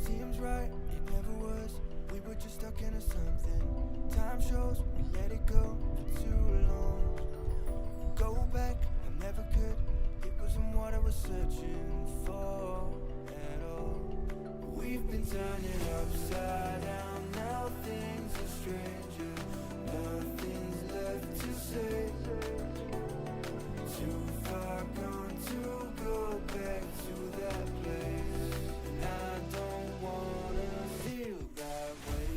Seems right, it never was. We were just stuck into something. Time shows we let it go for too long. Go back, I never could. It wasn't what I was searching for at all. We've been turning upside down. Now things are stranger. Nothing's left to say. Too far gone to go back to that place. And I don't wanna feel that way.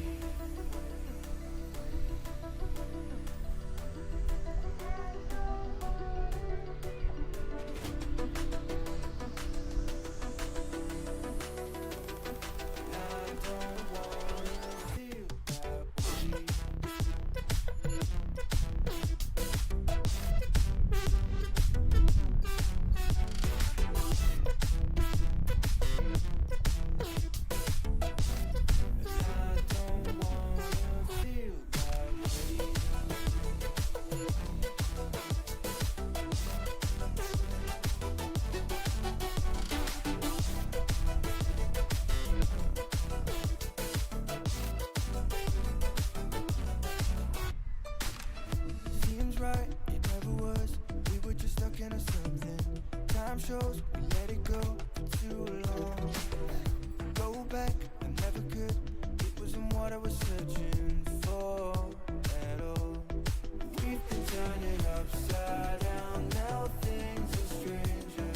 Right, it never was. We were just stuck into something. Time shows we let it go for too long. Go back, I never could. It wasn't what I was searching for at all. We've been turning upside down. Now things are stranger.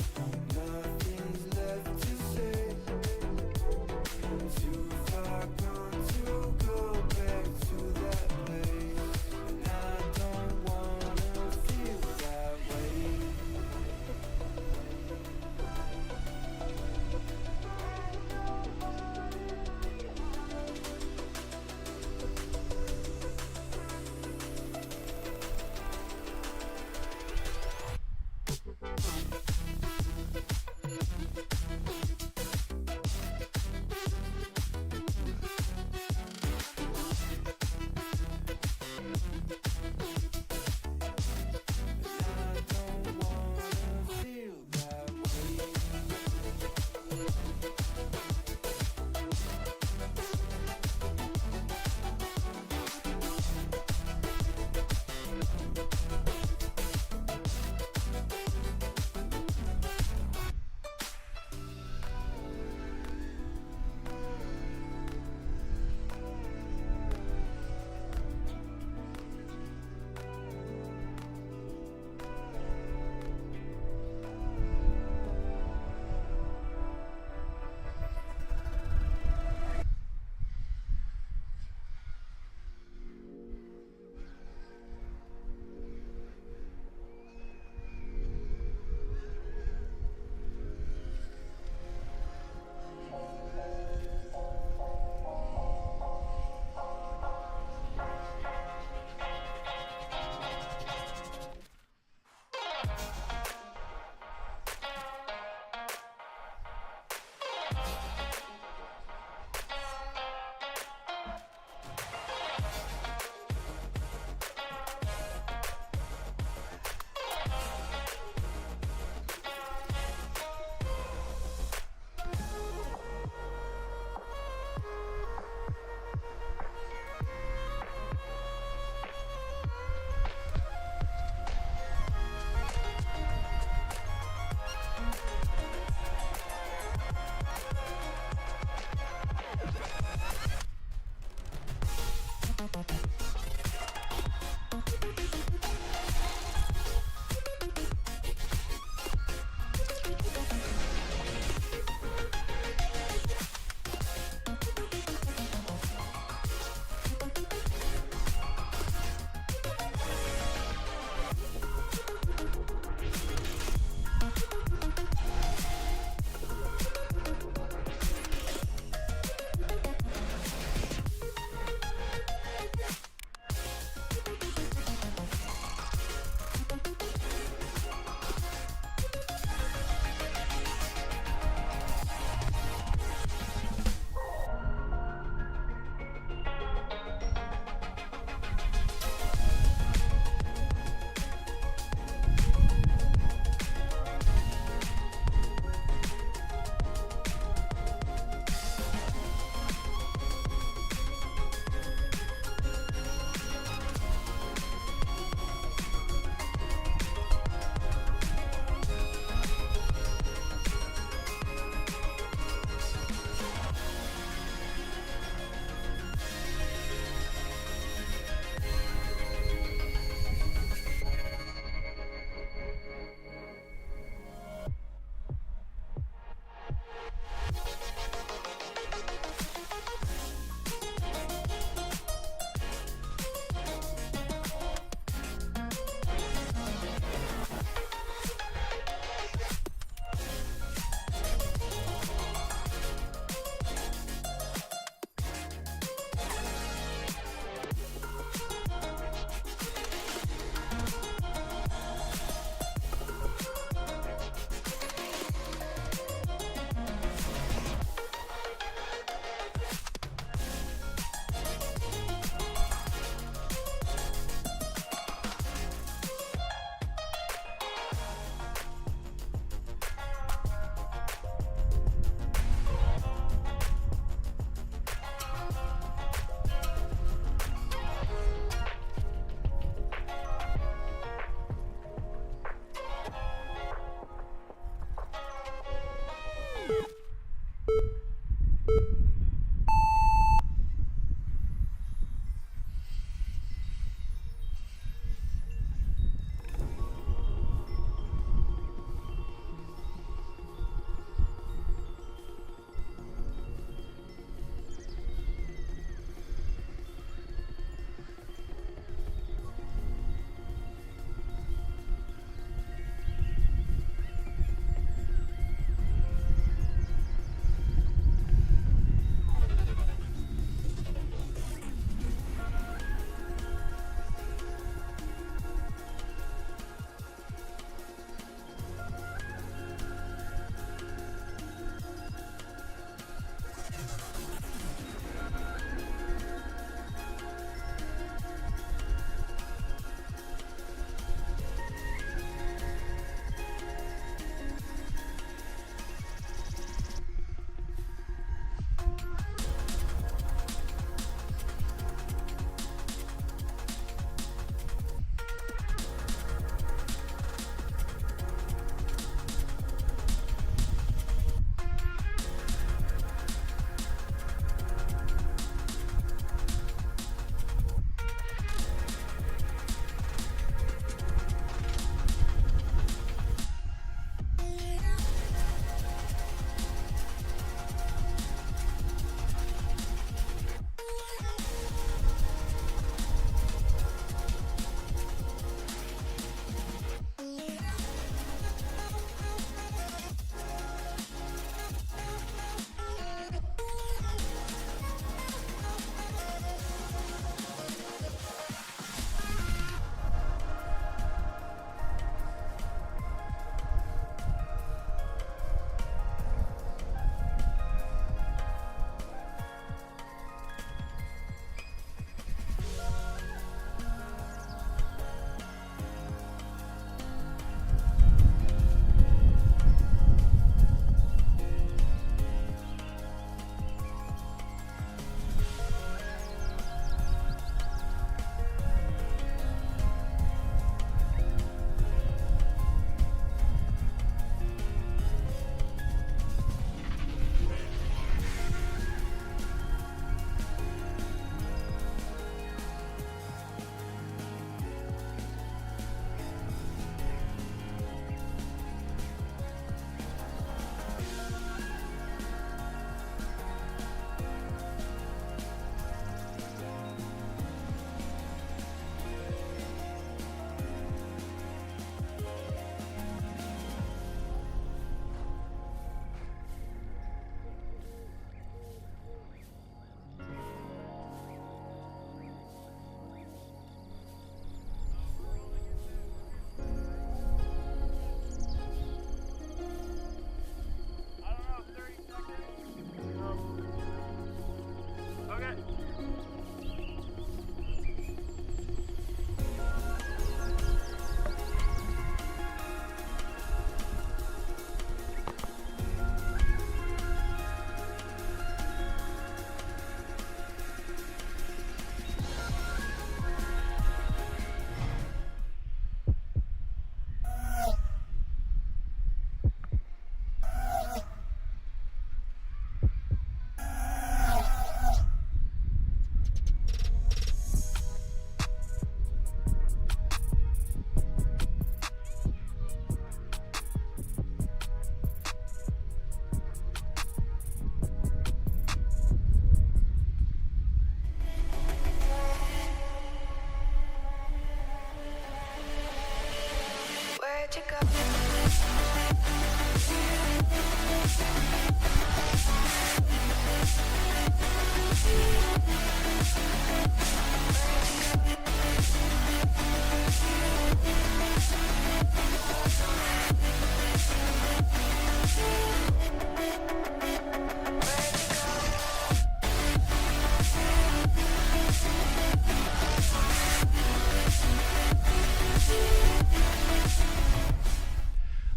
Nothing's left to say. Too far gone to go back to that place. And I don't want feel that way.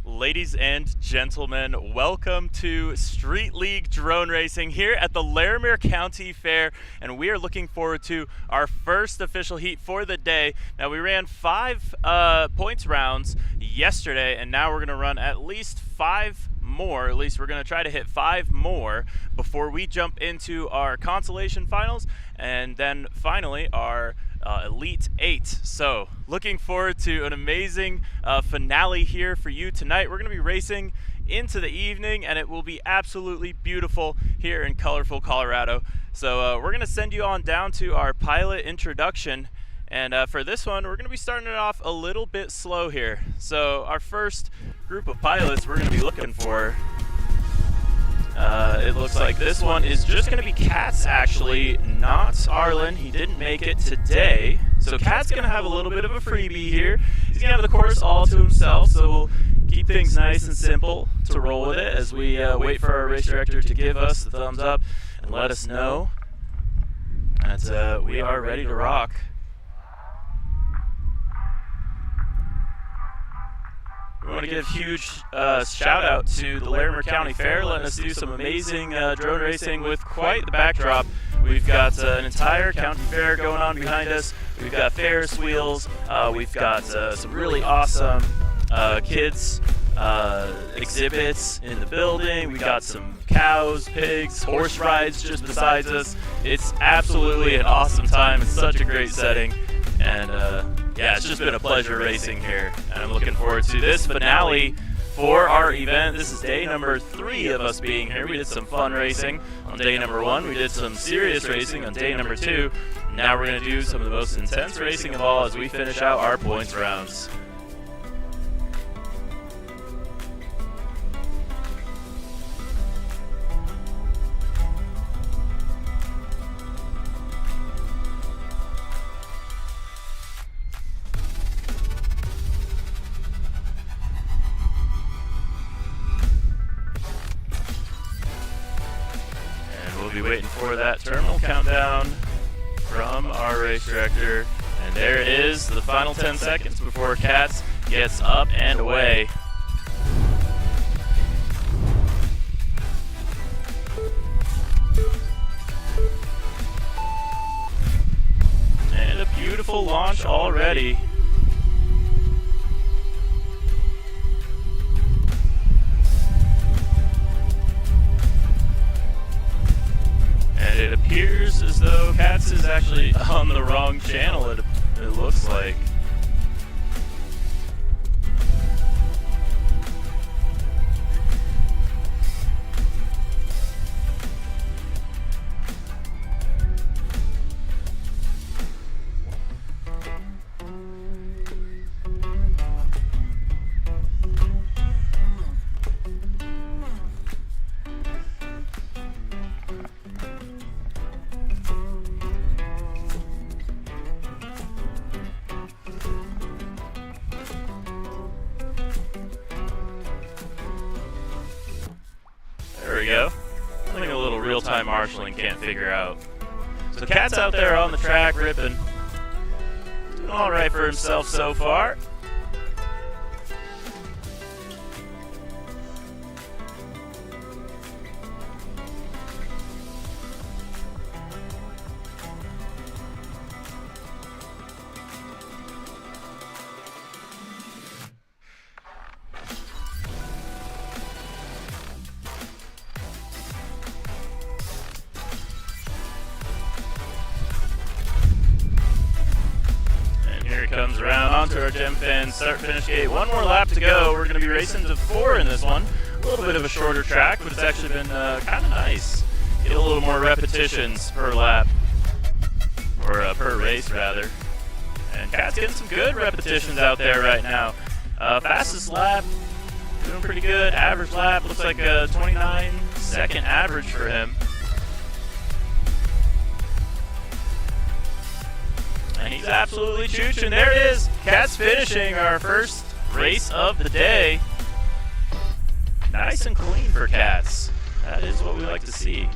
Ladies and gentlemen, welcome to Street League Drone Racing here at the Larimer County Fair, and we are looking forward to our first official heat for the day. Now, we ran 5 points rounds yesterday, and now we're going to run at least 5 more. At least we're going to try to hit 5 more before we jump into our consolation finals, and then finally our Elite 8. So looking forward to an amazing finale here for you tonight. We're going to be racing into the evening, and it will be absolutely beautiful here in colorful Colorado. So we're going to send you on down to our pilot introduction, and for this one we're going to be starting it off a little bit slow here. So our first group of pilots we're going to be looking for, it looks like this one is just going to be Kat's, actually, not Arlen. He didn't make it today. So Kat's going to have a little bit of a freebie here. He's going to have the course all to himself, so we'll keep things nice and simple to roll with it as we wait for our race director to give us the thumbs up and let us know that we are ready to rock. We want to give a huge shout out to the Larimer County Fair, letting us do some amazing drone racing with quite the backdrop. We've got an entire county fair going on behind us. We've got Ferris wheels. We've got some really awesome kids exhibits in the building. We got some cows, pigs, horse rides just besides us. It's absolutely an awesome time. It's such a great setting, and yeah, it's just been a pleasure racing here, and I'm looking forward to this finale for our event. This is day number 3 of us being here. We did some fun racing on day number 1. We did some serious racing on day number 2. Now we're going to do some of the most intense racing of all as we finish out our points rounds. Waiting for that terminal countdown from our race director, and there it is, the final 10 seconds before Katz gets up and away. And a beautiful launch already. It appears as though Katz is actually on the wrong channel, it looks like. There we go. Something a little real-time marshalling can't figure out. So Kat's out there on the track ripping. Doing all right for himself so far. Comes around onto our Gem Fan start-finish gate. One more lap to go. We're going to be racing to 4 in this one. A little bit of a shorter track, but it's actually been kind of nice. Get a little more repetitions per lap, or per race rather. And Kat's getting some good repetitions out there right now. Fastest lap, doing pretty good. Average lap looks like a 29-second average for him. And he's absolutely chooching. There it is. Cat's finishing our first race of the day. Nice and clean for Cats. That is what we like to see.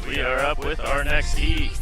We are up with our next heat.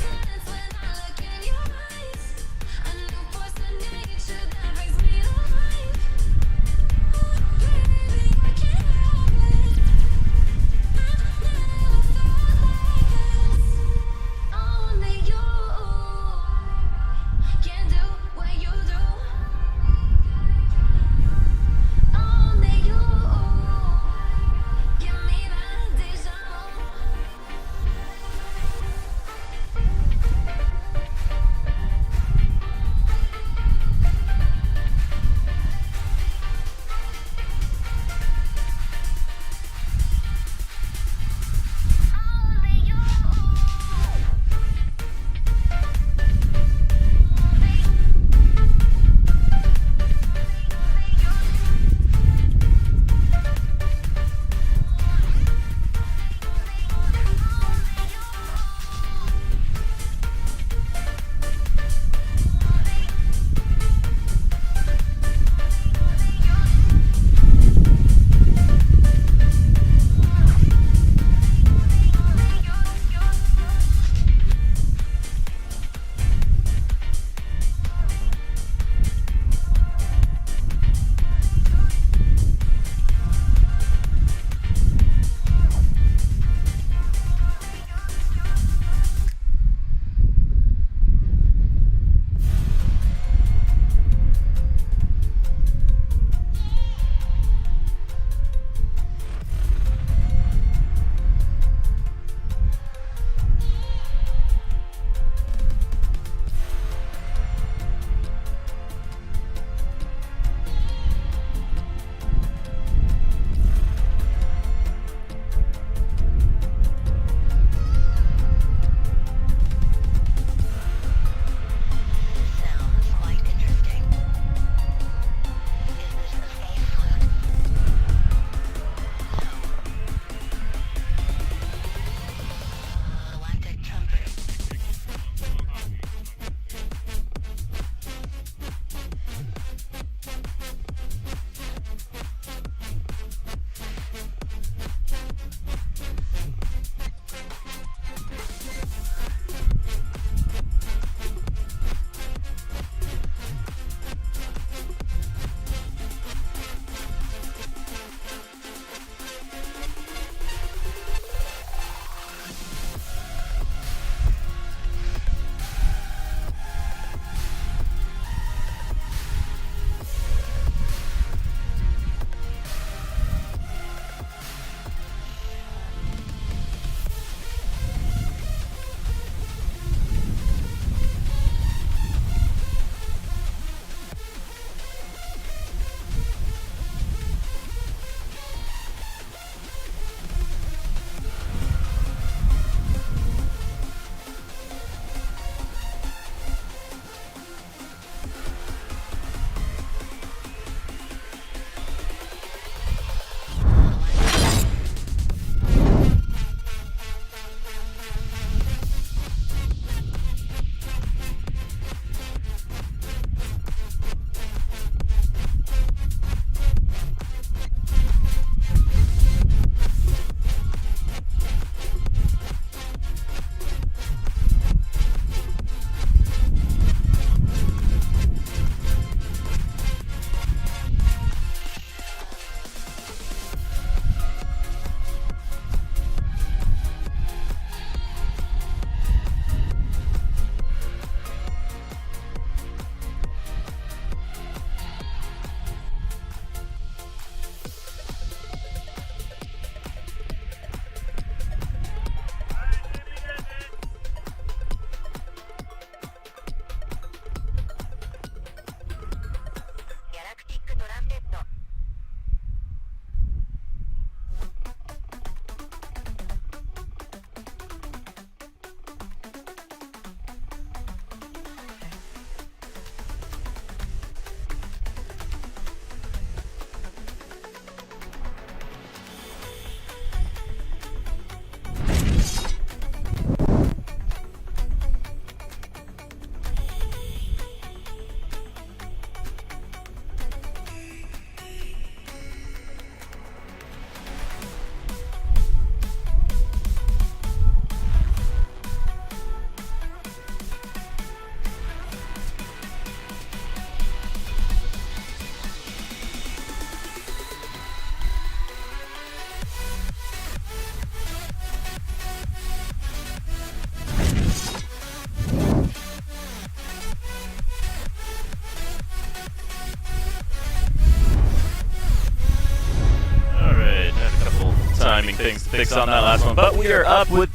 things to fix on that last one. But we are up with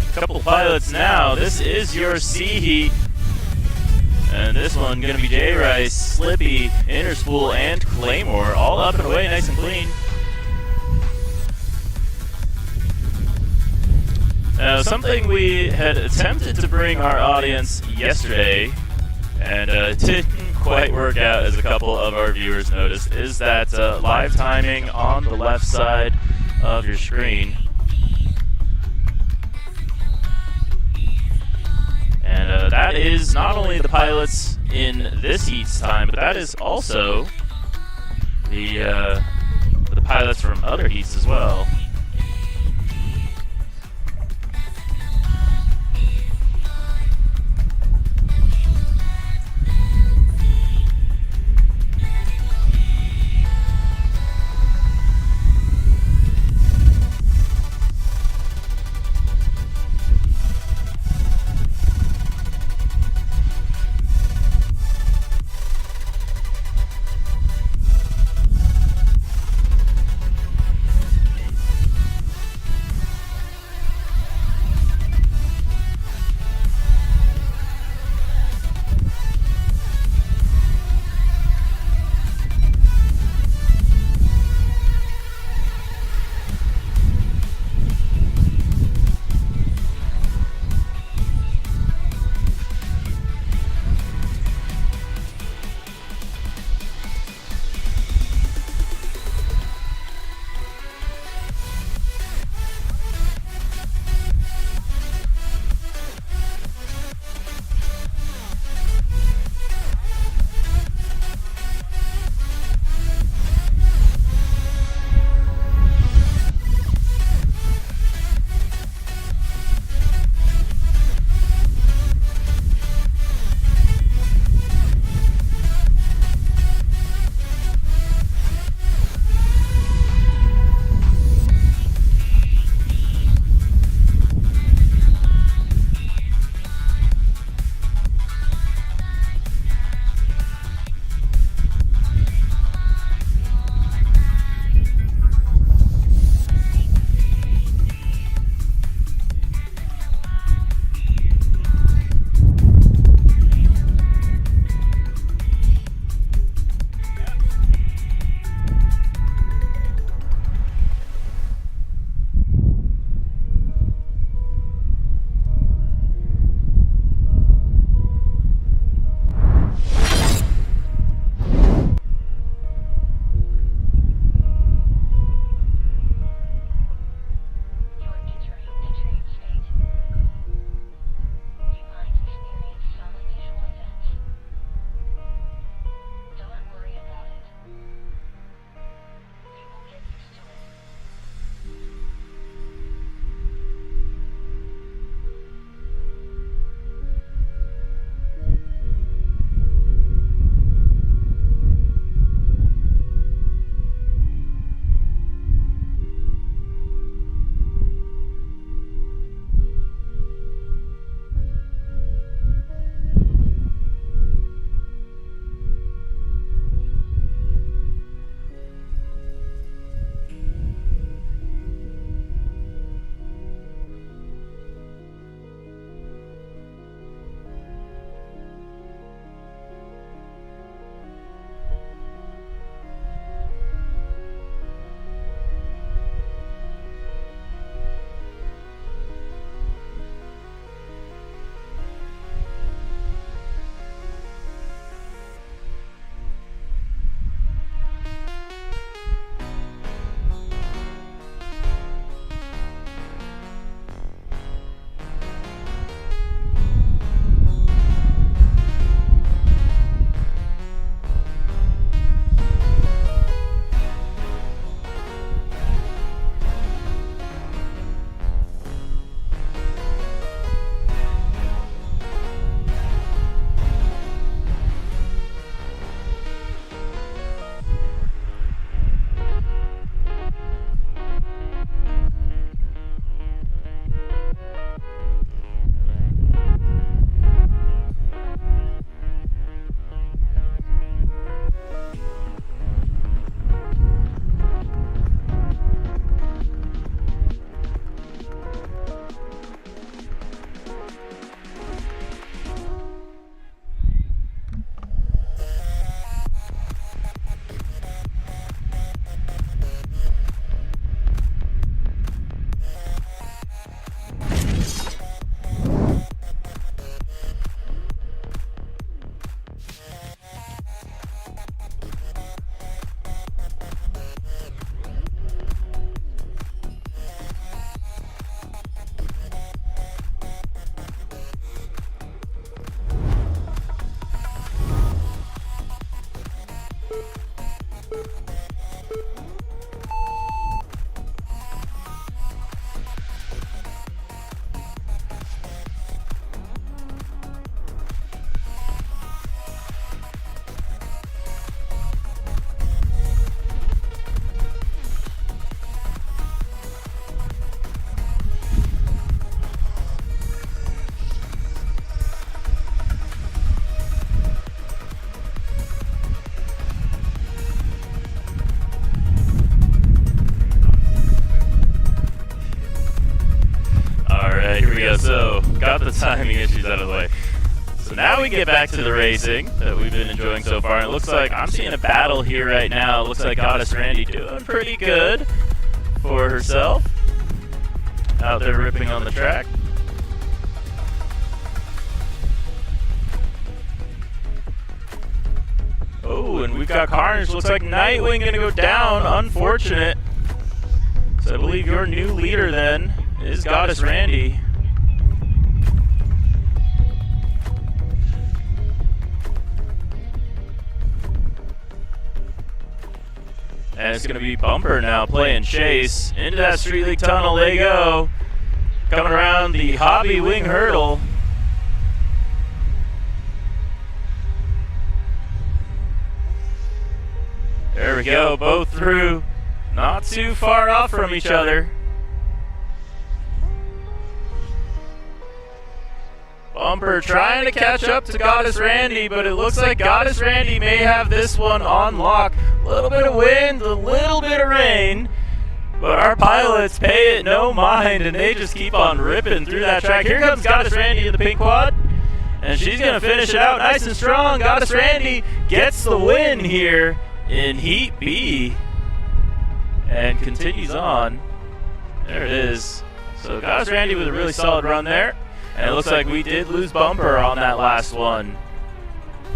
a couple pilots now. This is your C heat. And this one going to be J Rice, Slippy, Interspool, and Claymore. All up and away, nice and clean. Now, something we had attempted to bring our audience yesterday, and didn't quite work out, as a couple of our viewers noticed, is that live timing on the left side of your screen. And that is not only the pilots in this heat's time, but that is also the pilots from other heats as well. got the timing issues out of the way. So now we get back to the racing that we've been enjoying so far. And it looks like I'm seeing a battle here right now. It looks like Goddess Randy doing pretty good for herself. Out there ripping on the track. Oh, and we've got Carnage. Looks like Nightwing going to go down. Unfortunate. So I believe your new leader then is Goddess Randy. And it's going to be Bumper now playing chase. Into that Street League tunnel they go. Coming around the Hobby Wing Hurdle. There we go, both through. Not too far off from each other. Bumper trying to catch up to Goddess Randy, but it looks like Goddess Randy may have this one on lock. A little bit of wind, a little bit of rain, but our pilots pay it no mind, and they just keep on ripping through that track. Here comes Goddess Randy in the pink quad, and she's going to finish it out nice and strong. Goddess Randy gets the win here in Heat B and continues on. There it is. So Goddess Randy with a really solid run there. And it looks like we did lose Bumper on that last one.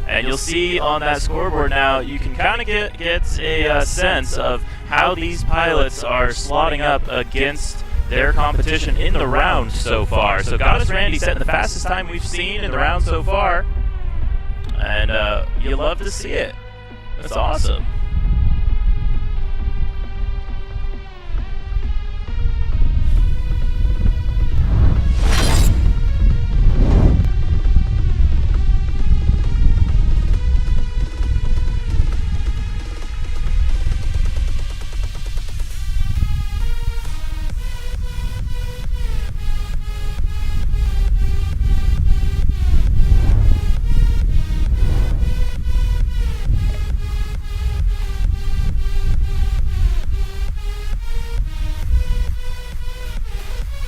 And you'll see on that scoreboard now, you can kind of get a sense of how these pilots are slotting up against their competition in the round so far. So Goddess Randy setting the fastest time we've seen in the round so far. And you love to see it. That's awesome.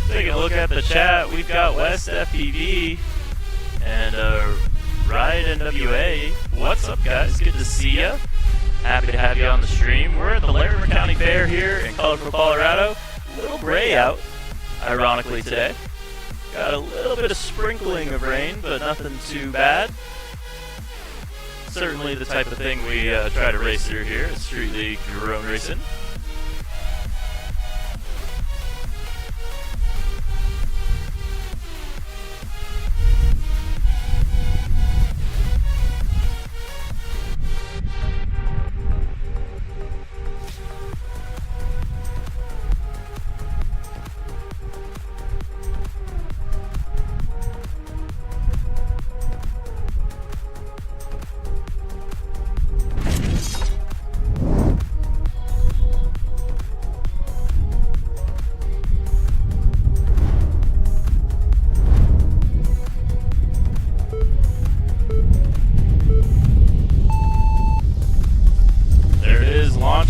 Taking a look at the chat, we've got West FPV and Riot NWA. What's up, guys? Good to see ya. Happy to have you on the stream. We're at the Larimer County Fair here in colorful Colorado. A little gray out, ironically, today. Got a little bit of sprinkling of rain, but nothing too bad. Certainly the type of thing we try to race through here at Street League Drone Racing.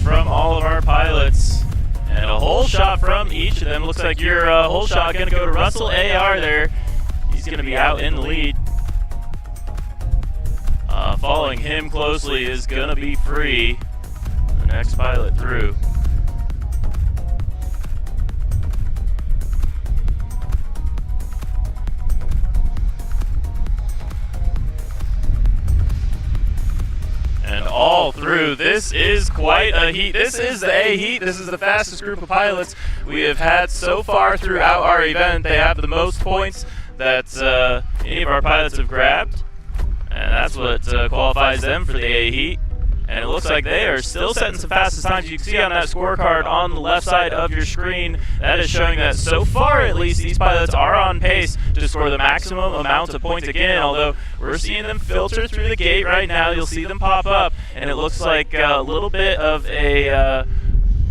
From all of our pilots, and a whole shot from each of them. Looks like your whole shot going to go to Russell AR there. He's going to be out in the lead. Following him closely is going to be Free, the next pilot through. And all through. This is quite a heat. This is the A heat. This is the fastest group of pilots we have had so far throughout our event. They have the most points that any of our pilots have grabbed, and that's what qualifies them for the A heat. And it looks like they are still setting some fastest times. You can see on that scorecard on the left side of your screen, that is showing that so far at least these pilots are on pace to score the maximum amount of points again, although we're seeing them filter through the gate right now. You'll see them pop up, and it looks like a little bit of a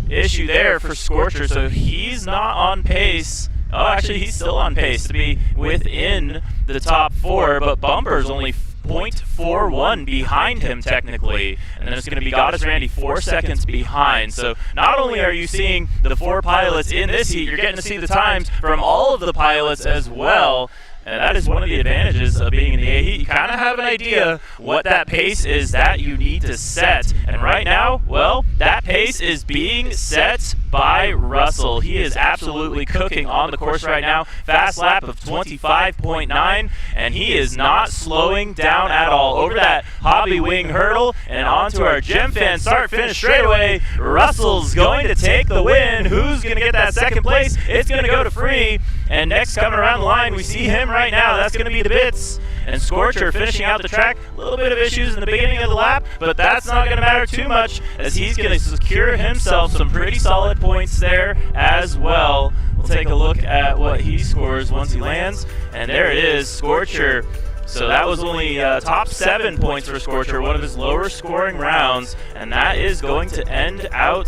issue there for Scorcher, so he's not on pace. Oh, actually, he's still on pace to be within the top 4, but Bumper's only 0.41 behind him technically, and then it's going to be Goddess Randy 4 seconds behind. So not only are you seeing the 4 pilots in this heat, you're getting to see the times from all of the pilots as well, And that is one of the advantages of being in the A heat. You kind of have an idea what that pace is that you need to set. And right now, well, that pace is being set by Russell. He is absolutely cooking on the course right now. Fast lap of 25.9, and he is not slowing down at all. Over that hobby wing hurdle and onto our Gem Fan start finish straightaway. Russell's going to take the win. Who's going to get that second place? It's going to go to Free. And next coming around the line, we see him right now. That's going to be the Bits. And Scorcher finishing out the track. A little bit of issues in the beginning of the lap, but that's not going to matter too much as he's going to secure himself some pretty solid points there as well. We'll take a look at what he scores once he lands. And there it is, Scorcher. So that was only top 7 points for Scorcher, one of his lower scoring rounds, and that is going to end out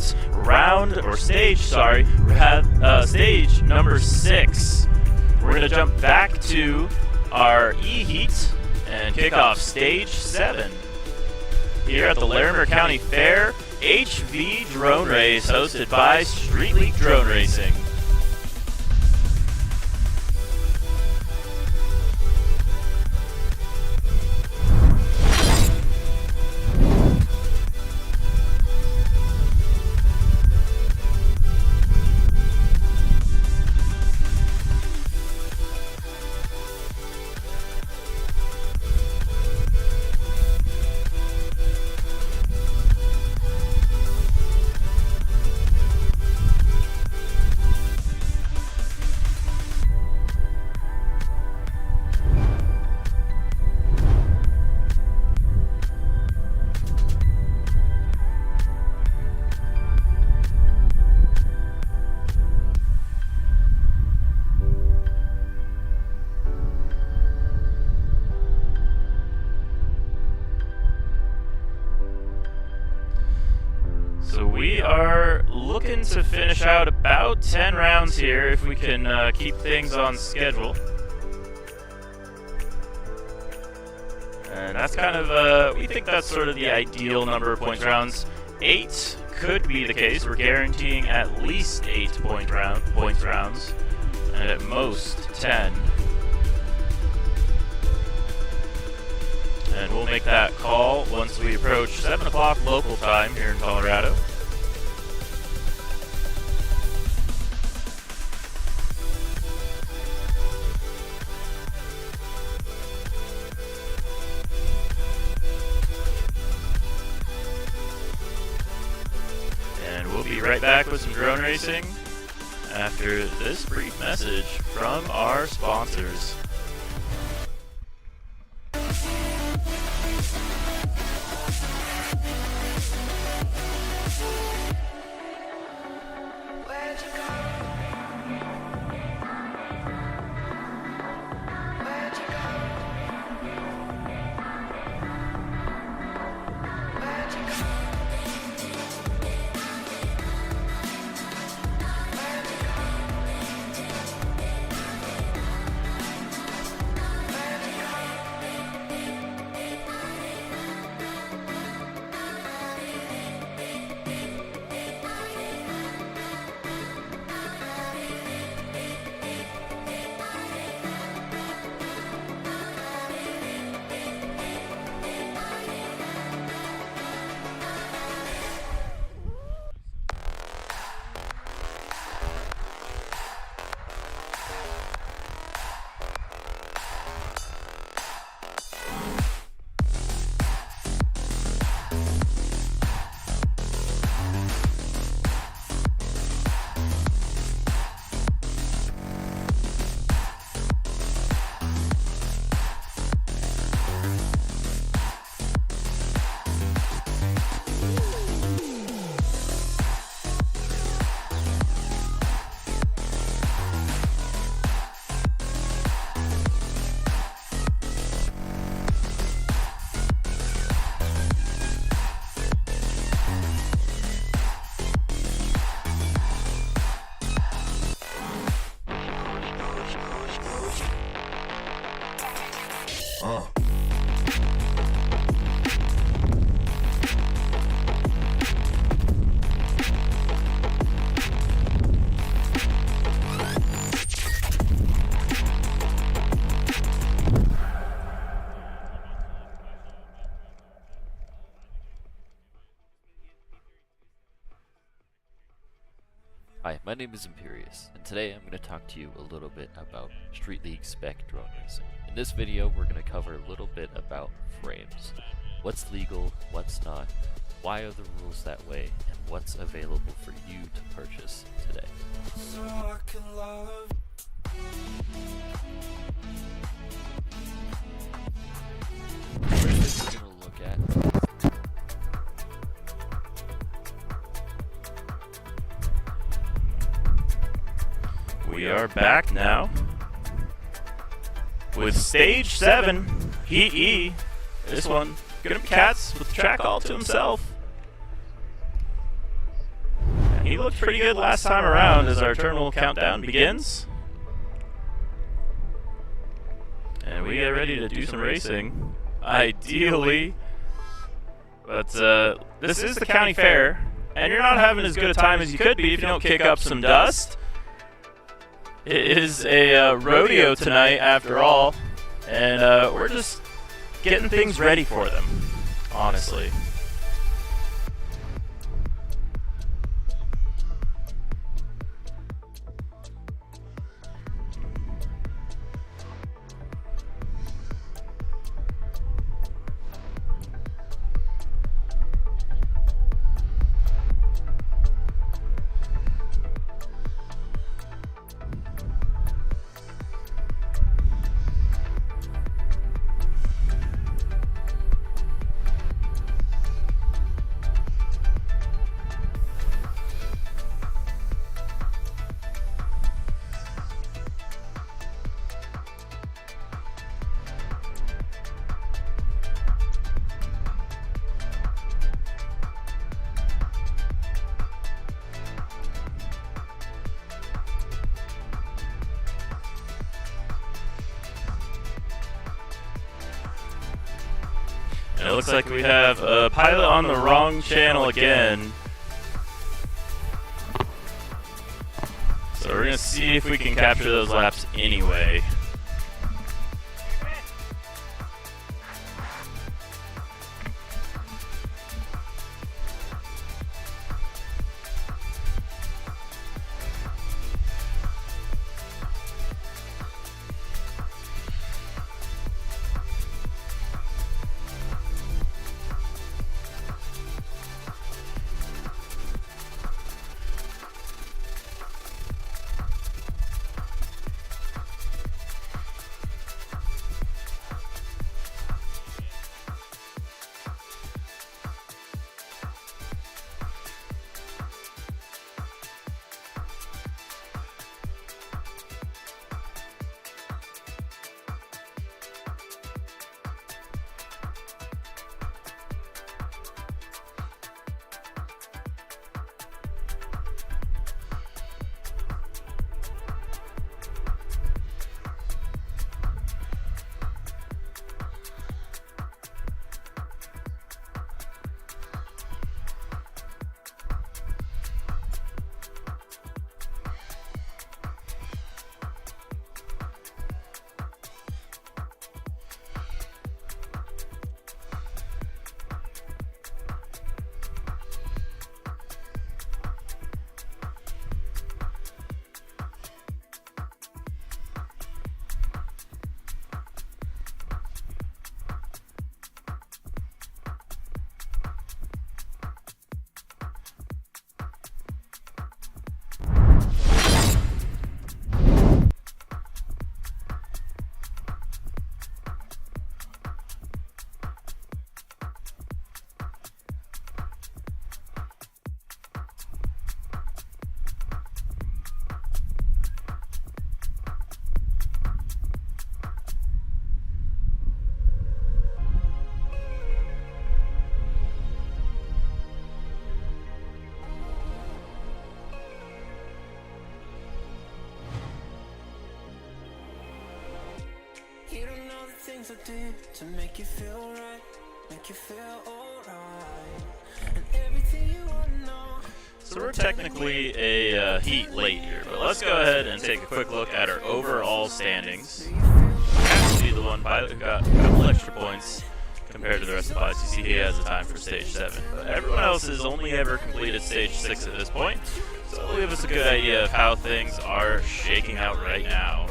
stage number 6. We're going to jump back to our E-Heat and kick off stage 7 here at the Larimer County Fair HV Drone Race hosted by Street League Drone Racing. So we are looking to finish out about 10 rounds here if we can keep things on schedule. And that's kind of, we think that's sort of the ideal number of points rounds. 8 could be the case. We're guaranteeing at least 8 points rounds, and at most 10. And we'll make that call once we approach 7 o'clock local time here in Colorado. And we'll be right back with some drone racing after this brief message from our sponsors. My name is Imperious, and today I'm going to talk to you a little bit about Street League spec drone racing. In this video, we're going to cover a little bit about frames. What's legal, what's not, why are the rules that way, and what's available for you to purchase today. So I can love. First thing we're going to look at We are back now with Stage 7, Heat E. This one, gonna be Cats with the track all to himself. And he looked pretty good last time around as our terminal countdown begins. And we get ready to do some racing, ideally. But this is the county fair, and you're not having as good a time as you could be if you don't kick up some dust. It is a rodeo tonight, after all, and we're just getting things ready for them, honestly. And it looks like we have a pilot on the wrong channel again. So we're going to see if we can capture those laps anyway. You don't know the things I did to make you feel right, make you feel alright, and everything you wanna know. So we're technically a heat late here, but let's go ahead and take a quick look at our overall standings. Has to be the one pilot who got a couple extra points compared to the rest of the pilots. You see he has a time for stage 7, but everyone else has only ever completed stage 6 at this point. So it'll give us a good idea of how things are shaking out right now.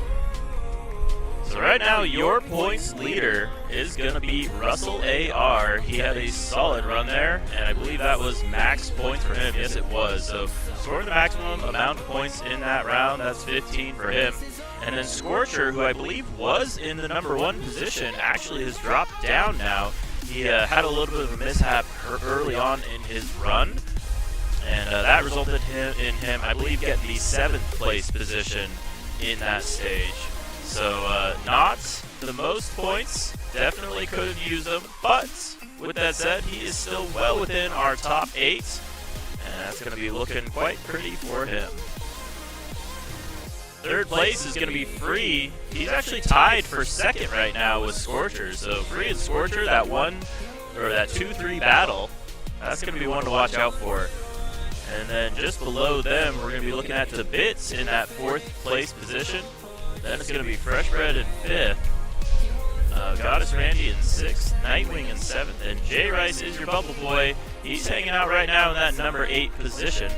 So right now, your points leader is going to be Russell A.R. He had a solid run there, and I believe that was max points for him. Yes, it was. So scoring the maximum amount of points in that round, that's 15 for him. And then Scorcher, who I believe was in the number 1 position, actually has dropped down now. He had a little bit of a mishap early on in his run, and that resulted in him, I believe, getting the 7th place position in that stage. So not the most points, definitely could have used them, but with that said, he is still well within our top 8, and that's going to be looking quite pretty for him. 3rd place is going to be Free. He's actually tied for 2nd right now with Scorcher. So Free and Scorcher, that 2-3 battle, that's going to be one to watch out for. And then just below them, we're going to be looking at the Bits in that 4th place position. Then it's going to be Freshbread in 5th. Goddess Randy in 6th, Nightwing in 7th, and J Rice is your Bubble Boy. He's hanging out right now in that number 8 position.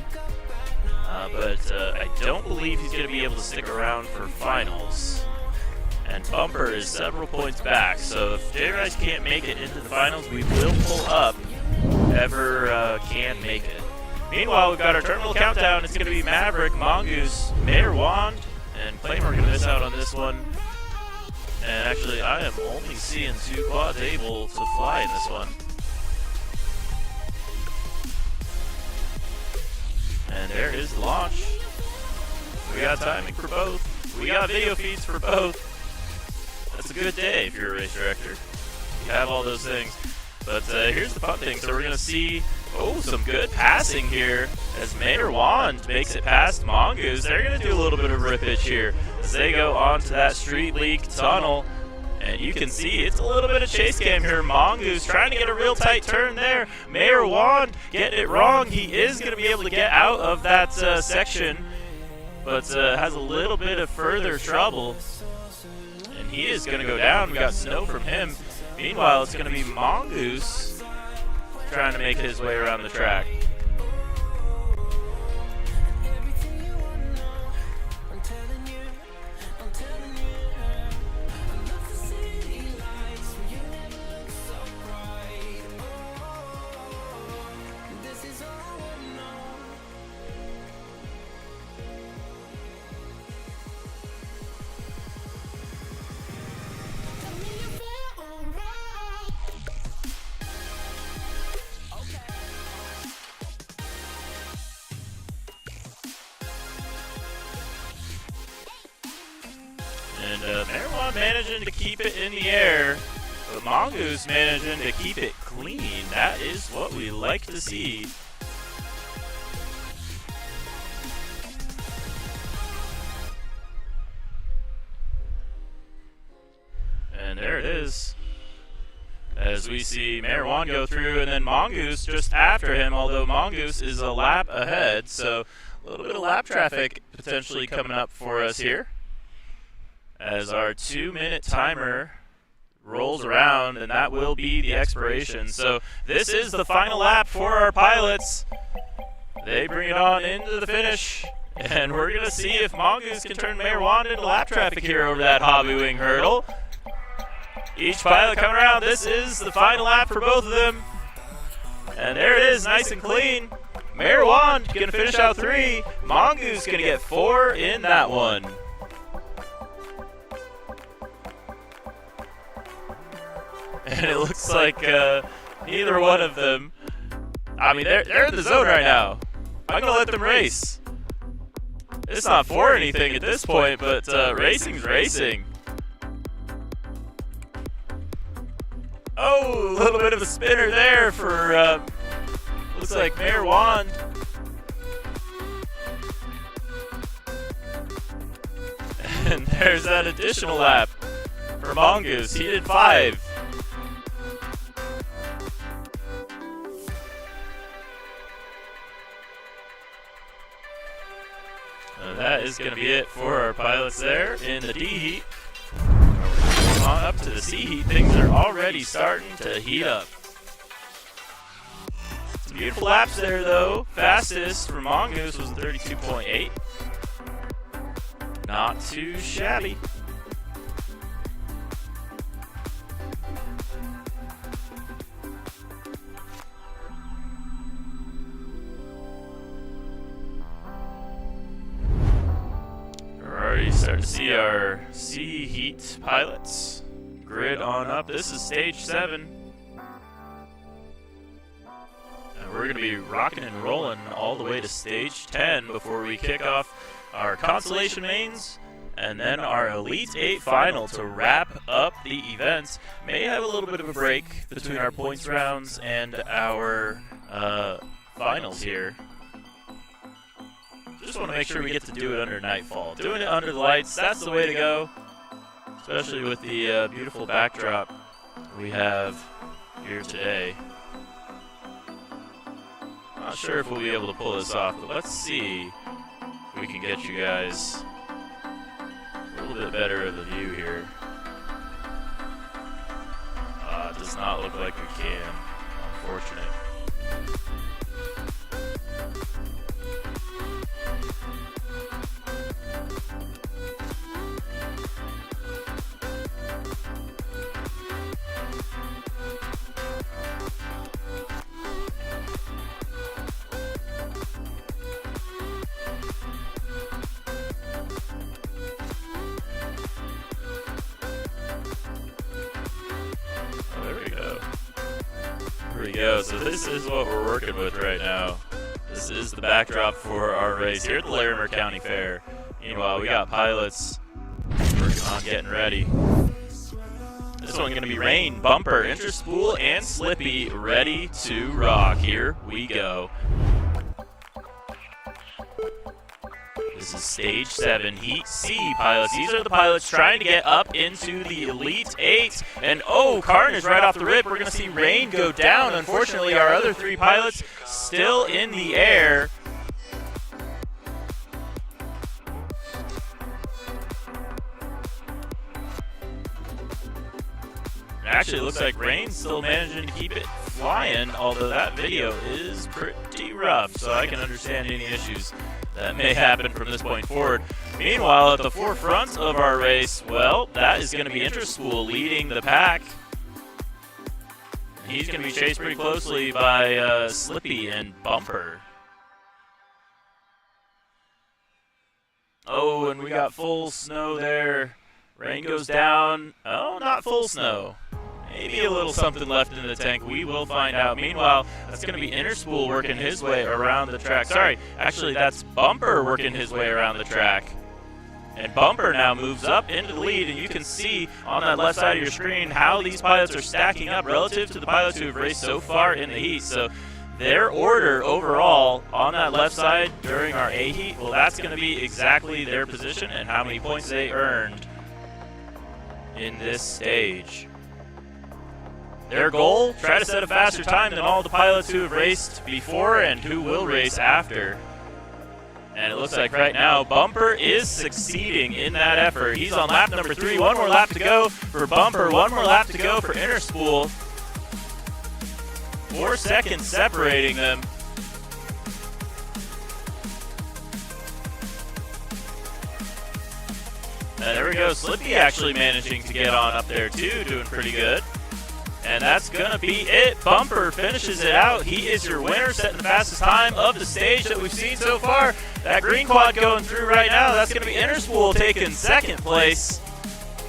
But I don't believe he's going to be able to stick around for finals. And Bumper is several points back, so if J Rice can't make it into the finals, we will pull up whoever can make it. Meanwhile, we've got our terminal countdown. It's going to be Maverick, Mongoose, Mayor Wand, and Claymore are going to miss out on this one. And actually, I am only seeing 2 quads able to fly in this one. And there is the launch. We got timing for both. We got video feeds for both. That's a good day if you're a race director. You have all those things. But here's the fun thing. So we're going to see, some good passing here as Mayor Wand makes it past Mongoose. They're going to do a little bit of rippage here as they go onto that Street League tunnel. And you can see it's a little bit of chase cam here. Mongoose trying to get a real tight turn there. Mayor Wand getting it wrong. He is going to be able to get out of that section, but has a little bit of further trouble. And he is going to go down. We got snow from him. Meanwhile, it's going to be Mongoose trying to make his way around the track. And Marijuana managing to keep it in the air, but Mongoose managing to keep it clean. That is what we like to see. And there it is. As we see Marijuana go through, and then Mongoose just after him, although Mongoose is a lap ahead, so a little bit of lap traffic potentially coming up for us here. As our 2-minute timer rolls around, and that will be the expiration. So this is the final lap for our pilots. They bring it on into the finish, and we're going to see if Mongoose can turn Mayor Wand into lap traffic here over that Hobby Wing hurdle. Each pilot coming around. This is the final lap for both of them. And there it is, nice and clean. Mayor Wand going to finish out 3. Mongoose going to get 4 in that one. And it looks like neither one of them, I mean, they're in the zone right now. I'm going to let them race. It's not for anything at this point, but racing's racing. Oh, a little bit of a spinner there for, looks like Mayor Wand. And there's that additional lap for Mongoose. He did 5. That is going to be it for our pilots there in the D heat. On up to the C heat, things are already starting to heat up. Some beautiful laps there, though. Fastest for Mongoose was 32.8. Not too shabby. Already starting to see our C heat pilots. Grid on up. This is stage 7. And we're going to be rocking and rolling all the way to stage 10 before we kick off our consolation mains and then our Elite 8 final to wrap up the events. May have a little bit of a break between our points rounds and our finals here. Just want to make sure we get to do it under nightfall. Doing it under the lights, that's the way to go. Especially with the beautiful backdrop we have here today. Not sure if we'll be able to pull this off, but let's see if we can get you guys a little bit better of the view here. It does not look like we can. Unfortunate. Here we go. So this is what we're working with right now. This is the backdrop for our race here at the Larimer County Fair. Meanwhile, we got pilots working on getting ready. This one's going to be Rain, Bumper, Interspool, and Slippy ready to rock. Here we go. This is stage 7, Heat C pilots. These are the pilots trying to get up into the Elite 8. And oh, carnage right off the rip. We're going to see Rain go down. Unfortunately, our other 3 pilots still in the air. Actually, it looks like Rain's still managing to keep it flying, although that video is pretty rough, so I can understand any issues that may happen from this point forward. Meanwhile, at the forefront of our race, well, that is going to be Interspool leading the pack. He's going to be chased pretty closely by Slippy and Bumper. Oh, and we got full snow there. Rain goes down. Oh, not full snow. Maybe a little something left in the tank. We will find out. Meanwhile, that's going to be Interspool working his way around the track. Sorry, actually, that's Bumper working his way around the track. And Bumper now moves up into the lead, and you can see on that left side of your screen how these pilots are stacking up relative to the pilots who have raced so far in the heat. So their order overall on that left side during our A heat, well, that's going to be exactly their position and how many points they earned in this stage. Their goal, try to set a faster time than all the pilots who have raced before and who will race after. And it looks like right now, Bumper is succeeding in that effort. He's on lap number 3. One more lap to go for Bumper. One more lap to go for Interspool. 4 seconds separating them. And there we go. Slippy actually managing to get on up there too, doing pretty good. And that's going to be it. Bumper finishes it out. He is your winner, setting the fastest time of the stage that we've seen so far. That green quad going through right now, that's going to be Interspool taking 2nd place.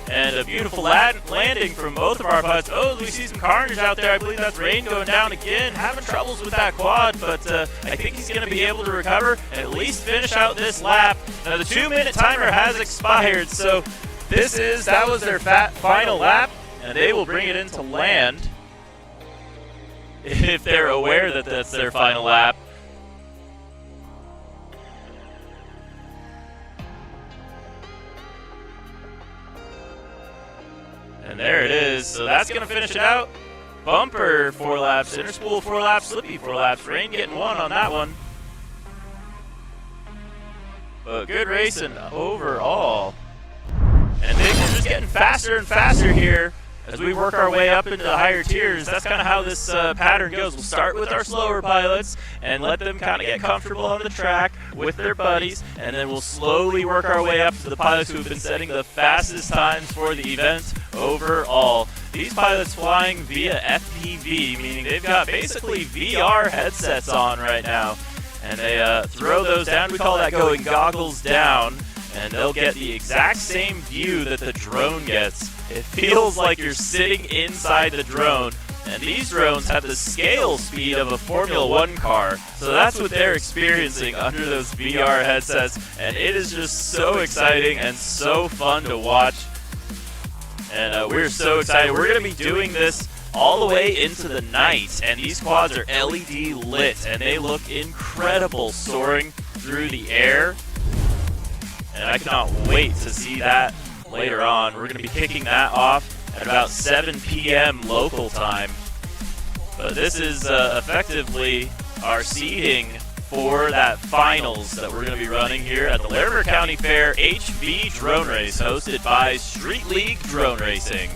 And a beautiful landing from both of our pilots. Oh, we see some carnage out there. I believe that's Rain going down again. Having troubles with that quad, but I think he's going to be able to recover and at least finish out this lap. Now, the 2-minute timer has expired, so that was their final lap. And they will bring it into land if they're aware that that's their final lap. And there it is. So that's going to finish it out. Bumper 4 laps, Interspool 4 laps, Slippy 4 laps. Rain getting 1 on that one. But good racing overall. And things are just getting faster and faster here as we work our way up into the higher tiers, that's kind of how this pattern goes. We'll start with our slower pilots and let them kind of get comfortable on the track with their buddies, and then we'll slowly work our way up to the pilots who have been setting the fastest times for the event overall. These pilots flying via FPV, meaning they've got basically VR headsets on right now, and they throw those down. We call that going goggles down, and they'll get the exact same view that the drone gets. It feels like you're sitting inside the drone, and these drones have the scale speed of a Formula One car, so that's what they're experiencing under those VR headsets, and it is just so exciting and so fun to watch. And we're so excited. We're going to be doing this all the way into the night, and these quads are LED lit, and they look incredible soaring through the air. And I cannot wait to see that later on. We're going to be kicking that off at about 7 p.m. local time. But this is effectively our seeding for that finals that we're going to be running here at the Larimer County Fair HV Drone Race, hosted by Street League Drone Racing.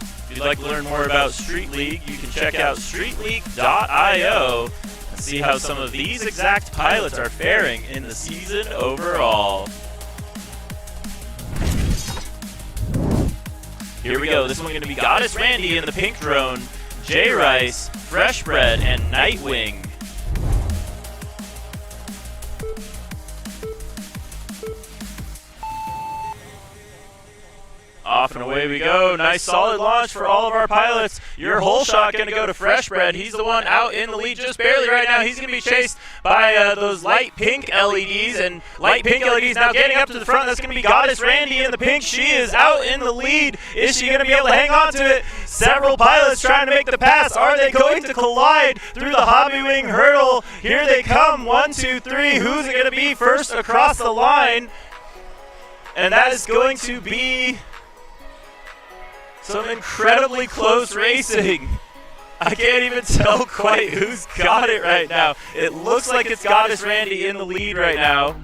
If you'd like to learn more about Street League, you can check out streetleague.io and see how some of these exact pilots are faring in the season overall. Here we go. This one's going to be Goddess Randy in the pink drone, Jay Rice, Fresh Bread, and Nightwing. Off and away we go. Nice solid launch for all of our pilots. Your whole shot going to go to Fresh Bread. He's the one out in the lead just barely right now. He's going to be chased by those light pink LEDs, and light pink LEDs now getting up to the front. That's going to be Goddess Randy in the pink. She is out in the lead. Is she going to be able to hang on to it? Several pilots trying to make the pass. Are they going to collide through the hobby wing hurdle? Here they come. 1, 2, 3. Who's it going to be first across the line? And that is going to be some incredibly close racing. I can't even tell quite who's got it right now. It looks like it's Goddess Randy in the lead right now.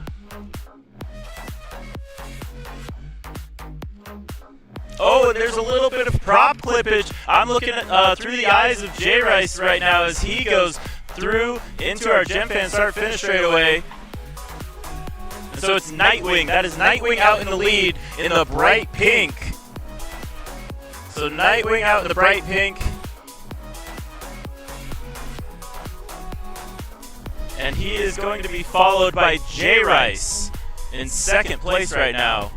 Oh, and there's a little bit of prop clippage. I'm looking at through the eyes of Jay Rice right now as he goes through into our Gem Fan start finish straightaway. And so it's Nightwing. That is Nightwing out in the lead in the bright pink. So Nightwing out in the bright pink. And he is going to be followed by Jay Rice in second place right now.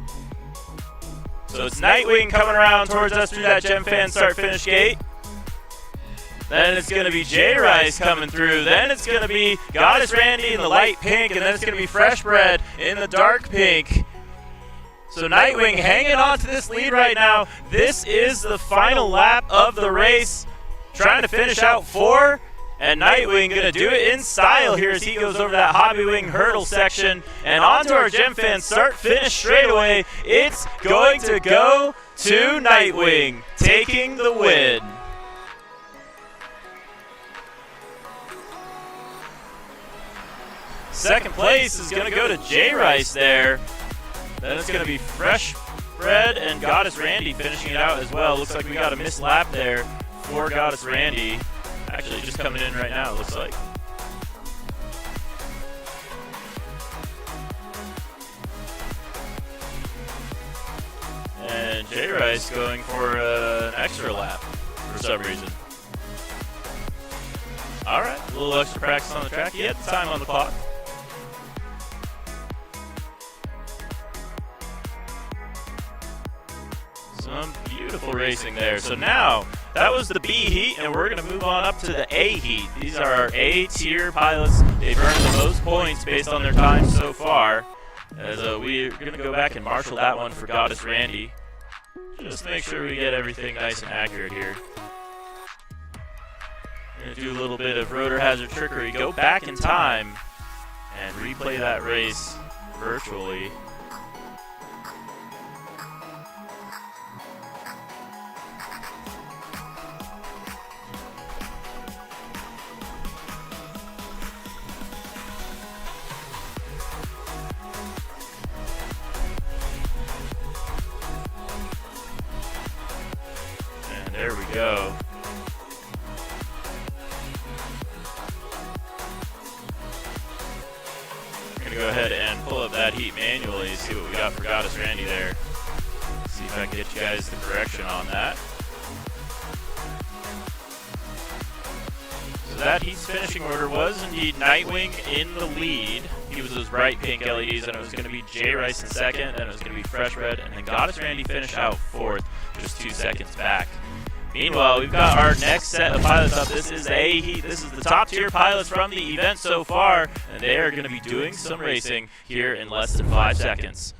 So it's Nightwing coming around towards us through that Gem Fan start finish gate. Then it's going to be Jay Rice coming through. Then it's going to be Goddess Randy in the light pink. And then it's going to be Fresh Bread in the dark pink. So Nightwing hanging on to this lead right now. This is the final lap of the race. Trying to finish out 4. And Nightwing going to do it in style here as he goes over that hobby wing hurdle section. And onto our Gem Fan start finish straightaway. It's going to go to Nightwing, taking the win. Second place is going to go to Jay Rice there. Then it's going to be Fresh Bread and Goddess Randy finishing it out as well. Looks like we got a missed lap there for Goddess Randy. Actually, just coming in right now, it looks like. And Jay Rice going for an extra lap for some reason. All right, a little extra practice on the track. He had the time on the clock. Some beautiful racing there. So now, that was the B heat, and we're going to move on up to the A heat. These are our A tier pilots. They've earned the most points based on their time so far. As we're going to go back and marshal that one for Goddess Randy. Just make sure we get everything nice and accurate here. We're going to do a little bit of rotor hazard trickery. Go back in time and replay that race virtually. There we go. We're going to go ahead and pull up that heat manually, see what we got for Goddess Randy there. See if I can get you guys the correction on that. So that heat's finishing order was indeed Nightwing in the lead. He was those bright pink LEDs, and it was going to be Jay Rice in second, then it was going to be Fresh Red, and then Goddess Randy finished out fourth, just 2 seconds back. Meanwhile, we've got our next set of pilots up. This is A heat. This is the top tier pilots from the event so far, and they are going to be doing some racing here in less than 5 seconds.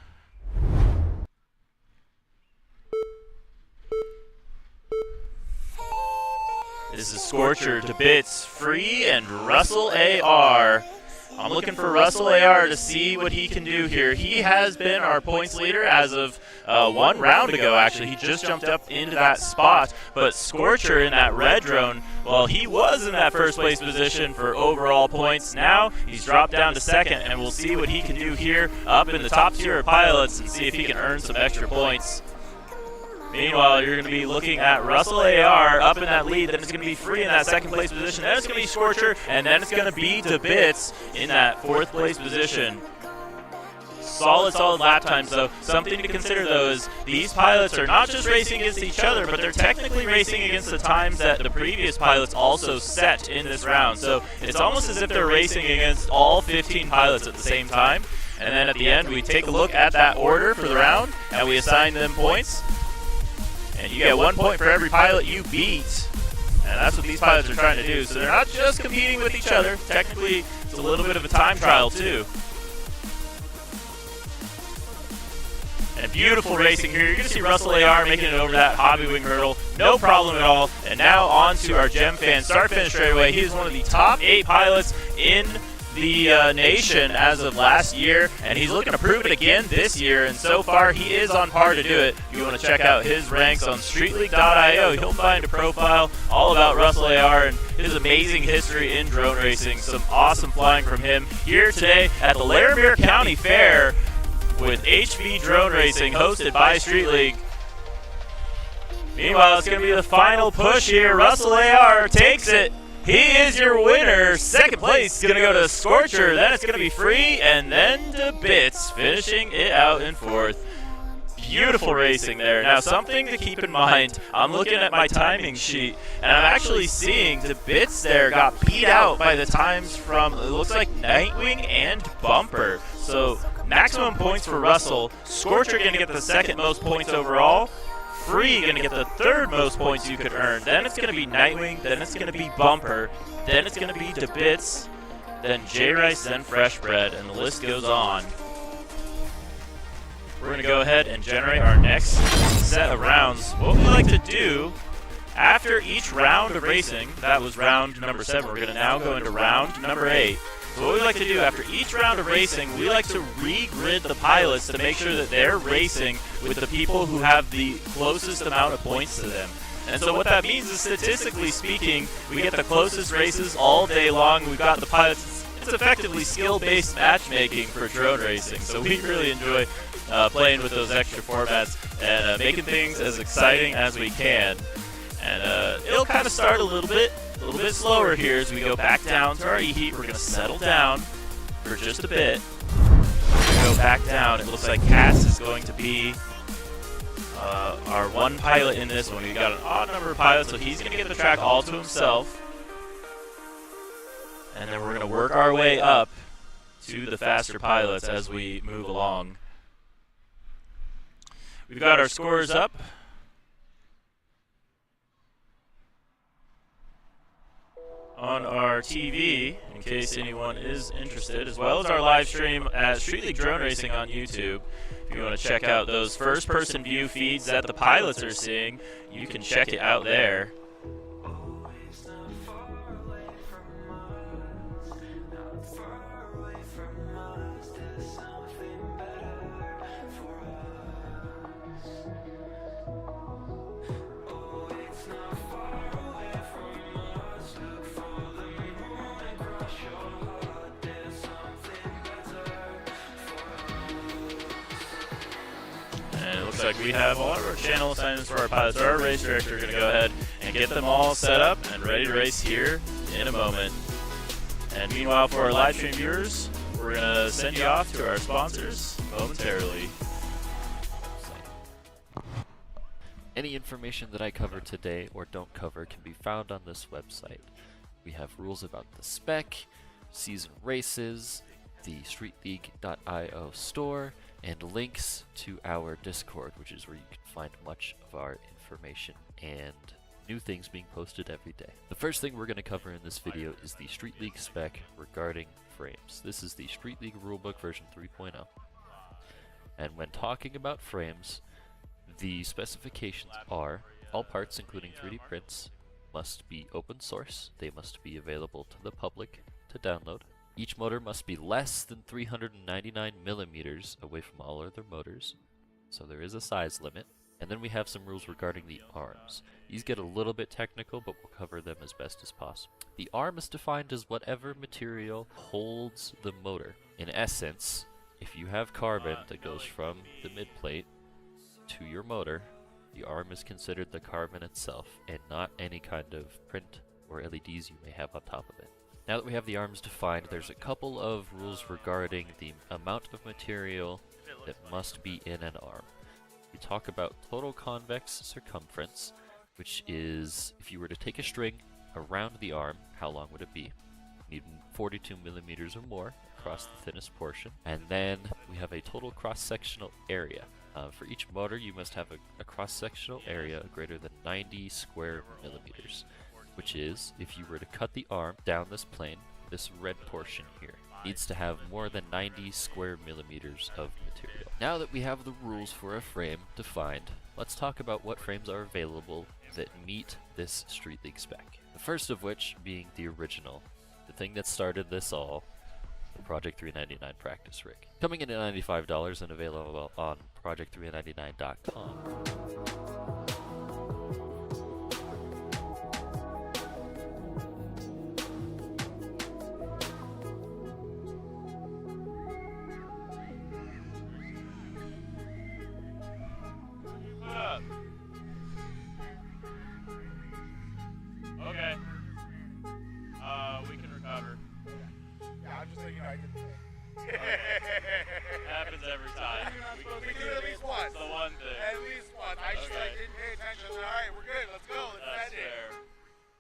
This is Scorcher to Bits, Free, and Russell AR. I'm looking for Russell AR to see what he can do here. He has been our points leader as of 1 round ago, actually. He just jumped up into that spot. But Scorcher in that red drone, well, he was in that first place position for overall points. Now he's dropped down to second, and we'll see what he can do here up in the top tier of pilots and see if he can earn some extra points. Meanwhile, you're going to be looking at Russell AR up in that lead, then it's going to be Free in that second place position, then it's going to be Scorcher, and then it's going to be DeBits in that 4th place position. Solid lap times, though. Something to consider, though, is these pilots are not just racing against each other, but they're technically racing against the times that the previous pilots also set in this round. So it's almost as if they're racing against all 15 pilots at the same time. And then at the end, we take a look at that order for the round, and we assign them points. And you get 1 point for every pilot you beat. And that's what these pilots are trying to do. So they're not just competing with each other. Technically, it's a little bit of a time trial, too. And beautiful racing here. You're going to see Russell AR making it over that hobby wing hurdle. No problem at all. And now on to our Gem Fan start-finish straightaway. He is one of the top 8 pilots in the nation as of last year, and he's looking to prove it again this year, and so far he is on par to do it. If you want to check out his ranks on streetleague.io, you'll find a profile all about Russell AR and his amazing history in drone racing. Some awesome flying from him here today at the Larimer County Fair with HV Drone Racing hosted by Street League. Meanwhile, it's going to be the final push here. Russell AR takes it. He is your winner. Second place is going to go to Scorcher. Then it's going to be Free, and then to Bits, finishing it out in 4th. Beautiful racing there. Now, something to keep in mind, I'm looking at my timing sheet, and I'm actually seeing the Bits there got beat out by the times from, it looks like Nightwing and Bumper. So, maximum points for Russell. Scorcher going to get the 2nd most points overall. Free going to get the 3rd most points you could earn. Then it's going to be Nightwing. Then it's going to be Bumper. Then it's going to be DeBits. Then J-Rice. Then Fresh Bread. And the list goes on. We're going to go ahead and generate our next set of rounds. What we like to do after each round of racing, that was round number 7, we're going to now go into round number 8. So what we like to do after each round of racing, we like to re-grid the pilots to make sure that they're racing with the people who have the closest amount of points to them. And so what that means is, statistically speaking, we get the closest races all day long. We've got the pilots. It's effectively skill-based matchmaking for drone racing. So we really enjoy playing with those extra formats and making things as exciting as we can. And it'll kind of start a little bit slower here as we go back down to our E-Heat. We're going to settle down for just a bit. We're going to go back down. It looks like Cass is going to be our 1 pilot in this one. We've got an odd number of pilots, so he's going to get the track all to himself. And then we're going to work our way up to the faster pilots as we move along. We've got our scores up. On our TV, in case anyone is interested, as well as our live stream at Street League Drone Racing on YouTube. If you want to check out those first-person view feeds that the pilots are seeing, you can check it out there. like we have all of our channel assignments for our pilots. Our race director are going to go ahead and get them all set up and ready to race here in a moment. And meanwhile, for our live stream viewers, we're going to send you off to our sponsors momentarily. Any information that I cover today or don't cover can be found on this website. We have rules about the spec, season races, the StreetLeague.io store, and links to our Discord, which is where you can find much of our information and new things being posted every day. The first thing we're going to cover in this video is the Street League spec regarding frames. This is the Street League rulebook version 3.0. And when talking about frames, the specifications are all parts, including 3D prints, must be open source. They must be available to the public to download. Each motor must be less than 399 millimeters away from all other motors, so there is a size limit. And then we have some rules regarding the arms. These get a little bit technical, but we'll cover them as best as possible. The arm is defined as whatever material holds the motor. In essence, if you have carbon that goes from the midplate to your motor, the arm is considered the carbon itself and not any kind of print or LEDs you may have on top of it. Now that we have the arms defined, there's a couple of rules regarding the amount of material that must be in an arm. We talk about total convex circumference, which is if you were to take a string around the arm, how long would it be? You need 42 millimeters or more across the thinnest portion. And then we have a total cross-sectional area. For each motor, you must have a cross-sectional area greater than 90 square millimeters, which is, if you were to cut the arm down this plane, this red portion here needs to have more than 90 square millimeters of material. Now that we have the rules for a frame defined, let's talk about what frames are available that meet this Street League spec. The first of which being the original, the thing that started this all, the Project 399 practice rig. Coming in at $95 and available on project399.com. Okay. We can recover. Yeah, I'm just letting you know I did the thing. Happens every time. We do it at least once. It's the one thing. At least once. I just Okay. didn't pay attention. All right, we're good. Let's go. Let's That's end it. fair.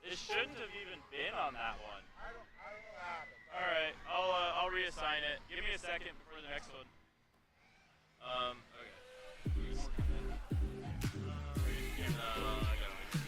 It shouldn't have even been on that one. I don't know what happened. All right, I'll reassign it. Give me a second before the next one. Okay. I gotta wait.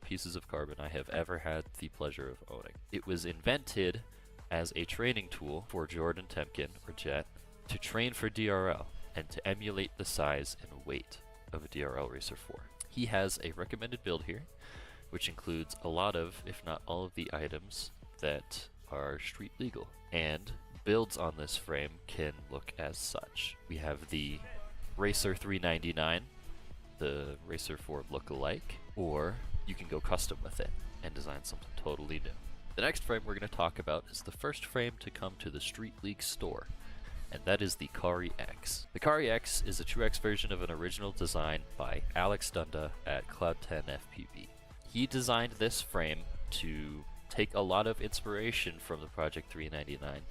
pieces of carbon I have ever had the pleasure of owning. It was invented as a training tool for Jordan Temkin, or Jet, to train for DRL and to emulate the size and weight of a DRL Racer 4. He has a recommended build here, which includes a lot of, if not all of the items that are street legal, and builds on this frame can look as such. We have the Racer 399, the Racer 4 look-alike, or you can go custom with it and design something totally new. The next frame we're going to talk about is the first frame to come to the Street League store, and that is the Kari X. The Kari X is a True X version of an original design by Alex Dunda at Cloud10 FPV. He designed this frame to take a lot of inspiration from the Project 399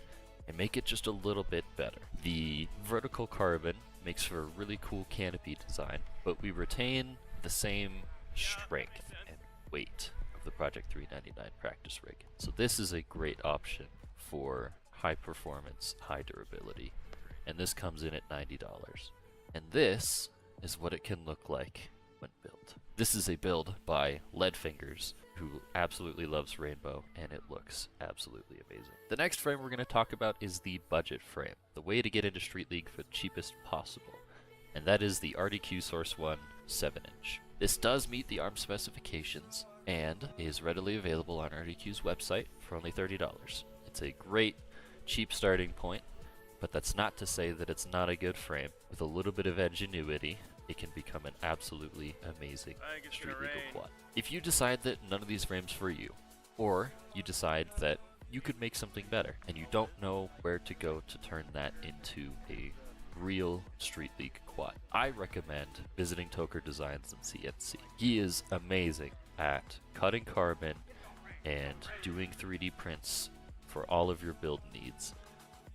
and make it just a little bit better. The vertical carbon makes for a really cool canopy design, but we retain the same strength and weight of the Project 399 practice rig. So this is a great option for high performance, high durability, and this comes in at $90. And this is what it can look like when built. This is a build by Leadfingers, who absolutely loves Rainbow, and it looks absolutely amazing. The next frame we're going to talk about is the budget frame, the way to get into Street League for the cheapest possible, and that is the RDQ Source 1 7-inch. This does meet the ARM specifications and is readily available on RDQ's website for only $30. It's a great, cheap starting point, but that's not to say that it's not a good frame. With a little bit of ingenuity, it can become an absolutely amazing street legal quad. If you decide that none of these frames for you, or you decide that you could make something better and you don't know where to go to turn that into a real Street League quad, I recommend visiting Toker Designs in CNC. He is amazing at cutting carbon and doing 3D prints for all of your build needs,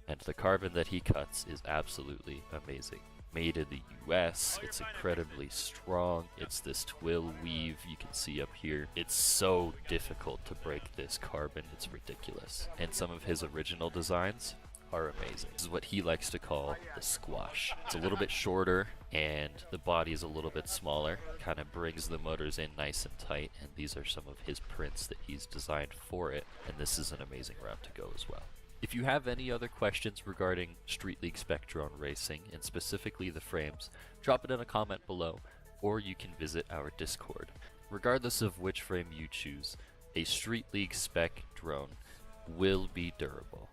and the carbon that he cuts is absolutely amazing. Made in the US, it's incredibly strong. It's this twill weave you can see up here. It's so difficult to break this carbon, it's ridiculous. And some of his original designs are amazing. This is what he likes to call the squash. It's a little bit shorter and the body is a little bit smaller. Kind of brings the motors in nice and tight, and these are some of his prints that he's designed for it, and this is an amazing route to go as well. If you have any other questions regarding Street League Spec Drone Racing, and specifically the frames, drop it in a comment below, or you can visit our Discord. Regardless of which frame you choose, a Street League Spec drone will be durable,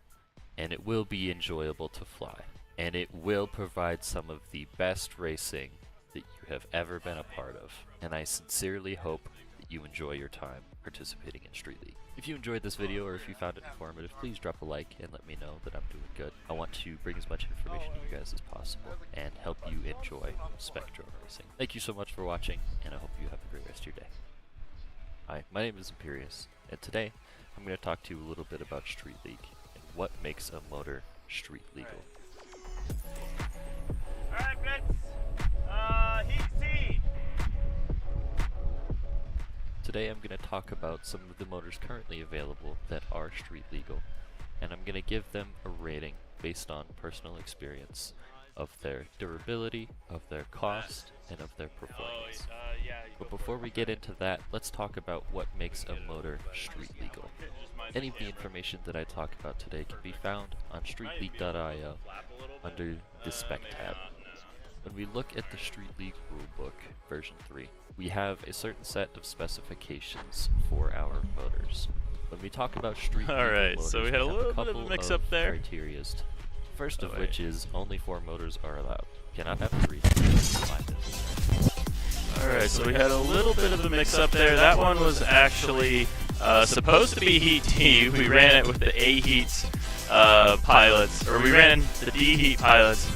and it will be enjoyable to fly, and it will provide some of the best racing that you have ever been a part of, and I sincerely hope that you enjoy your time participating in Street League. If you enjoyed this video or if you found it informative, please drop a like and let me know that I'm doing good. I want to bring as much information to you guys as possible and help you enjoy Spec Drone Racing. Thank you so much for watching, and I hope you have a great rest of your day. Hi, my name is Imperius, and today I'm going to talk to you a little bit about Street League and what makes a motor street legal. Alright, Fritz. Heat C. Today I'm going to talk about some of the motors currently available that are street legal, and I'm going to give them a rating based on personal experience of their durability, of their cost, and of their performance. But before we get into that, let's talk about what makes a motor street legal. Any of the information that I talk about today can be found on streetleague.io under the Spec tab. When we look at the Street League Rulebook version 3, we have a certain set of specifications for our motors. When we talk about Street League motors, so we had a little bit of a mix-up there. Criterias. First of which is only 4 motors are allowed. Cannot have 3. Alright, so we had a little bit of a mix-up there. That one was actually supposed to be Heat T. We ran it with the A Heat pilots, or we ran the D Heat pilots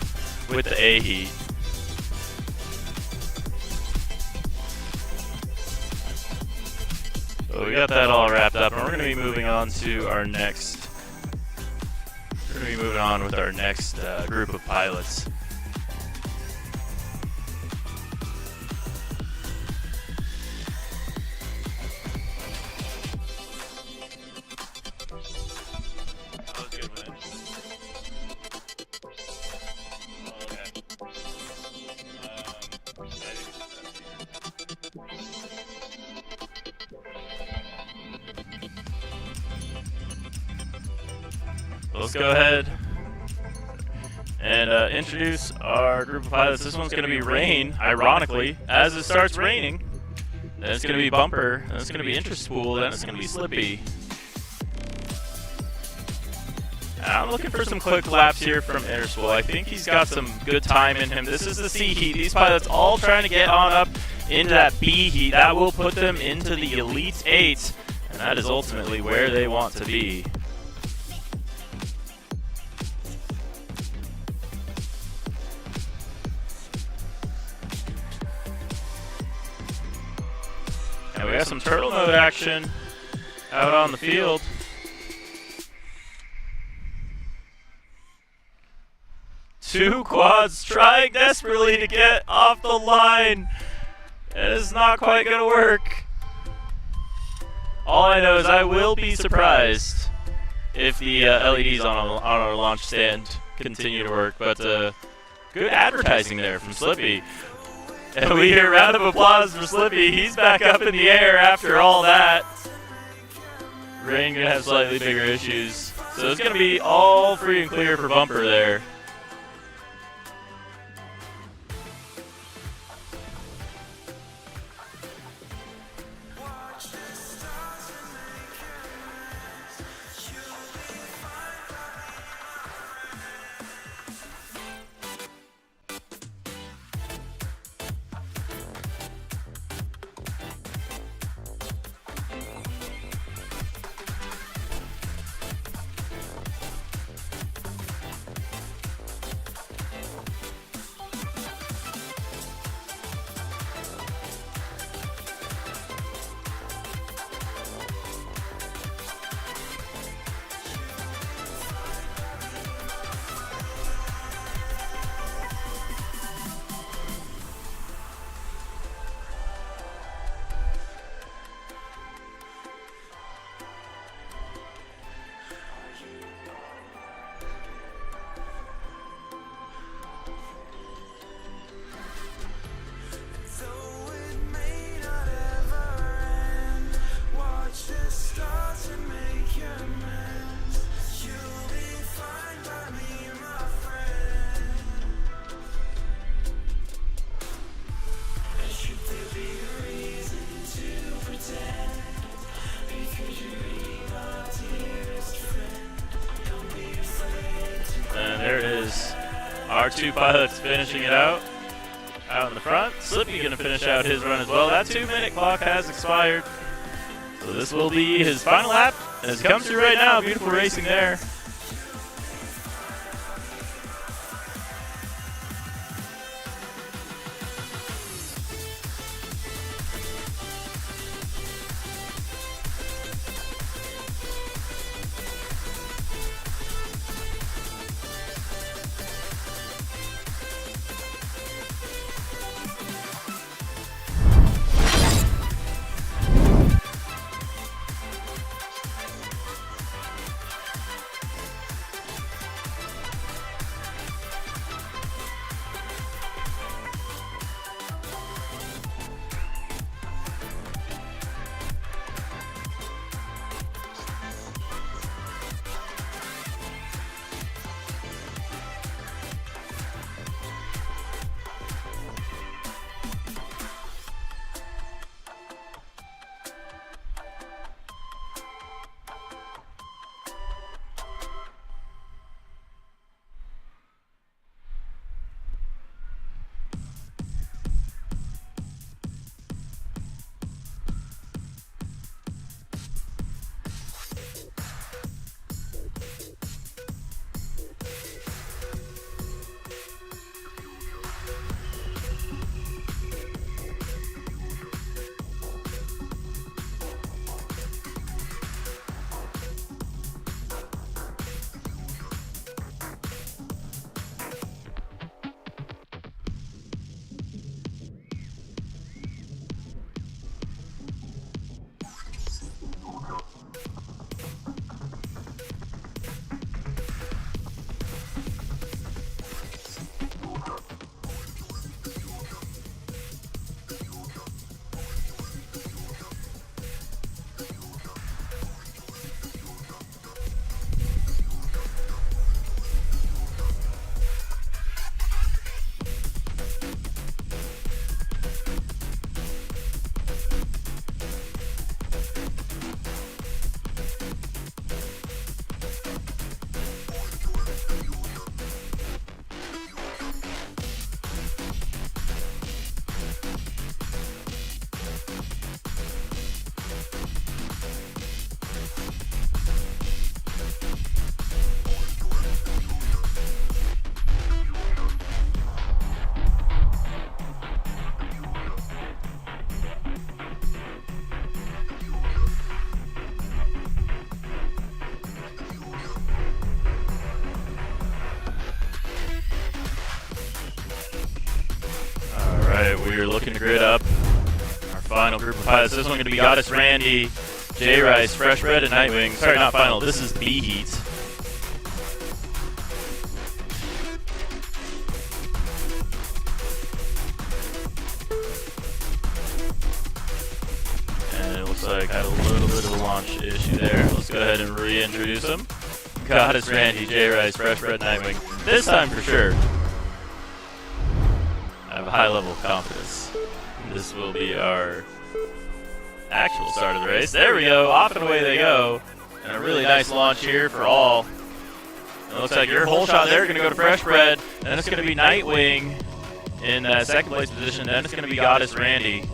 with the A Heat. So we got that all wrapped up, and we're going to be moving on to our next. We're going to be moving on with our next group of pilots. let's go ahead and introduce our group of pilots. This one's going to be Rain, ironically, as it starts raining. Then it's going to be Bumper, then it's going to be Interest Pool, then it's going to be Slippy. I'm looking for some quick laps here from Interest Pool. I think he's got some good time in him. This is the C heat. These pilots all trying to get on up into that B heat. That will put them into the Elite 8, and that is ultimately where they want to be. And we got some turtle mode action out on the field. Two quads trying desperately to get off the line. And it's not quite going to work. All I know is I will be surprised if the LEDs on our launch stand continue to work. But good advertising there from Slippy. And we hear a round of applause for Slippy. He's back up in the air after all that. Rain going to have slightly bigger issues. So it's going to be all free and clear for Bumper there. There it is. Our two pilots finishing it out in the front. Slippy going to finish out his run as well. That 2-minute clock has expired. So this will be his final lap. And it's come through right now. Beautiful racing there. Alright, we're looking to grid up our final group of pilots. This one going to be Goddess Randy, J Rice, Fresh Red, and Nightwing. Sorry, not final. This is B Heat. And it looks like I had a little bit of a launch issue there. Let's go ahead and reintroduce him. Goddess Randy, J Rice, Fresh Red, Nightwing. This time for sure. I have a high level of confidence. This will be our actual start of the race. There we go. Off and away they go. And a really nice launch here for all. It looks like your whole shot there going to go to Fresh Bread. Then it's going to be Nightwing in second place position. Then it's going to be Goddess Randy.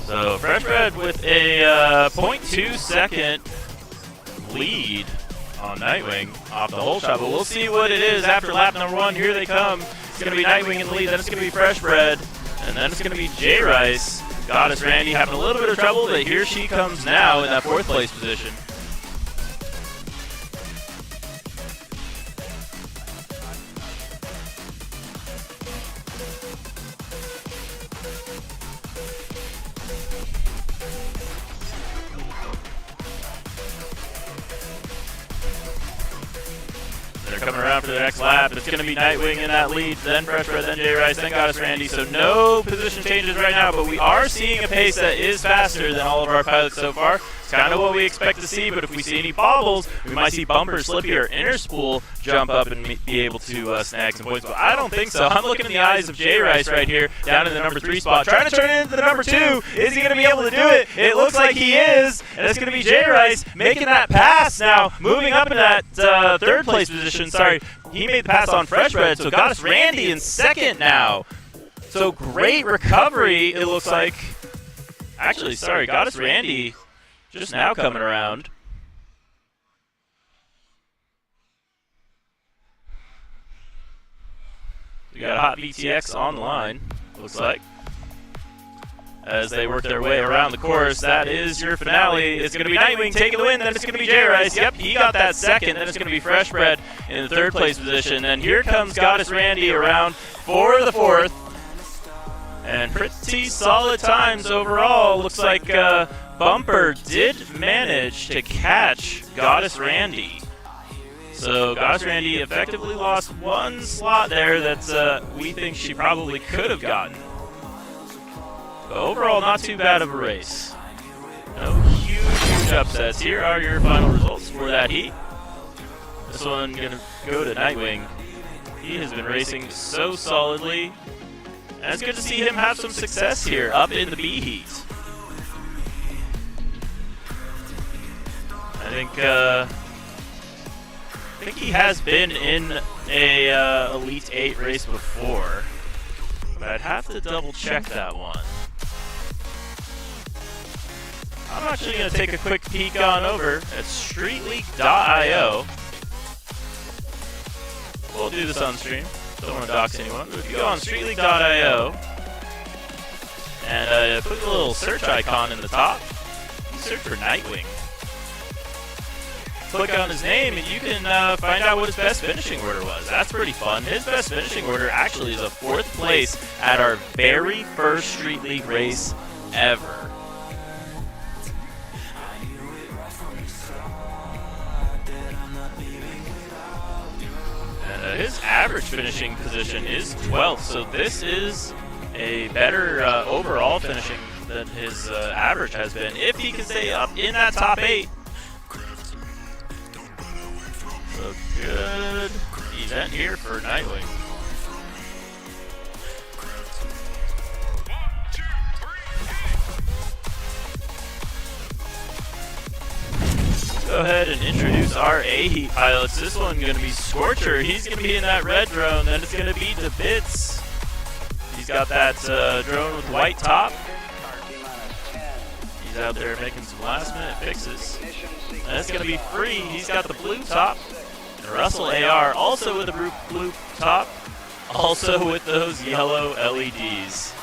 So Fresh Bread with a 0.2 second lead on Nightwing off the whole shot, but we'll see what it is after lap number 1. Here they come. It's going to be Nightwing in the lead, then it's going to be Fresh Bread, and then it's going to be J Rice. Goddess Randy having a little bit of trouble, but here she comes now in that 4th place position. They're coming around for the next lap. It's going to be Nightwing in that lead, then Fresh Bread, then J Rice, then Goddess Randy. So no position changes right now, but we are seeing a pace that is faster than all of our pilots so far. It's kind of what we expect to see, but if we see any bobbles, we might see Bumper, Slippy, or Inner Spool jump up and be able to snag some points. But I don't think so. I'm looking in the eyes of J Rice right here, down in the number 3 spot, trying to turn it into the number 2. Is he going to be able to do it? It looks like he is, and it's going to be J Rice making that pass now, moving up in that 3rd place position. Sorry, he made the pass on Fresh Bread, so Goddess Randy in 2nd now. So great recovery, it looks like. Actually, sorry, Goddess Randy just now coming around. We got a hot VTX on the line, looks like. As they work their way around the course, that is your finale. It's going to be Nightwing taking the win, then it's going to be J Rice. Yep, he got that 2nd, then it's going to be Fresh Bread in the 3rd place position. And here comes Goddess Randy around for the 4th. And pretty solid times overall. Looks like Bumper did manage to catch Goddess Randy. So Goddess Randy effectively lost 1 slot there that we think she probably could have gotten. But overall, not too bad of a race. No huge upsets. Here are your final results for that heat. This one going to go to Nightwing. He has been racing so solidly. And it's good to see him have some success here up in the B heat. I think he has been in a Elite 8 race before, but I'd have to double check that one. I'm actually going to take a quick peek on over at StreetLeague.io. We'll do this on stream. Don't want to dox anyone. But if you go on StreetLeague.io and put the little search icon in the top, you search for Nightwing. Click on his name and you can find out what his best finishing order was. That's pretty fun. His best finishing order actually is a 4th place at our very first Street League race ever. And his average finishing position is 12th, so this is a better overall finishing than his average has been. If he can stay up in that top 8. So good event here for Nightwing. Go ahead and introduce our A-Heat pilots. This one's going to be Scorcher. He's going to be in that red drone. Then it's going to be DeBits. He's got that drone with white top. He's out there making some last-minute fixes. And it's going to be Free. He's got the blue top. And Russell AR also with a blue top. Also with those yellow LEDs.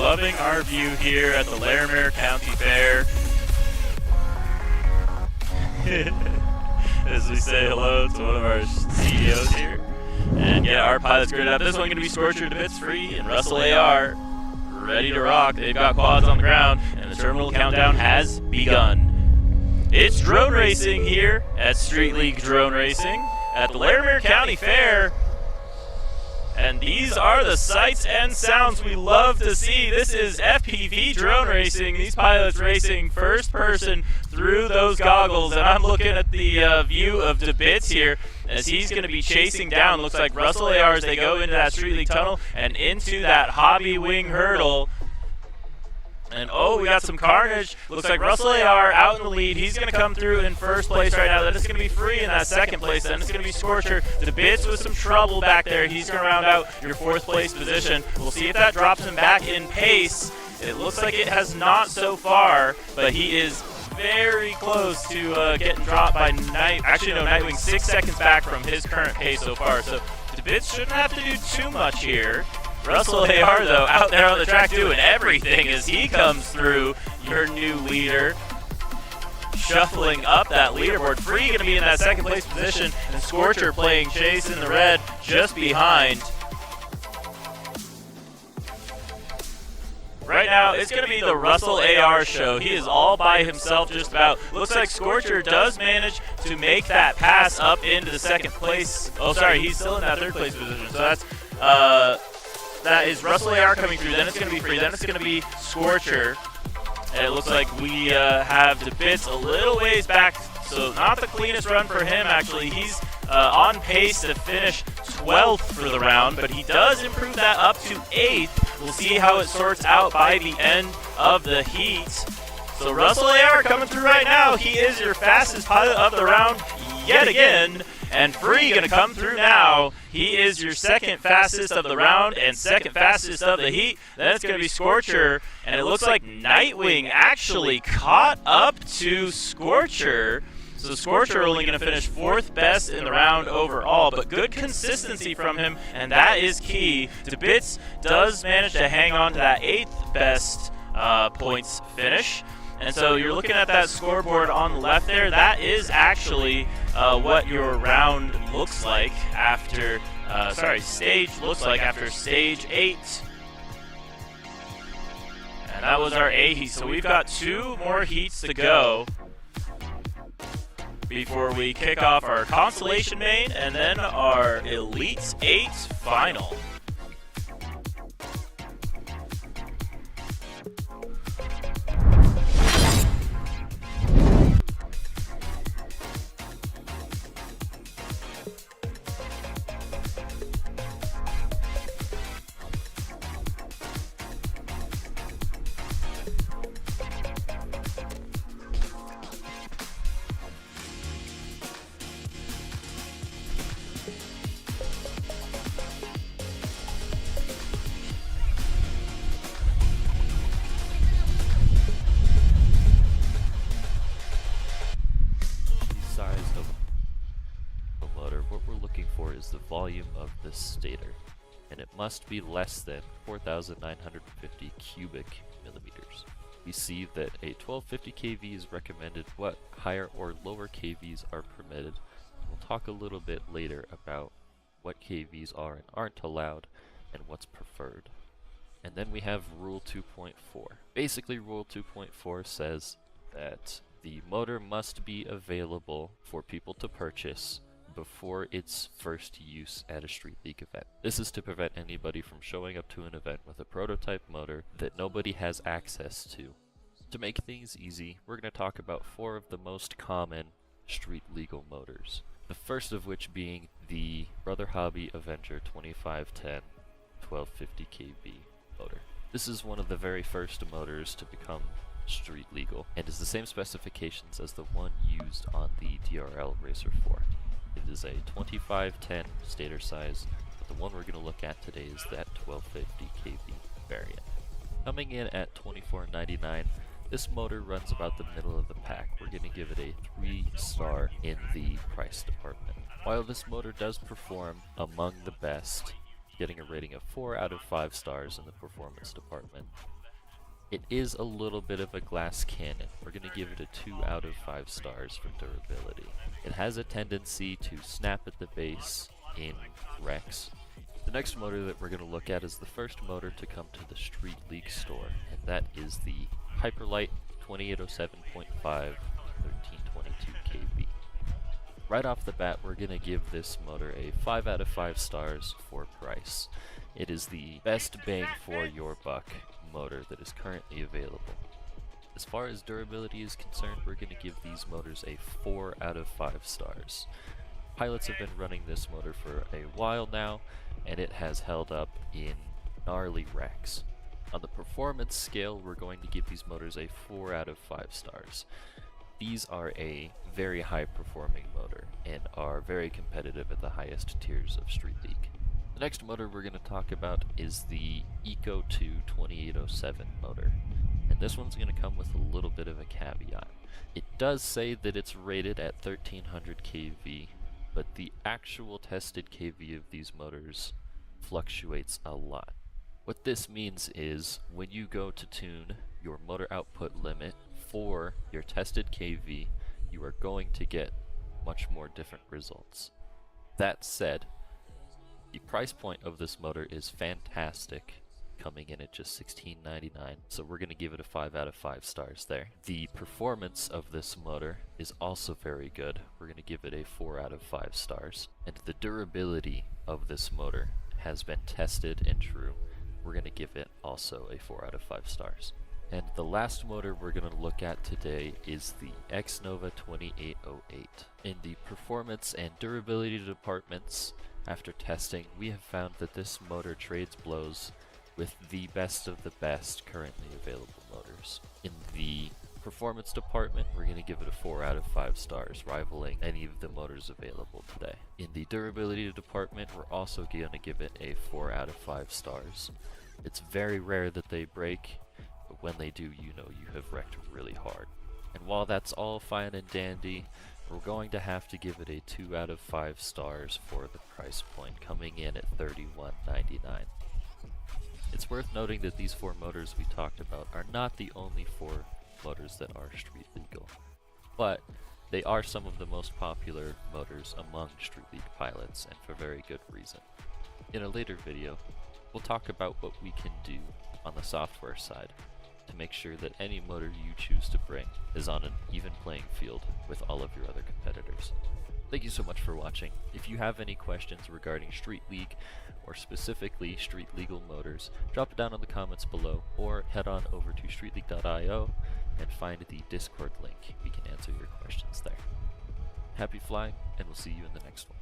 loving our view here at the Larimer County Fair. As we say hello to one of our CEOs here. And get our pilots gridded up. This one going to be Scorcher, DeBits Free, and Russell AR ready to rock. They've got quads on the ground, and the terminal countdown has begun. It's drone racing here at Street League Drone Racing at the Larimer County Fair. And these are the sights and sounds we love to see. This is FPV drone racing. These pilots racing first person through those goggles. And I'm looking at the view of DeBits here as he's going to be chasing down. Looks like Russell AR as they go into that Street League tunnel and into that hobby wing hurdle. And oh, we got some carnage. Looks like Russell AR out in the lead. He's going to come through in first place right now. Then it's going to be Free in that second place. Then it's going to be Scorcher. DeBits with some trouble back there. He's going to round out your fourth place position. We'll see if that drops him back in pace. It looks like it has not so far, but he is very close to getting dropped by Nightwing 6 seconds back from his current pace so far. So DeBits shouldn't have to do too much here. Russell AR, though, out there on the track doing everything as he comes through, your new leader. Shuffling up that leaderboard. Free going to be in that second place position, and Scorcher playing chase in the red just behind. Right now, it's going to be the Russell AR show. He is all by himself just about. Looks like Scorcher does manage to make that pass up into the second place. Oh, sorry, he's still in that third place position. So that is Russell AR coming through. Then it's going to be Free. Then it's going to be Scorcher. And it looks like we have DeBits a little ways back. So not the cleanest run for him, actually. He's on pace to finish 12th for the round, but he does improve that up to 8th. We'll see how it sorts out by the end of the heat. So Russell AR coming through right now. He is your fastest pilot of the round yet again. And Free going to come through now. He is your second fastest of the round and second fastest of the heat. Then it's going to be Scorcher. And it looks like Nightwing actually caught up to Scorcher. So Scorcher only going to finish 4th best in the round overall. But good consistency from him, and that is key. DeBits does manage to hang on to that 8th best points finish. And so you're looking at that scoreboard on the left there. That is actually what your round looks like after, stage looks like after stage 8. And that was our A heat. So we've got 2 more heats to go before we kick off our Constellation main and then our Elite 8 final. Is the volume of the stator, and it must be less than 4,950 cubic millimeters. We see that a 1250 kV is recommended. What higher or lower kVs are permitted? We'll talk a little bit later about what kVs are and aren't allowed and what's preferred. And then we have Rule 2.4. Basically, Rule 2.4 says that the motor must be available for people to purchase before its first use at a Street League event. This is to prevent anybody from showing up to an event with a prototype motor that nobody has access to. To make things easy, we're going to talk about 4 of the most common street legal motors. The first of which being the Brother Hobby Avenger 2510 1250 kV motor. This is one of the very first motors to become street legal and is the same specifications as the one used on the DRL Racer 4. It is a 2510 stator size, but the one we're going to look at today is that 1250 kV variant. Coming in at $24.99, this motor runs about the middle of the pack. We're going to give it a 3-star in the price department. While this motor does perform among the best, getting a rating of 4 out of 5 stars in the performance department, It is a little bit of a glass cannon. We're going to give it a 2 out of 5 stars for durability. It has a tendency to snap at the base in wrecks. The next motor that we're going to look at is the first motor to come to the Street League store, and that is the Hyperlight 2807.5 1322 kV. Right off the bat, we're going to give this motor a 5 out of 5 stars for price. It is the best bang for your buck motor that is currently available. As far as durability is concerned, we're going to give these motors a 4 out of 5 stars. Pilots have been running this motor for a while now, and it has held up in gnarly wrecks. On the performance scale, we're going to give these motors a 4 out of 5 stars. These are a very high performing motor and are very competitive at the highest tiers of Street League. The next motor we're going to talk about is the Eco 2 2807 motor, and this one's going to come with a little bit of a caveat. It does say that it's rated at 1300 kV, but the actual tested kV of these motors fluctuates a lot. What this means is when you go to tune your motor output limit for your tested kV, you are going to get much more different results. That said, the price point of this motor is fantastic, coming in at just $16.99, so we're going to give it a 5 out of 5 stars there. The performance of this motor is also very good. We're going to give it a 4 out of 5 stars. And the durability of this motor has been tested and true. We're going to give it also a 4 out of 5 stars. And the last motor we're going to look at today is the Xnova 2808. In the performance and durability departments, after testing, we have found that this motor trades blows with the best of the best currently available motors. In the performance department, we're going to give it a 4 out of 5 stars, rivaling any of the motors available today. In the durability department, we're also going to give it a 4 out of 5 stars. It's very rare that they break, but when they do, you know you have wrecked really hard. And while that's all fine and dandy, we're going to have to give it a 2 out of 5 stars for the price point, coming in at $31.99. It's worth noting that these 4 motors we talked about are not the only 4 motors that are street legal, but they are some of the most popular motors among Street League pilots, and for very good reason. In a later video, we'll talk about what we can do on the software side to make sure that any motor you choose to bring is on an even playing field with all of your other competitors. Thank you so much for watching. If you have any questions regarding Street League, or specifically street legal motors, drop it down in the comments below, or head on over to streetleague.io and find the Discord link. We can answer your questions there. Happy flying, and we'll see you in the next one.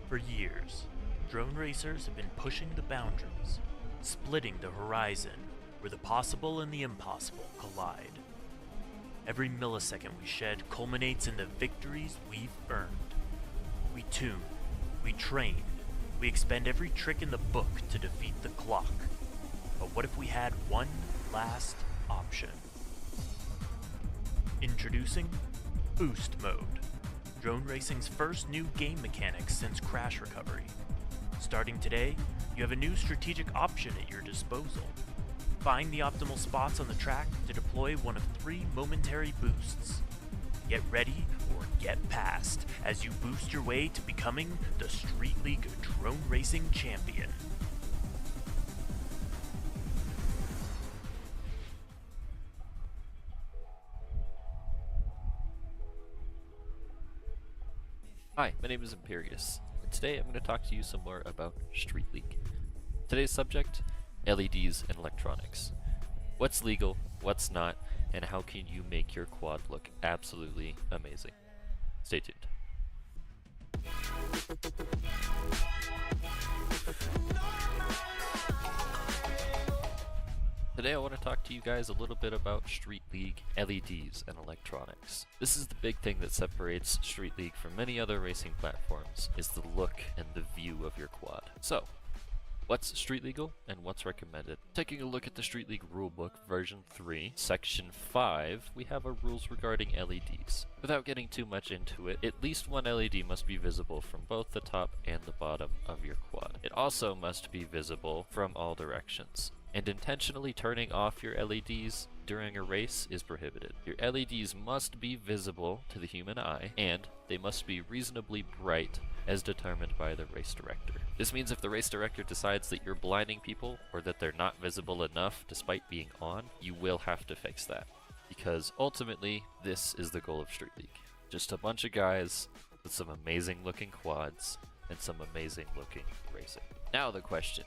For years, drone racers have been pushing the boundaries, splitting the horizon where the possible and the impossible collide. Every millisecond we shed culminates in the victories we've earned. We tune, we train, we expend every trick in the book to defeat the clock. But what if we had one last option? Introducing Boost Mode, drone racing's first new game mechanic since crash recovery. Starting today, you have a new strategic option at your disposal. Find the optimal spots on the track to deploy one of 3 momentary boosts. Get ready or get past as you boost your way to becoming the Street League Drone Racing Champion. Hi, my name is Imperius, and today I'm going to talk to you some more about Street League. Today's subject, LEDs and electronics. What's legal, what's not, and how can you make your quad look absolutely amazing? Stay tuned. Today I want to talk to you guys a little bit about Street League, LEDs, and electronics. This is the big thing that separates Street League from many other racing platforms, is the look and the view of your quad. So, What's street legal and what's recommended? Taking a look at the Street League Rulebook version 3, section 5, we have our rules regarding LEDs. Without getting too much into it, at least one LED must be visible from both the top and the bottom of your quad. It also must be visible from all directions. And intentionally turning off your LEDs during a race is prohibited. Your LEDs must be visible to the human eye, and they must be reasonably bright as determined by the race director. This means if the race director decides that you're blinding people or that they're not visible enough despite being on, you will have to fix that. Because ultimately, this is the goal of Street League. Just a bunch of guys with some amazing looking quads and some amazing looking racing. Now the question,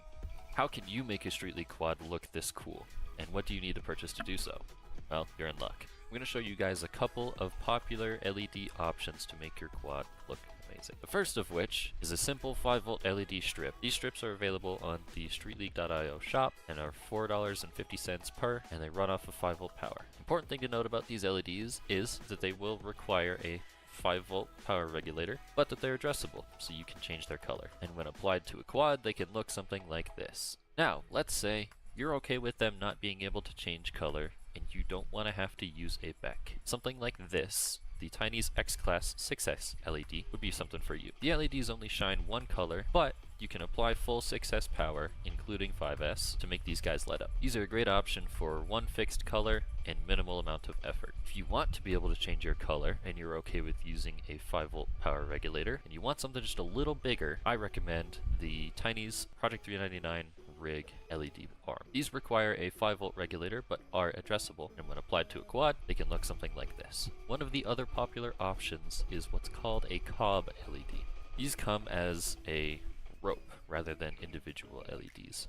how can you make a Street League quad look this cool? And what do you need to purchase to do so? Well, you're in luck. I'm going to show you guys a couple of popular LED options to make your quad look amazing. The first of which is a simple 5-volt LED strip. These strips are available on the StreetLeague.io shop and are $4.50 per, and they run off of 5-volt power. Important thing to note about these LEDs is that they will require a 5-volt power regulator, but that they're addressable, so you can change their color. And when applied to a quad, they can look something like this. Now, let's say you're okay with them not being able to change color, and you don't want to have to use a BEC. Something like this, the Tiny's X-Class 6S LED, would be something for you. The LEDs only shine one color, but you can apply full 6S power, including 5S, to make these guys light up. These are a great option for one fixed color and minimal amount of effort. If you want to be able to change your color, and you're okay with using a 5-volt power regulator, and you want something just a little bigger, I recommend the Tiny's Project 399 Rig LED arm. These require a 5-volt regulator but are addressable, and when applied to a quad, they can look something like this. One of the other popular options is what's called a cob LED. These come as a rope rather than individual LEDs.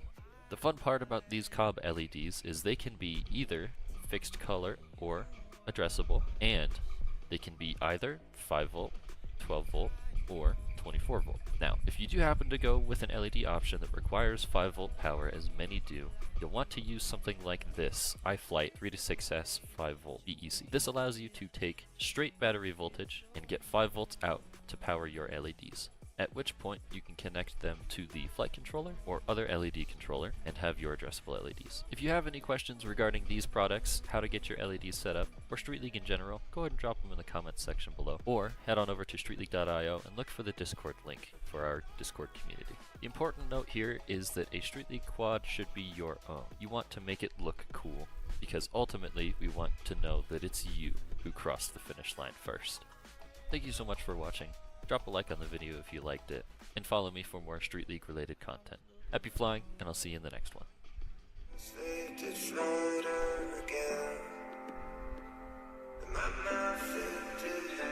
The fun part about these cob LEDs is they can be either fixed color or addressable, and they can be either 5-volt, 12-volt, or 24-volt. Now, if you do happen to go with an LED option that requires 5-volt power, as many do, you'll want to use something like this iFlight 3-6S 5-volt BEC. This allows you to take straight battery voltage and get 5 volts out to power your LEDs. At which point you can connect them to the flight controller or other LED controller and have your addressable LEDs. If you have any questions regarding these products, how to get your LEDs set up, or Street League in general, go ahead and drop them in the comments section below, or head on over to StreetLeague.io and look for the Discord link for our Discord community. The important note here is that a Street League quad should be your own. You want to make it look cool, because ultimately we want to know that it's you who crossed the finish line first. Thank you so much for watching. Drop a like on the video if you liked it, and follow me for more Street League related content. Happy flying, and I'll see you in the next one. Sleep to float again. My mind filled to hell.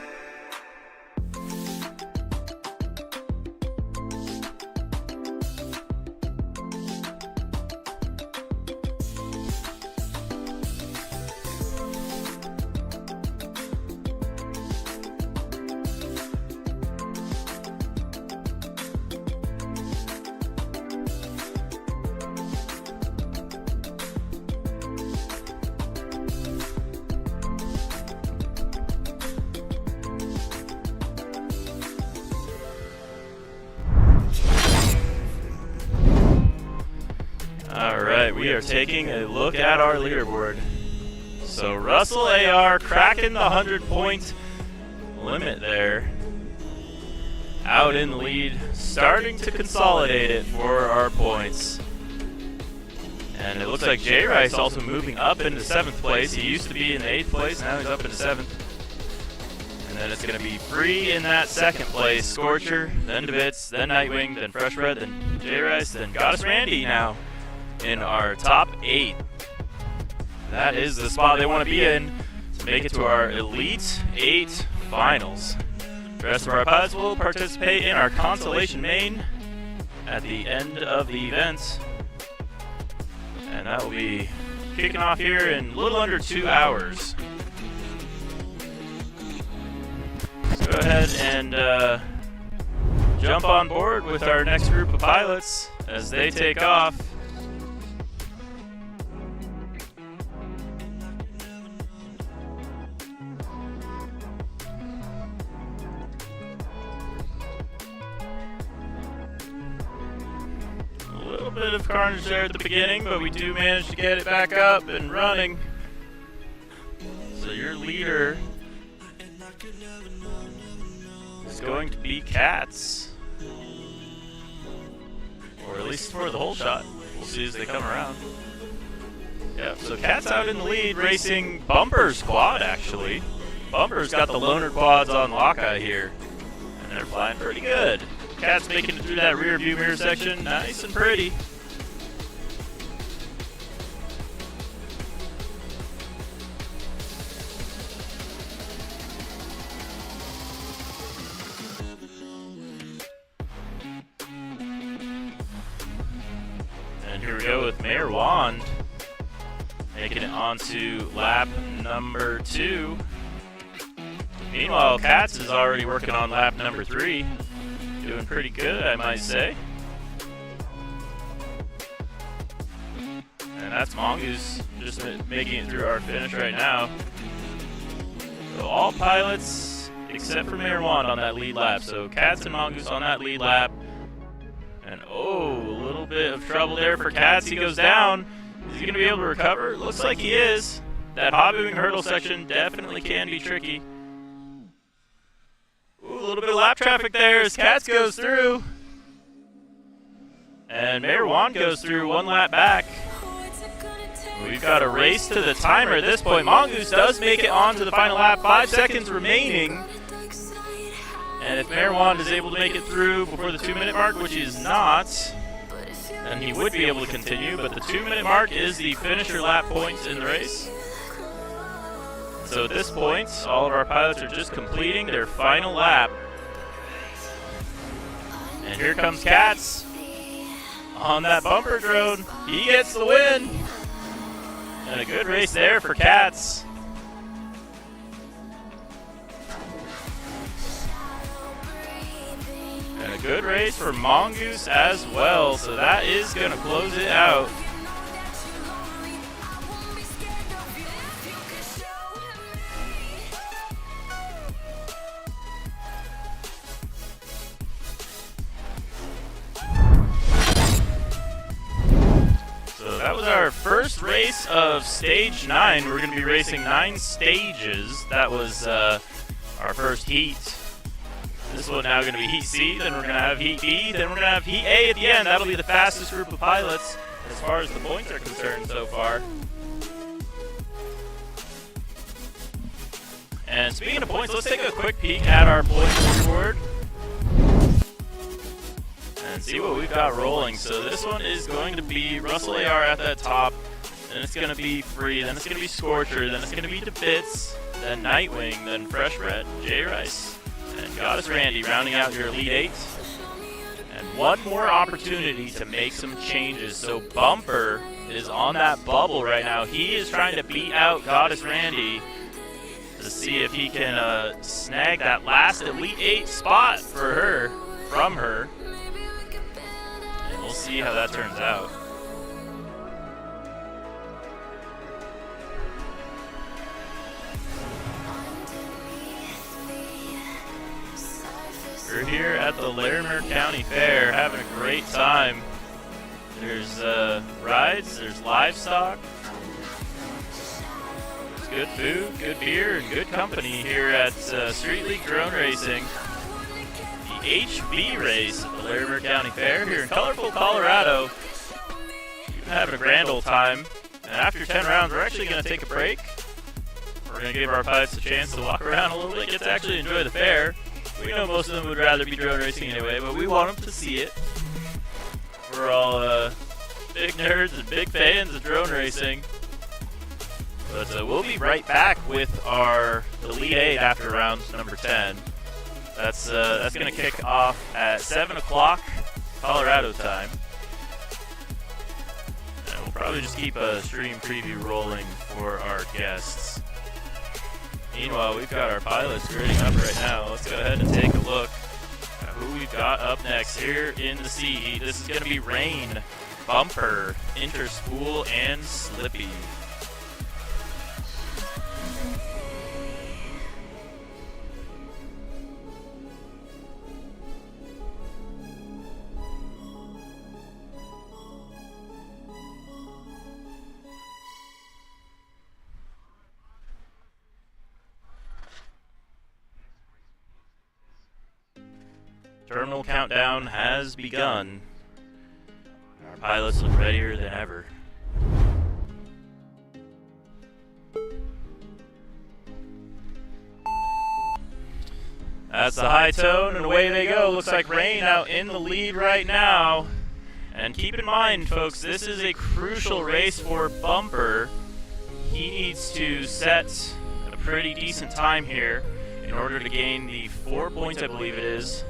Alright, we are taking a look at our leaderboard. So Russell AR cracking the 100-point limit there. Out in the lead, starting to consolidate it for our points. And it looks like J Rice also moving up into 7th place. He used to be in 8th place, now he's up into 7th. And then it's going to be Free in that 2nd place. Scorcher, then DeVitz, then Nightwing, then Fresh Red, then J Rice, then Goddess Randy now in our top 8. That is the spot they want to be in to make it to our Elite 8 finals. The rest of our pilots will participate in our consolation main at the end of the event. And that will be kicking off here in a little under 2 hours. So go ahead and jump on board with our next group of pilots as they take off. A little bit of carnage there at the beginning, but we do manage to get it back up and running. So your leader is going to be Cats. Or at least for the whole shot. We'll see as they come around. Yeah, so Cats out in the lead, racing Bumper's quad, actually. Bumper's got the loaner quads on Lockeye here. And they're flying pretty good. Cats making it through that rear view mirror section, nice and pretty. And here we go with Mayor Wand making it onto lap number 2. Meanwhile, Cats is already working on lap number 3. Doing pretty good, I might say. And that's Mongoose just making it through our finish right now. So all pilots except for Mayor Wand on that lead lap. So Cats and Mongoose on that lead lap. And oh, a little bit of trouble there for Cats. He goes down. Is he going to be able to recover? Looks like he is. That hobbying hurdle section definitely can be tricky. Ooh, a little bit of lap traffic there as Cats goes through. And Mayor Wand goes through one lap back. We've got a race to the timer at this point. Mongoose does make it on to the final lap. 5 seconds remaining. And if Mayor Wand is able to make it through before the 2-minute mark, which he is not, then he would be able to continue. But the 2-minute mark is the finisher lap points in the race. So at this point, all of our pilots are just completing their final lap. And here comes Cats on that bumper drone. He gets the win. And a good race there for Cats. And a good race for Mongoose as well. So that is going to close it out. That was our first race of stage 9. We're going to be racing 9 stages. That was our first heat. This one now going to be Heat C, then we're going to have Heat B, then we're going to have Heat A at the end. That'll be the fastest group of pilots as far as the points are concerned so far. And speaking of points, let's take a quick peek at our points leaderboard and see what we've got rolling. So this one is going to be Russell AR at that top, then it's going to be Free, then it's going to be Scorcher, then it's going to be DeBits, then Nightwing, then Fresh Red, J Rice, and Goddess Randy rounding out your Elite 8. And one more opportunity to make some changes. So Bumper is on that bubble right now. He is trying to beat out Goddess Randy to see if he can snag that last Elite 8 spot for her, from her. We'll see how that turns out. We're here at the Larimer County Fair having a great time. There's rides, there's livestock, there's good food, good beer, and good company here at Street League Drone Racing. HB race at the Larimer County Fair here in colorful Colorado. We're having a grand old time. And after 10 rounds, we're actually going to take a break. We're going to give our pilots a chance to walk around a little bit, get to actually enjoy the fair. We know most of them would rather be drone racing anyway, but we want them to see it. We're all big nerds and big fans of drone racing. But we'll be right back with our Elite 8 after round number 10. That's going to kick off at 7 o'clock Colorado time. And we'll probably just keep a stream preview rolling for our guests. Meanwhile, we've got our pilots grading up right now. Let's go ahead and take a look at who we've got up next here in the C. This is going to be Rain, Bumper, Interspool, and Slippy. Terminal countdown has begun. Our pilots look readier than ever. That's the high tone, and away they go. Looks like Rain out in the lead right now. And keep in mind, folks, this is a crucial race for Bumper. He needs to set a pretty decent time here in order to gain the 4 points, I believe it is,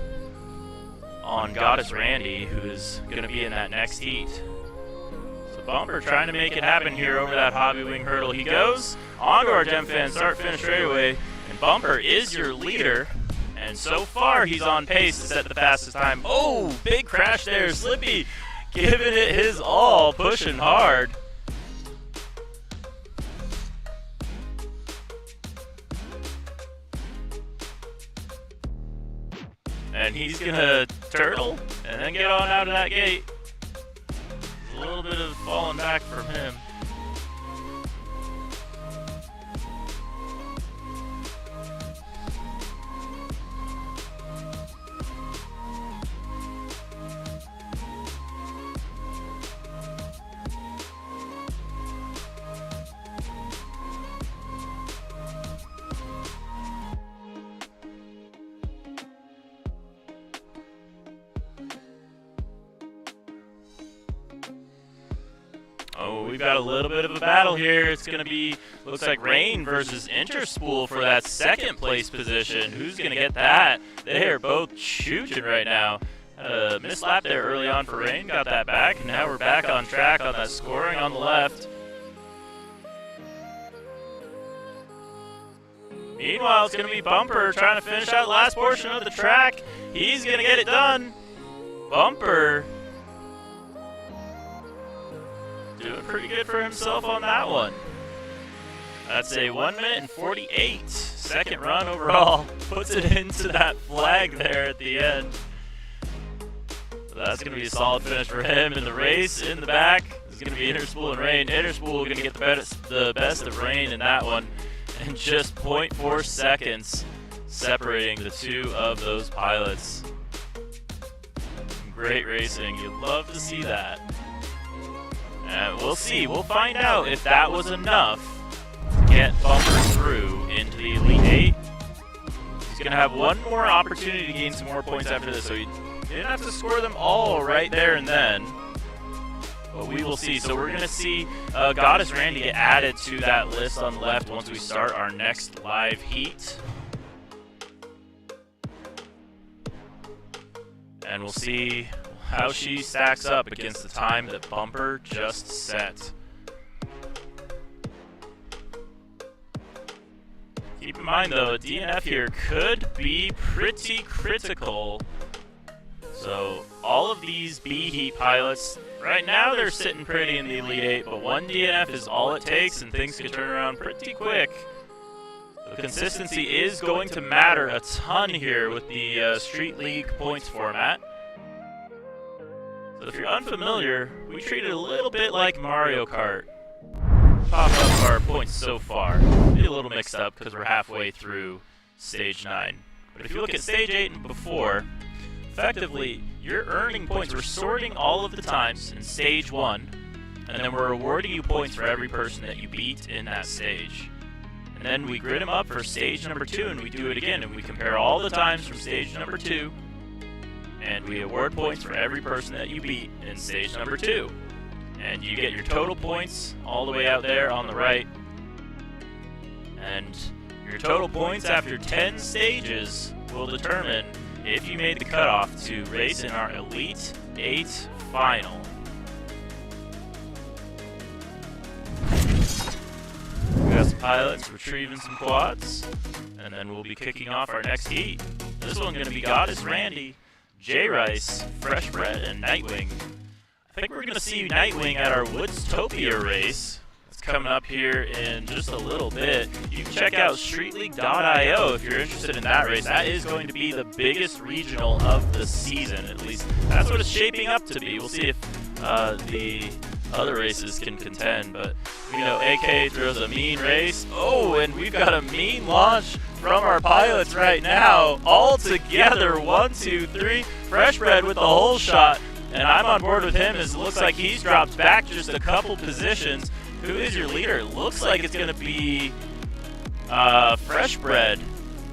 on Goddess Randy, who is going to be in that next heat. So Bumper trying to make it happen here over that Hobby Wing hurdle. He goes onto our Gem Fan start-finish straightaway, and Bumper is your leader. And so far, he's on pace to set the fastest time. Oh, big crash there. Slippy giving it his all, pushing hard. And he's going to turtle and then get on out of that gate. A little bit of falling back from him. Oh, we've got a little bit of a battle here. It's going to be, looks like Rain versus Interspool for that second place position. Who's going to get that? They are both shooting right now. Missed lap there early on for Rain, got that back, and now we're back on track on that scoring on the left. Meanwhile, it's going to be Bumper trying to finish out the last portion of the track. He's going to get it done. Bumper doing pretty good for himself on that one. That's a 1 minute and 48 second run overall. Puts it into that flag there at the end. So that's going to be a solid finish for him. In the race in the back is going to be Interspool and Rain. Interspool going to get the best of Rain in that one. And just 0.4 seconds separating the two of those pilots. Great racing. You'd love to see that. And we'll see. We'll find out if that was enough to get Bumper through into the Elite 8. He's going to have one more opportunity to gain some more points after this, so he didn't have to score them all right there and then. But we will see. So we're going to see Goddess Randy get added to that list on the left once we start our next live heat. And we'll see how she stacks up against the time that Bumper just set. Keep in mind though, a DNF here could be pretty critical. So all of these B heat pilots, right now they're sitting pretty in the Elite 8, but one DNF is all it takes and things can turn around pretty quick. The consistency is going to matter a ton here with the Street League points format. So if you're unfamiliar, we treat it a little bit like Mario Kart. Pop up our points so far. Be a little mixed up because we're halfway through Stage 9. But if you look at Stage 8 and before, effectively, you're earning points. We're sorting all of the times in Stage 1, and then we're awarding you points for every person that you beat in that stage. And then we grid them up for Stage number 2, and we do it again, and we compare all the times from Stage number 2, and we award points for every person that you beat in Stage number 2. And you get your total points all the way out there on the right. And your total points after 10 stages will determine if you made the cutoff to race in our Elite 8 final. We got some pilots retrieving some quads, and then we'll be kicking off our next heat. This one's going to be Goddess Randy, J-Rice, Fresh Bread, and Nightwing. I think we're going to see Nightwing at our Woodstopia race. It's coming up here in just a little bit. You can check out StreetLeague.io if you're interested in that race. That is going to be the biggest regional of the season, at least. That's what it's shaping up to be. We'll see if the other races can contend, but we know AK throws a mean race. Oh, and we've got a mean launch from our pilots right now. All together, 1, 2, 3. Freshbred with the whole shot, and I'm on board with him as it looks like he's dropped back just a couple positions. Who is your leader? It looks like it's going to be Freshbred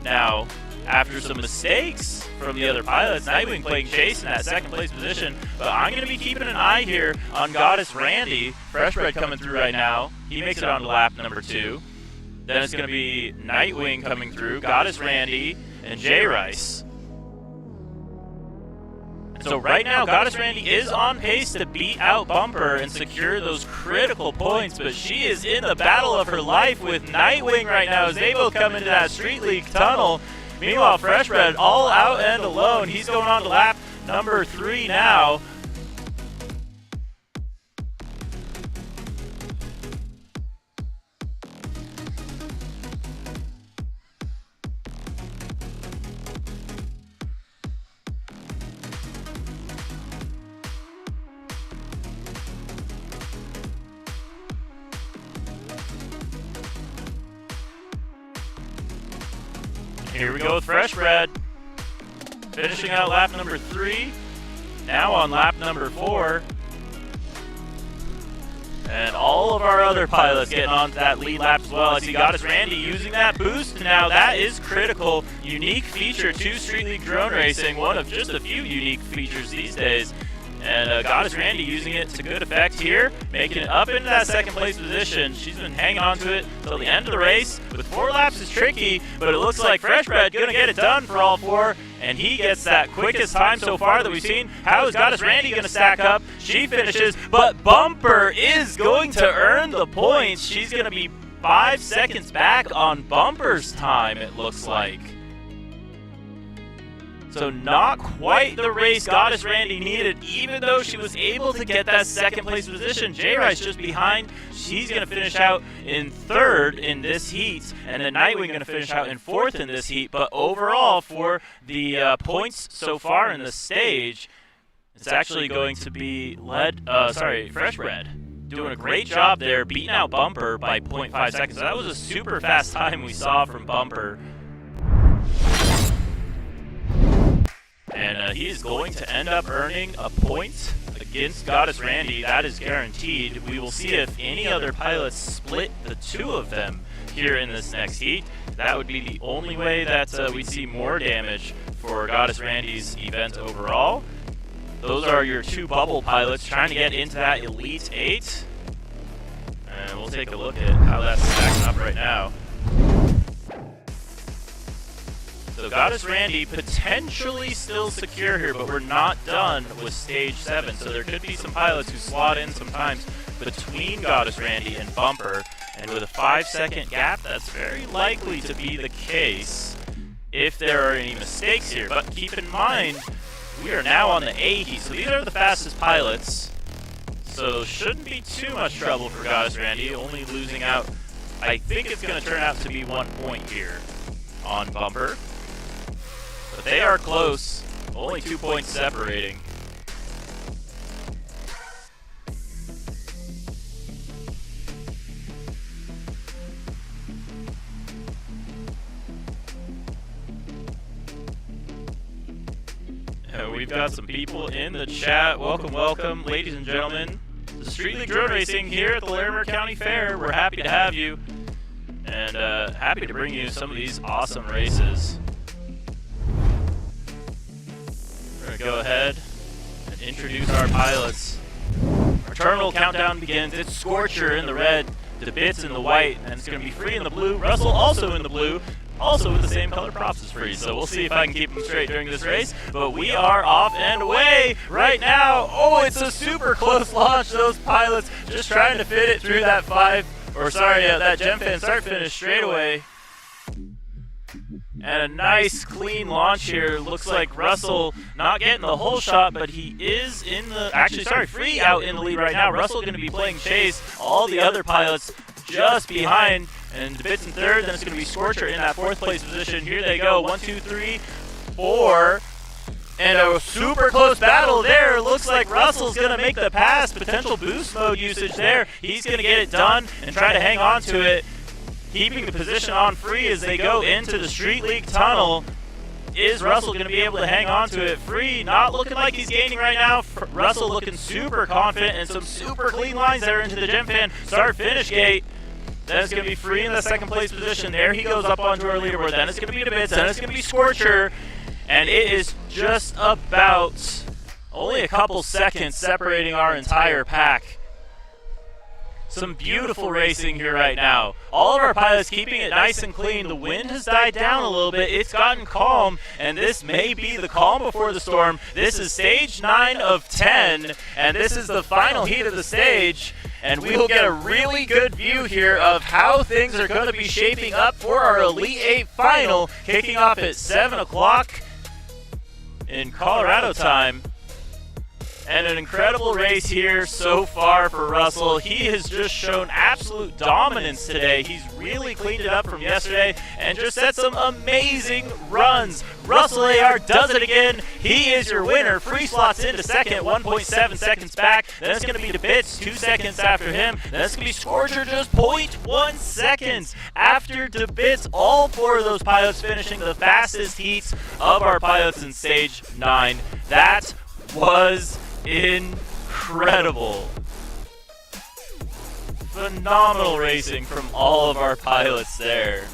now after some mistakes from the other pilots. Nightwing playing chase in that second place position, but I'm going to be keeping an eye here on Goddess Randy. Freshbred coming through right now. He makes it on to lap number 2. Then it's going to be Nightwing coming through, Goddess Randy, and J Rice. So right now, Goddess Randy is on pace to beat out Bumper and secure those critical points, but she is in the battle of her life with Nightwing right now as they both come into that Street League tunnel. Meanwhile, Freshbred all out and alone. He's going on to lap number 3 now. Here we go with Freshbred, finishing out lap number 3, now on lap number 4. And all of our other pilots getting on that lead lap as well. I see Goddess Randy using that boost now. That is critical. Unique feature to Street League Drone Racing, one of just a few unique features these days. And Goddess Randy using it to good effect here, making it up into that second place position. She's been hanging on to it till the end of the race. With 4 laps is tricky, but it looks like Freshbred gonna get it done for all 4, and he gets that quickest time so far that we've seen. How is Goddess Randy gonna stack up? She finishes, but Bumper is going to earn the points. She's gonna be 5 seconds back on Bumper's time, it looks like. So not quite the race Goddess Randy needed, even though she was able to get that second place position. J Rice just behind. She's going to finish out in 3rd in this heat, and then Nightwing going to finish out in 4th in this heat. But overall, for the points so far in the stage, it's actually going to be Freshbred. Doing a great job there, beating out Bumper by 0.5 seconds. So that was a super fast time we saw from Bumper. And he is going to end up earning a point against Goddess Randy. That is guaranteed. We will see if any other pilots split the 2 of them here in this next heat. That would be the only way that we'd see more damage for Goddess Randy's event overall. Those are your 2 bubble pilots trying to get into that Elite 8. And we'll take a look at how that's stacking up right now. So Goddess Randy potentially still secure here, but we're not done with stage 7. So there could be some pilots who slot in sometimes between Goddess Randy and Bumper. And with a 5-second gap, that's very likely to be the case if there are any mistakes here. But keep in mind, we are now on the A heat, so these are the fastest pilots. So shouldn't be too much trouble for Goddess Randy, only losing out. I think it's going to turn out to be 1 point here on Bumper. But they are close, only 2 points separating. We've got some people in the chat. Welcome, welcome, ladies and gentlemen. This is Street League Drone Racing here at the Larimer County Fair. We're happy to have you, and happy to bring you some of these awesome races. We're going to go ahead and introduce our pilots. Our terminal countdown begins. It's Scorcher in the red, DeBits in the white, and it's going to be Free in the blue. Russell also in the blue, also with the same color props as Free. So we'll see if I can keep them straight during this race. But we are off and away right now. Oh, it's a super close launch. Those pilots just trying to fit it through that that Gem Fan start finish straight away. And a nice clean launch here. Looks like Russell not getting the whole shot, but he is in the, Free out in the lead right now. Russell going to be playing chase. All the other pilots just behind. And DeBits in 3rd, then it's going to be Scorcher in that 4th place position. Here they go, 1, 2, 3, 4. And a super close battle there. Looks like Russell's going to make the pass. Potential boost mode usage there. He's going to get it done and try to hang on to it. Keeping the position on free as they go into the Street League tunnel. Is Russell going to be able to hang on to it? Free, not looking like he's gaining right now. Russell looking super confident and some super clean lines there into the Gem Fan start-finish gate. Then it's going to be Free in the second place position. There he goes up onto our leaderboard. Then it's going to be Debits. Then it's going to be Scorcher. And it is just about only a couple seconds separating our entire pack. Some beautiful racing here right now. All of our pilots keeping it nice and clean. The wind has died down a little bit. It's gotten calm, and this may be the calm before the storm. This is stage 9 of 10, and this is the final heat of the stage. And we will get a really good view here of how things are going to be shaping up for our Elite 8 final, kicking off at 7 o'clock in Colorado time. And an incredible race here so far for Russell. He has just shown absolute dominance today. He's really cleaned it up from yesterday and just set some amazing runs. Russell AR does it again. He is your winner. Free slots into second, 1.7 seconds back. Then it's going to be Debits, 2 seconds after him. Then it's going to be Scorcher, just 0.1 seconds after Debits. All 4 of those pilots finishing the fastest heats of our pilots in stage 9. That was incredible. Phenomenal racing from all of our pilots there.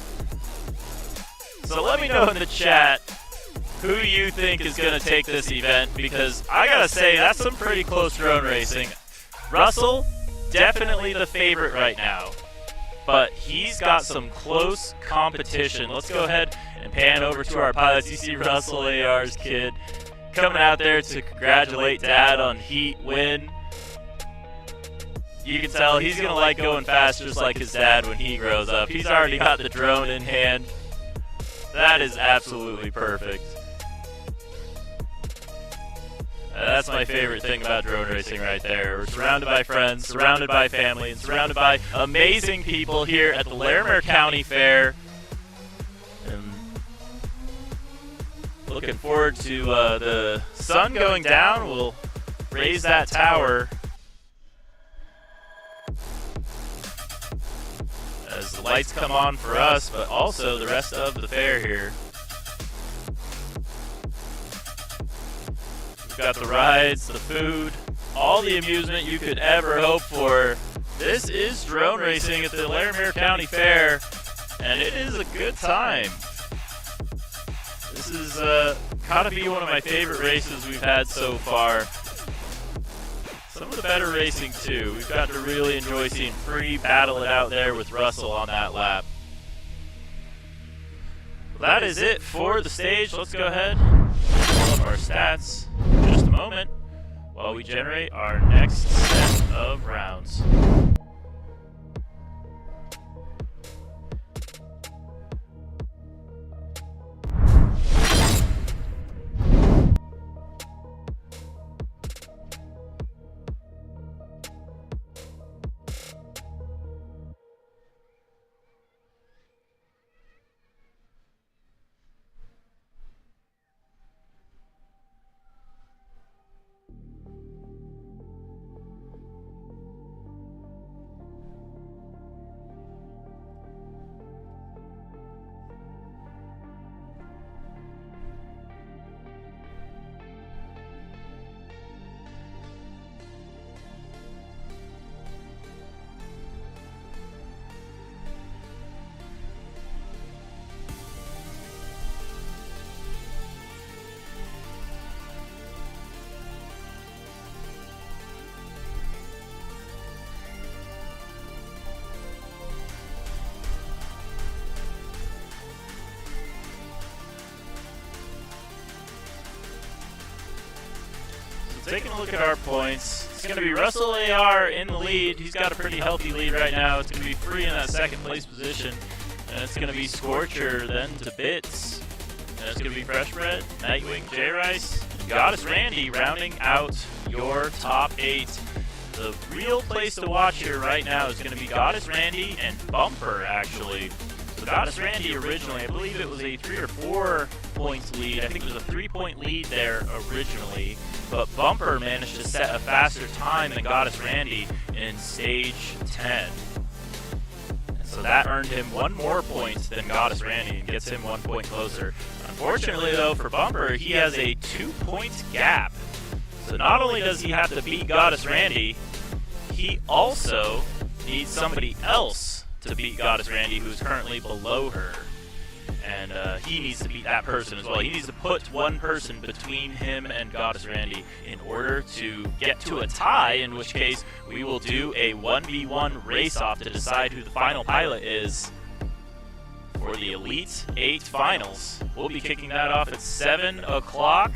So let me know in the chat who you think is going to take this event, because I gotta say, that's some pretty close drone racing. Russell, definitely the favorite right now, but he's got some close competition. Let's go ahead and pan over to our pilots. You see Russell AR's kid coming out there to congratulate Dad on heat win. You can tell he's going to like going fast just like his dad when he grows up. He's already got the drone in hand. That is absolutely perfect. That's my favorite thing about drone racing right there. We're surrounded by friends, surrounded by family, and surrounded by amazing people here at the Larimer County Fair. Looking forward to the sun going down. We'll raise that tower as the lights come on for us, but also the rest of the fair here. We've got the rides, the food, all the amusement you could ever hope for. This is drone racing at the Larimer County Fair, and it is a good time. This is gotta be one of my favorite races we've had so far. Some of the better racing too. We've got to really enjoy seeing Free battle it out there with Russell on that lap. Well, that is it for the stage. Let's go ahead and pull up our stats in just a moment while we generate our next set of rounds. Taking a look at our points, it's going to be Russell AR in the lead. He's got a pretty healthy lead right now. It's going to be Free in that second place position. And it's going to be Scorcher, then Debits. And it's going to be Fresh Bread, Nightwing, J-Rice, and Goddess Randy rounding out your top 8. The real place to watch here right now is going to be Goddess Randy and Bumper, actually. So Goddess Randy originally, I believe it was a 3 or 4 points lead. I think it was a 3-point lead there originally, but Bumper managed to set a faster time than Goddess Randy in stage 10. And so that earned him 1 more point than Goddess Randy and gets him 1 point closer. Unfortunately though, for Bumper, he has a 2-point gap. So not only does he have to beat Goddess Randy, he also needs somebody else to beat Goddess Randy who's currently below her. And he needs to beat that person as well. He needs to put one person between him and Goddess Randy in order to get to a tie, in which case we will do a 1v1 race-off to decide who the final pilot is for the Elite 8 Finals. We'll be kicking that off at 7 o'clock.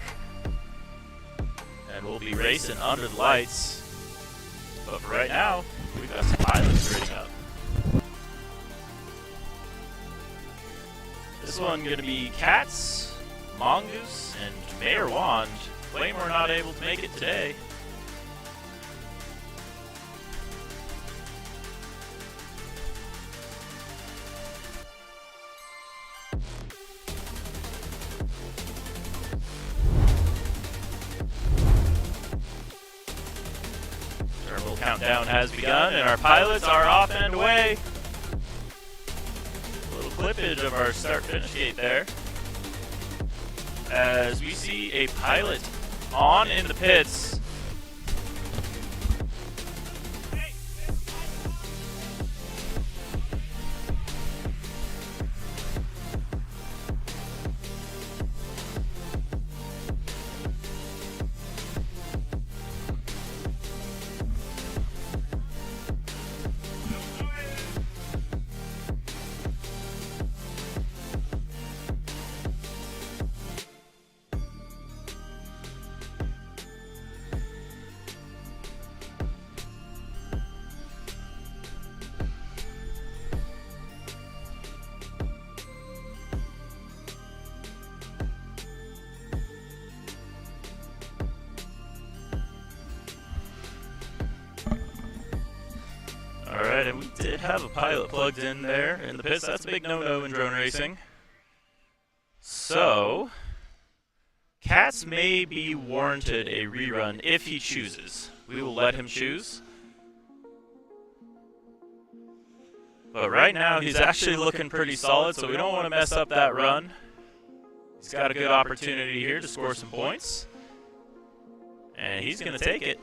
And we'll be racing under the lights. But for right now, we've got some pilots grading up. This one gonna be Cats, Mongoose, and Mayor Wand. Claymore not able to make it today. Turbo countdown has begun, and our pilots are off and away. Clippage of our start-finish gate there, as we see a pilot on in the pits. Alright, and we did have a pilot plugged in there in the pits. That's a big no-no in drone racing. So, Cats may be warranted a rerun if he chooses. We will let him choose. But right now, he's actually looking pretty solid, so we don't want to mess up that run. He's got a good opportunity here to score some points. And he's going to take it.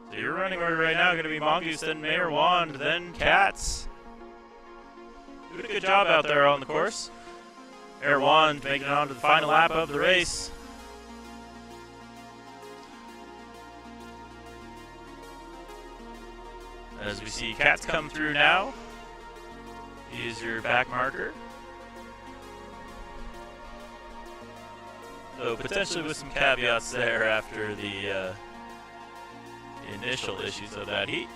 So your running order right now going to be Mongoose, then Mayor Wand, then Cats. Doing a good job out there on the course. Mayor Wand making it on to the final lap of the race. As we see Cats come through now. Use your back marker. So potentially with some caveats there after the initial issues of that heat.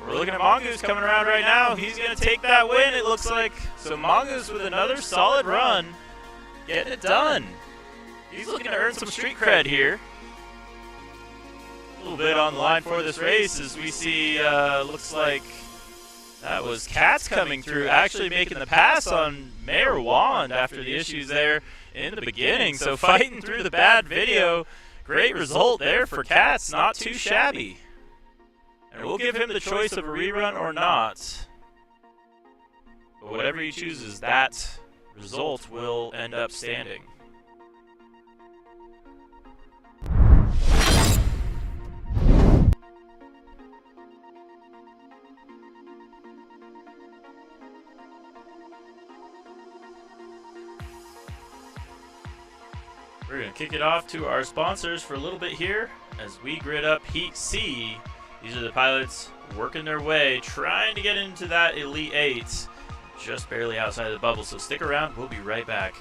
We're looking at Mongoose coming around right now. He's going to take that win, it looks like. So Mongoose with another solid run. Getting it done. He's looking to earn some street cred here. A little bit on the line for this race as we see, looks like that was Cats coming through, actually making the pass on Mayor Wand after the issues there in the beginning. So fighting through the bad video. Great result there for Cats, not too shabby. And we'll give him the choice of a rerun or not. But whatever he chooses, that result will end up standing. We're going to kick it off to our sponsors for a little bit here as we grid up Heat C. These are the pilots working their way, trying to get into that Elite 8, just barely outside of the bubble. So stick around, we'll be right back.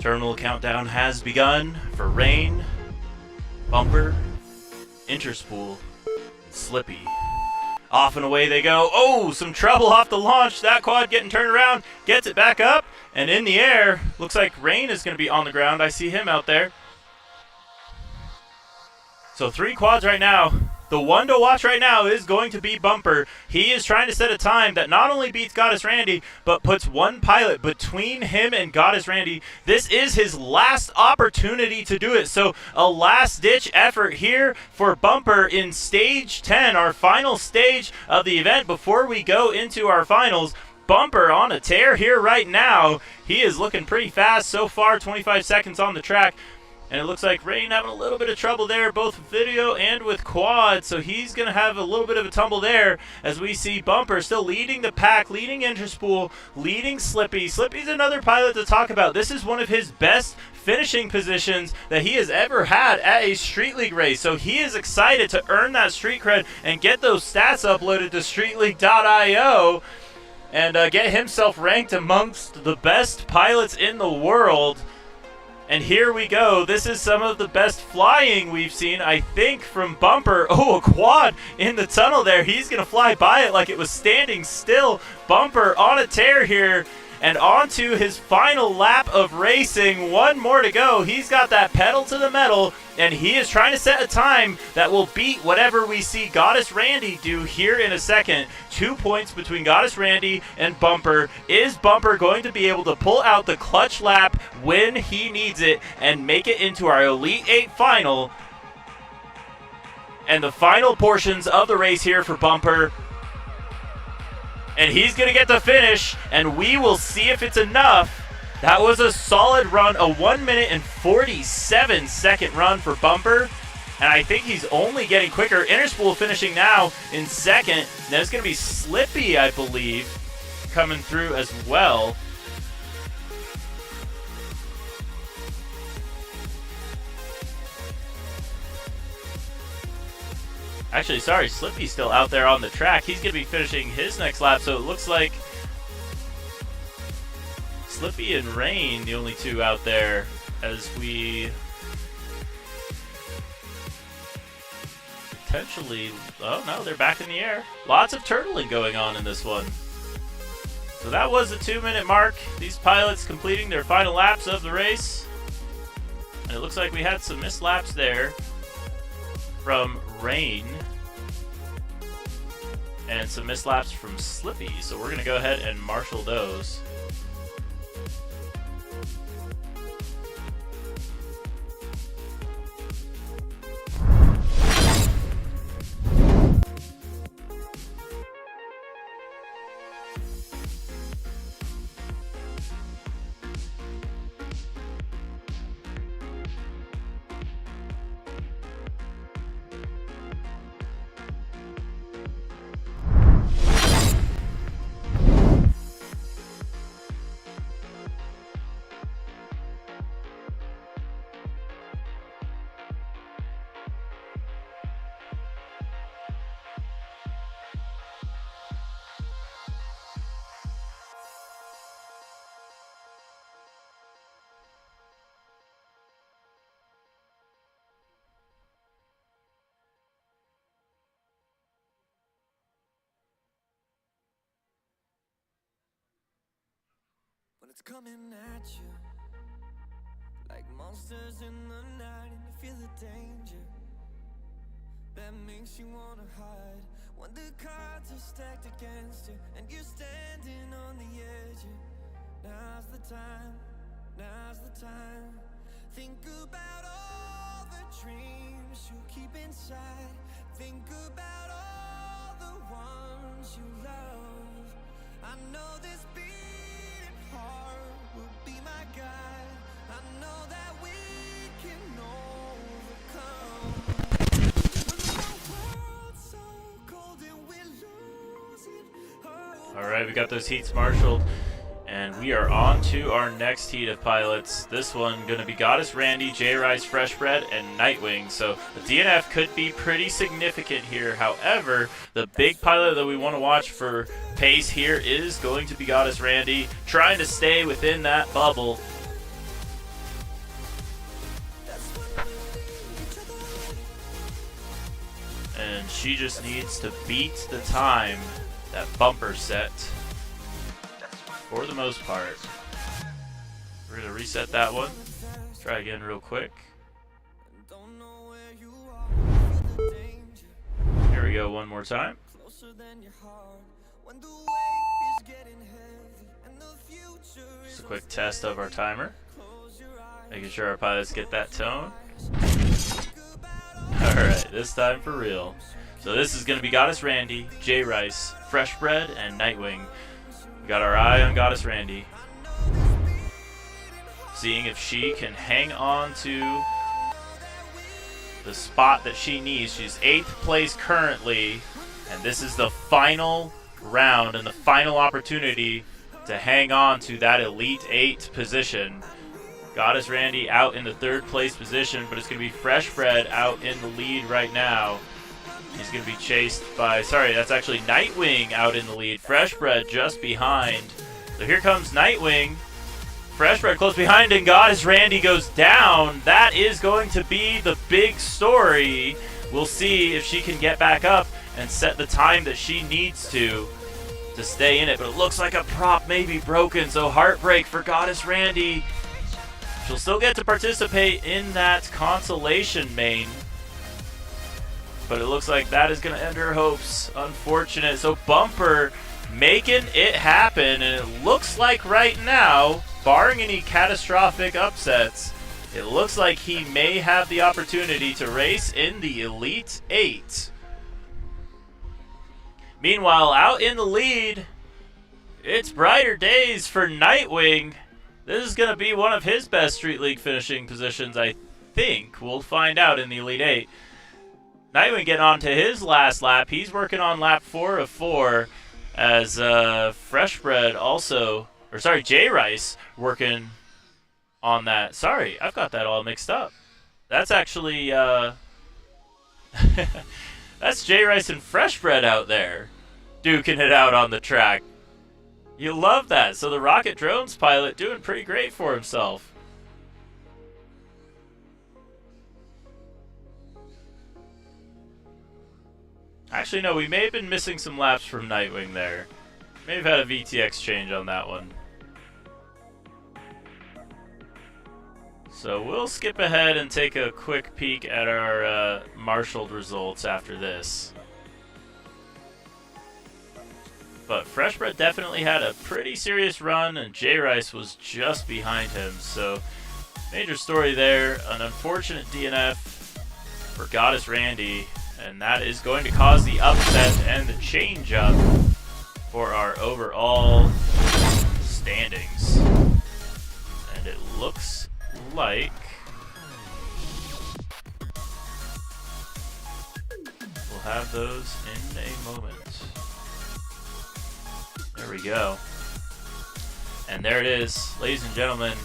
Terminal countdown has begun for Rain, Bumper, Interspool, and Slippy. Off and away they go. Oh, some trouble off the launch. That quad getting turned around, gets it back up, and in the air. Looks like Rain is going to be on the ground. I see him out there. So 3 quads right now. The one to watch right now is going to be Bumper. He is trying to set a time that not only beats Goddess Randy, but puts one pilot between him and Goddess Randy. This is his last opportunity to do it. So a last-ditch effort here for Bumper in Stage 10, our final stage of the event before we go into our finals. Bumper on a tear here right now. He is looking pretty fast so far, 25 seconds on the track. And it looks like Rain having a little bit of trouble there, both with video and with quad. So he's going to have a little bit of a tumble there as we see Bumper still leading the pack, leading Interspool, leading Slippy. Slippy's another pilot to talk about. This is one of his best finishing positions that he has ever had at a Street League race. So he is excited to earn that street cred and get those stats uploaded to StreetLeague.io and get himself ranked amongst the best pilots in the world. And here we go. This is some of the best flying we've seen, I think, from Bumper. Oh, a quad in the tunnel there. He's going to fly by it like it was standing still. Bumper on a tear here. And on to his final lap of racing. One more to go. He's got that pedal to the metal, and he is trying to set a time that will beat whatever we see Goddess Randy do here in a second. 2 points between Goddess Randy and Bumper. Is Bumper going to be able to pull out the clutch lap when he needs it and make it into our Elite 8 final? And the final portions of the race here for Bumper. And he's going to get the finish, and we will see if it's enough. That was a solid run, a 1 minute and 47 second run for Bumper. And I think he's only getting quicker. Interspool finishing now in second. Then it's going to be Slippy, I believe, coming through as well. Actually, sorry, Slippy's still out there on the track. He's going to be finishing his next lap, so it looks like Slippy and Rain, the only two out there, as we potentially... Oh, no, they're back in the air. Lots of turtling going on in this one. So that was the 2 minute mark. These pilots completing their final laps of the race. And it looks like we had some missed laps there from Rain and some missed laps from Slippy, so we're going to go ahead and marshal those. When it's coming at you like monsters in the night, and you feel the danger that makes you wanna hide. When the cards are stacked against you and you're standing on the edge, now's the time, now's the time. Think about all the dreams you keep inside. Think about all the ones you love. I know this beating heart will be my guide. I know that we can overcome. When the world's so cold and we're losing hope. All right, we got those heats marshaled, and we are on to our next heat of pilots. This one going to be Goddess Randy, J-Rice, Freshbread, and Nightwing. So the DNF could be pretty significant here. However, the big pilot that we want to watch for pace here is going to be Goddess Randy, trying to stay within that bubble. And she just needs to beat the time that Bumper set for the most part. We're going to reset that one. Try again real quick. Here we go one more time. Just a quick test of our timer. Making sure our pilots get that tone. Alright, this time for real. So this is going to be Goddess Randy, J Rice, Fresh Bread, and Nightwing. We got our eye on Goddess Randy. Seeing if she can hang on to the spot that she needs. She's 8th place currently, and this is the final round and the final opportunity to hang on to that Elite 8 position. Goddess Randy out in the 3rd place position, but it's going to be Fresh Bread out in the lead right now. He's going to be chased by, sorry, that's actually Nightwing out in the lead. Fresh Bread just behind. So here comes Nightwing. Fresh Bread close behind, and Goddess Randy goes down. That is going to be the big story. We'll see if she can get back up and set the time that she needs to stay in it. But it looks like a prop may be broken, so heartbreak for Goddess Randy. She'll still get to participate in that consolation main, but it looks like that is going to end her hopes. Unfortunate. So Bumper making it happen, and it looks like right now, barring any catastrophic upsets, it looks like he may have the opportunity to race in the Elite 8. Meanwhile, out in the lead, it's brighter days for Nightwing. This is going to be one of his best Street League finishing positions, I think. We'll find out in the Elite 8. Nightwing getting on to his last lap. He's working on lap 4 of 4 as Fresh Bread also, or sorry, J Rice working on that. Sorry, I've got that all mixed up. That's actually, that's J Rice and Fresh Bread out there duking it out on the track. You love that. So the Rocket Drones pilot doing pretty great for himself. Actually, no, we may have been missing some laps from Nightwing there. May have had a VTX change on that one. So we'll skip ahead and take a quick peek at our marshaled results after this. But Fresh Bread definitely had a pretty serious run, and J Rice was just behind him. So major story there. An unfortunate DNF for Goddess Randy, and that is going to cause the upset and the change up for our overall standings. And it looks like we'll have those in a moment. There we go. And there it is, ladies and gentlemen.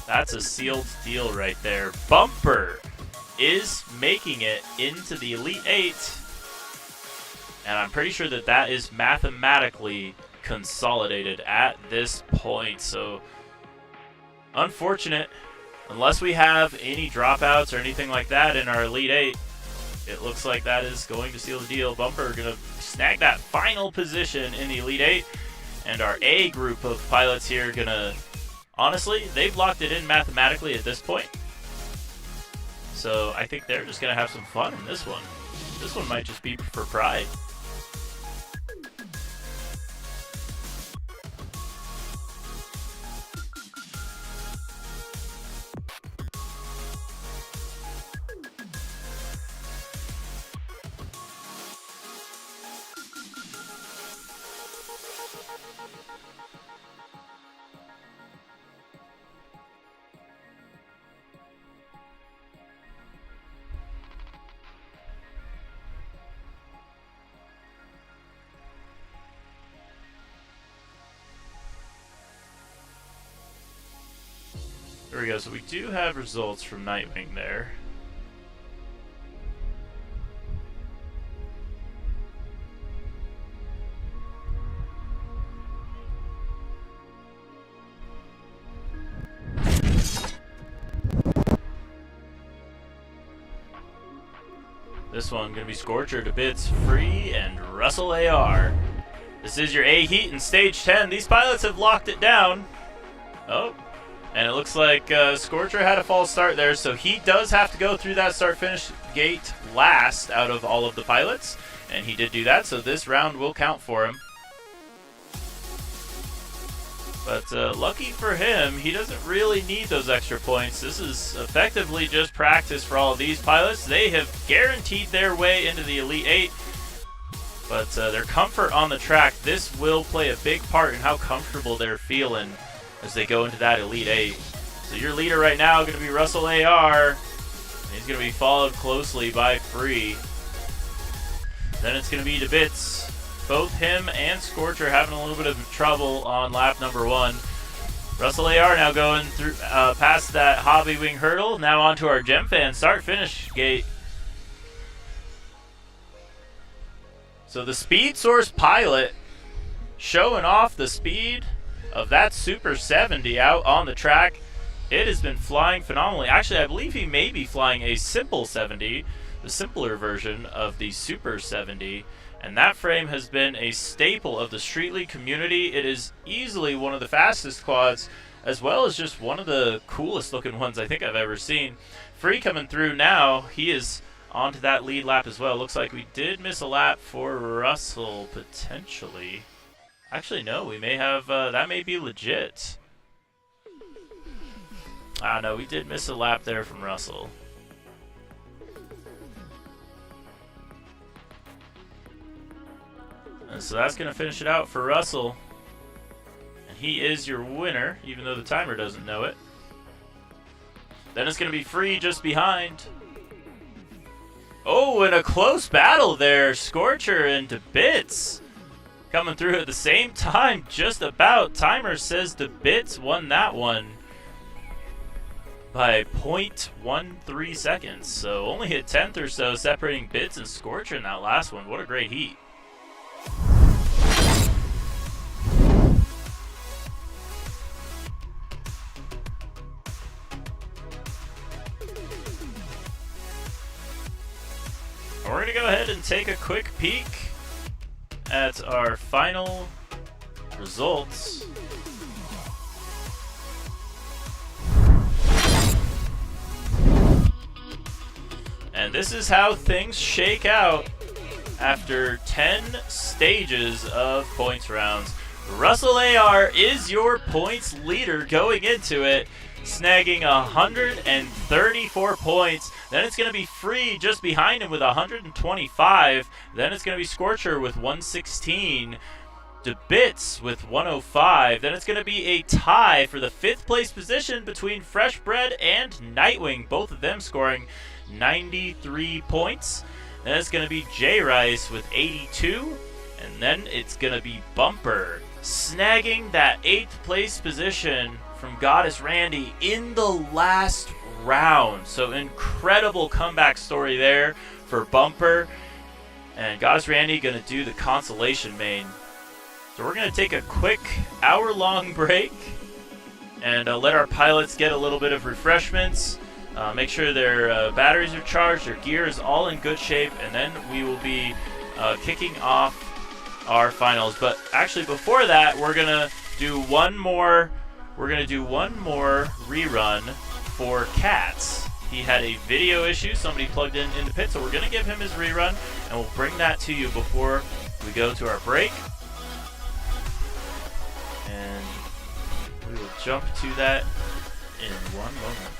That's a sealed deal right there. Bumper is making it into the Elite 8. And I'm pretty sure that that is mathematically consolidated at this point. So, unfortunate. Unless we have any dropouts or anything like that in our Elite 8, it looks like that is going to seal the deal. Bumper going to snag that final position in the Elite 8. And our A group of pilots here going to, honestly, they've locked it in mathematically at this point. So I think they're just going to have some fun in this one. This one might just be for pride. There we go, so we do have results from Nightwing there. This one going to be Scorcher to Bits, Free, and Russell AR. This is your A heat in stage 10. These pilots have locked it down. Oh, and it looks like Scorcher had a false start there, so he does have to go through that start-finish gate last out of all of the pilots, and he did do that, so this round will count for him. But lucky for him, he doesn't really need those extra points. This is effectively just practice for all of these pilots. They have guaranteed their way into the Elite 8. But their comfort on the track, this will play a big part in how comfortable they're feeling as they go into that Elite 8. So your leader right now is going to be Russell AR. He's going to be followed closely by Free. Then it's going to be DeBits. Both him and Scorcher having a little bit of trouble on lap number 1. Russell AR now going through past that Hobby Wing hurdle. Now onto our Gemfan start-finish gate. So the Speed Source pilot showing off the speed of that Super 70 out on the track. It has been flying phenomenally. Actually, I believe he may be flying a Simple 70, the simpler version of the Super 70. And that frame has been a staple of the Street League community. It is easily one of the fastest quads, as well as just one of the coolest looking ones I think I've ever seen. Free coming through now. He is onto that lead lap as well. Looks like we did miss a lap for Russell, potentially. Actually, no, we may have, that may be legit. Ah, no, we did miss a lap there from Russell. And so that's going to finish it out for Russell. And he is your winner, even though the timer doesn't know it. Then it's going to be Free just behind. Oh, and a close battle there. Scorcher and DeBits coming through at the same time, just about. Timer says DeBits won that one by 0.13 seconds. So only a tenth or so separating Bits and Scorcher in that last one. What a great heat. We're going to go ahead and take a quick peek at our final results. And this is how things shake out after 10 stages of points rounds. Russell AR is your points leader going into it, snagging 134 points. Then it's going to be Free just behind him with 125. Then it's going to be Scorcher with 116. DeBits with 105. Then it's going to be a tie for the 5th place position between Fresh Bread and Nightwing. Both of them scoring 93 points. Then it's going to be J Rice with 82. And then it's going to be Bumper snagging that 8th place position from Goddess Randy in the last round. So incredible comeback story there for Bumper. And Goddess Randy going to do the consolation main. So we're going to take a quick hour-long break and let our pilots get a little bit of refreshments. Make sure their batteries are charged, their gear is all in good shape, and then we will be kicking off our finals. But actually before that, we're going to do one more rerun for Cats. He had a video issue, somebody plugged in the pit, so we're going to give him his rerun, and we'll bring that to you before we go to our break. And we will jump to that in one moment.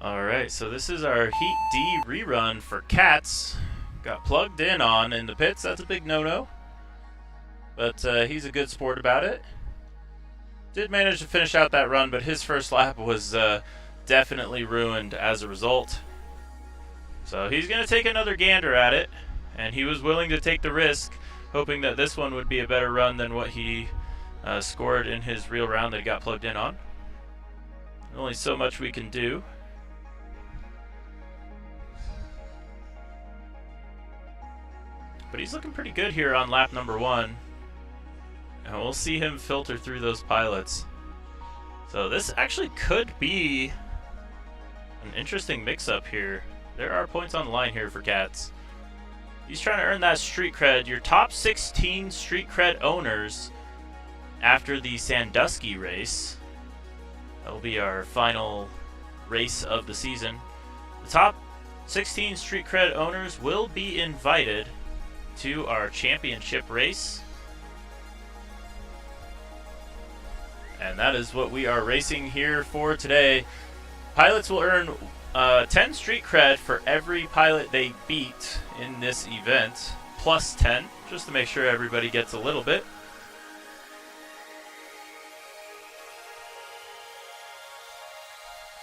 Alright, so this is our Heat D rerun for Cats. Got plugged in the pits. That's a big no-no. But he's a good sport about it. Did manage to finish out that run, but his first lap was definitely ruined as a result. So he's going to take another gander at it, and he was willing to take the risk, hoping that this one would be a better run than what he scored in his real round that he got plugged in on. Only so much we can do. But he's looking pretty good here on lap number 1. And we'll see him filter through those pilots. So this actually could be an interesting mix-up here. There are points on the line here for Cats. He's trying to earn that street cred. Your top 16 street cred owners after the Sandusky race. That will be our final race of the season. The top 16 street cred owners will be invited to our championship race. And that is what we are racing here for today. Pilots will earn 10 street cred for every pilot they beat in this event, plus 10, just to make sure everybody gets a little bit.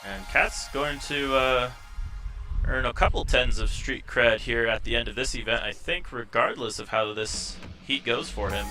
And Cat's going to earn a couple tens of street cred here at the end of this event, I think, regardless of how this heat goes for him.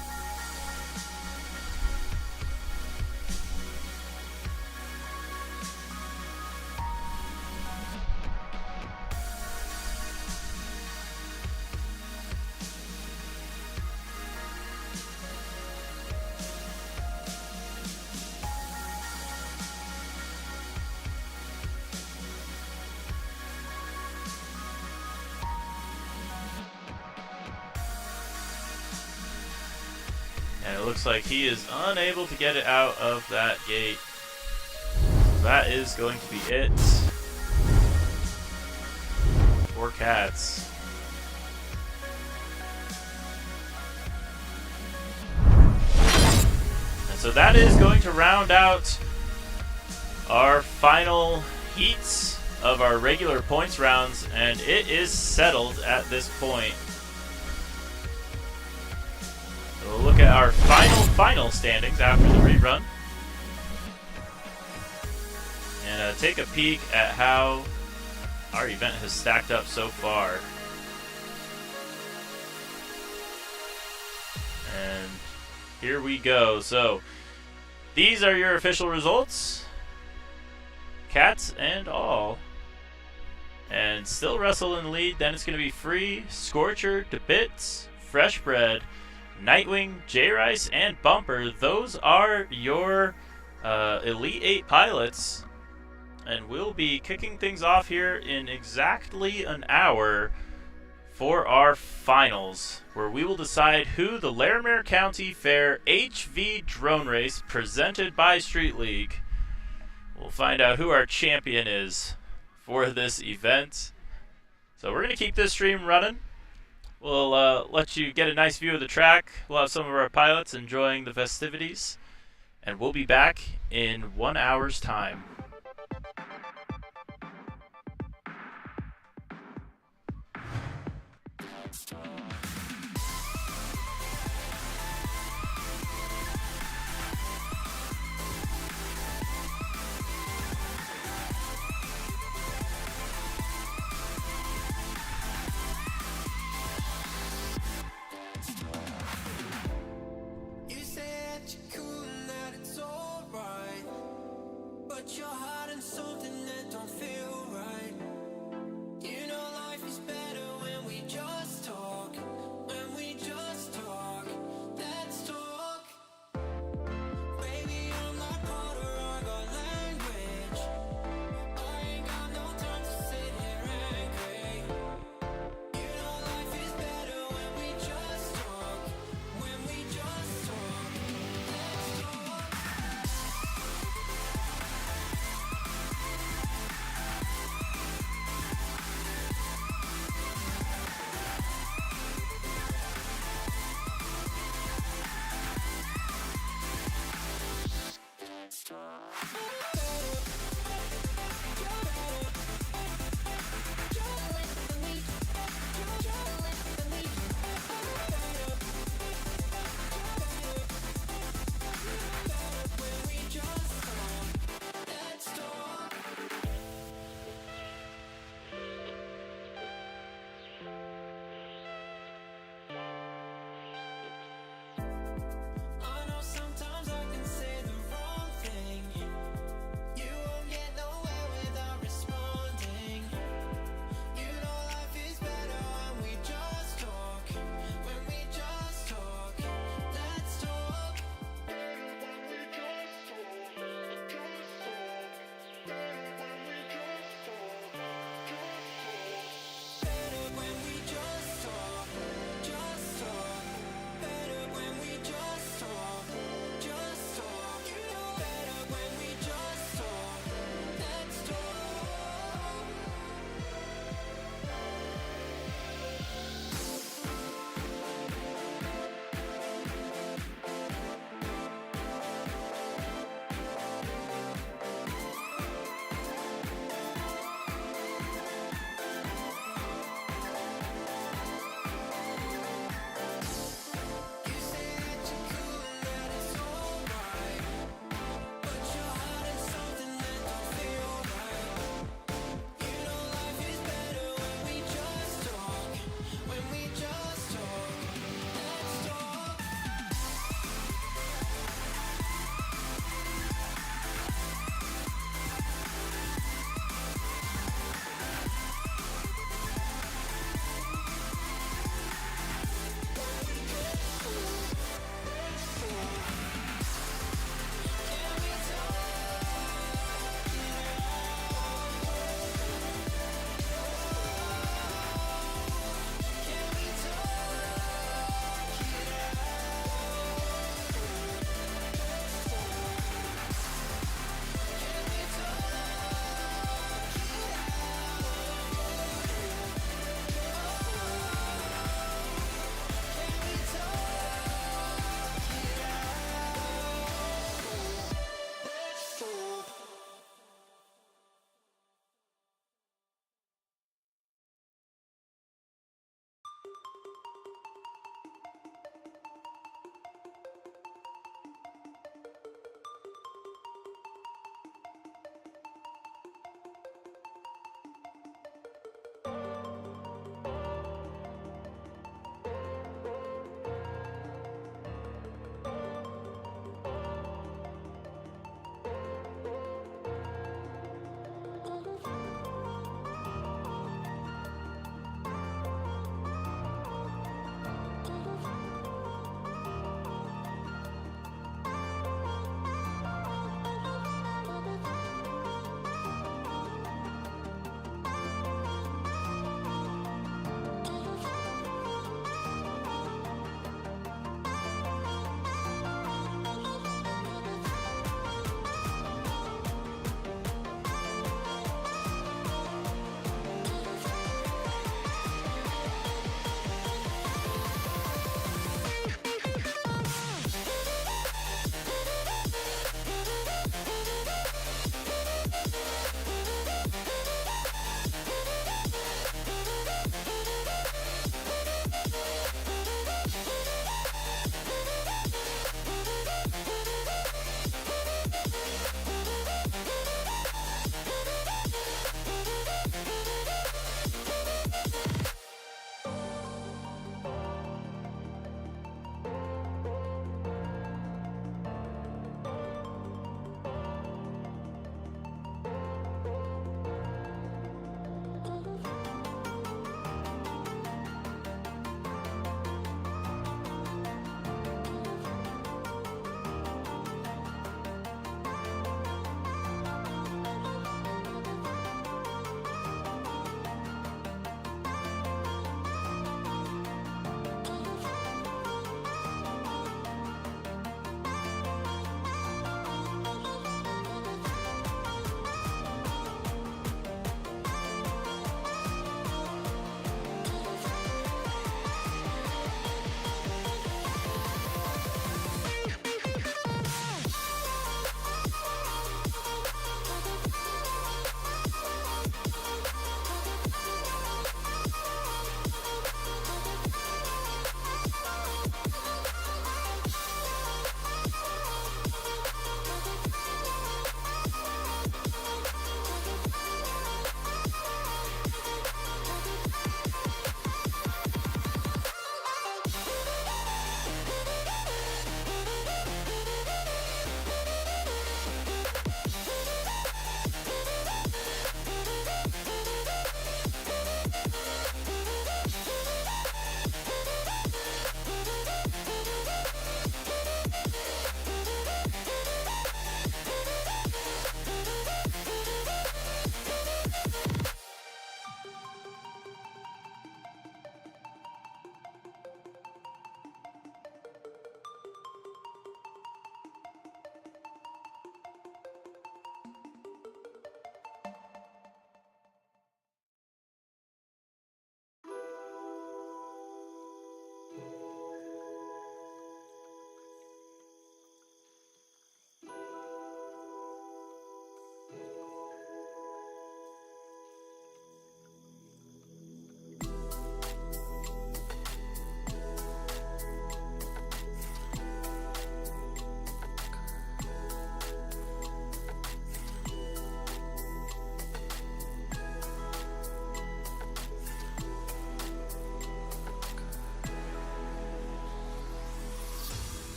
And it looks like he is unable to get it out of that gate. So that is going to be it for Cats. And so that is going to round out our final heats of our regular points rounds, and it is settled at this point. We'll look at our final standings after the rerun. And take a peek at how our event has stacked up so far. And here we go. So, these are your official results. Cats and all. And still Russell in the lead. Then it's going to be Free, Scorcher, DeBits, Fresh Bread, Nightwing, J-Rice, and Bumper. Those are your Elite 8 pilots. And we'll be kicking things off here in exactly an hour for our finals, where we will decide who the Larimer County Fair HV Drone Race presented by Street League. We'll find out who our champion is for this event. So we're going to keep this stream running. We'll let you get a nice view of the track. We'll have some of our pilots enjoying the festivities. And we'll be back in 1 hour's time. You said you're cool and that it's alright, but you're hiding something that don't feel right. You know life is better when we just talk.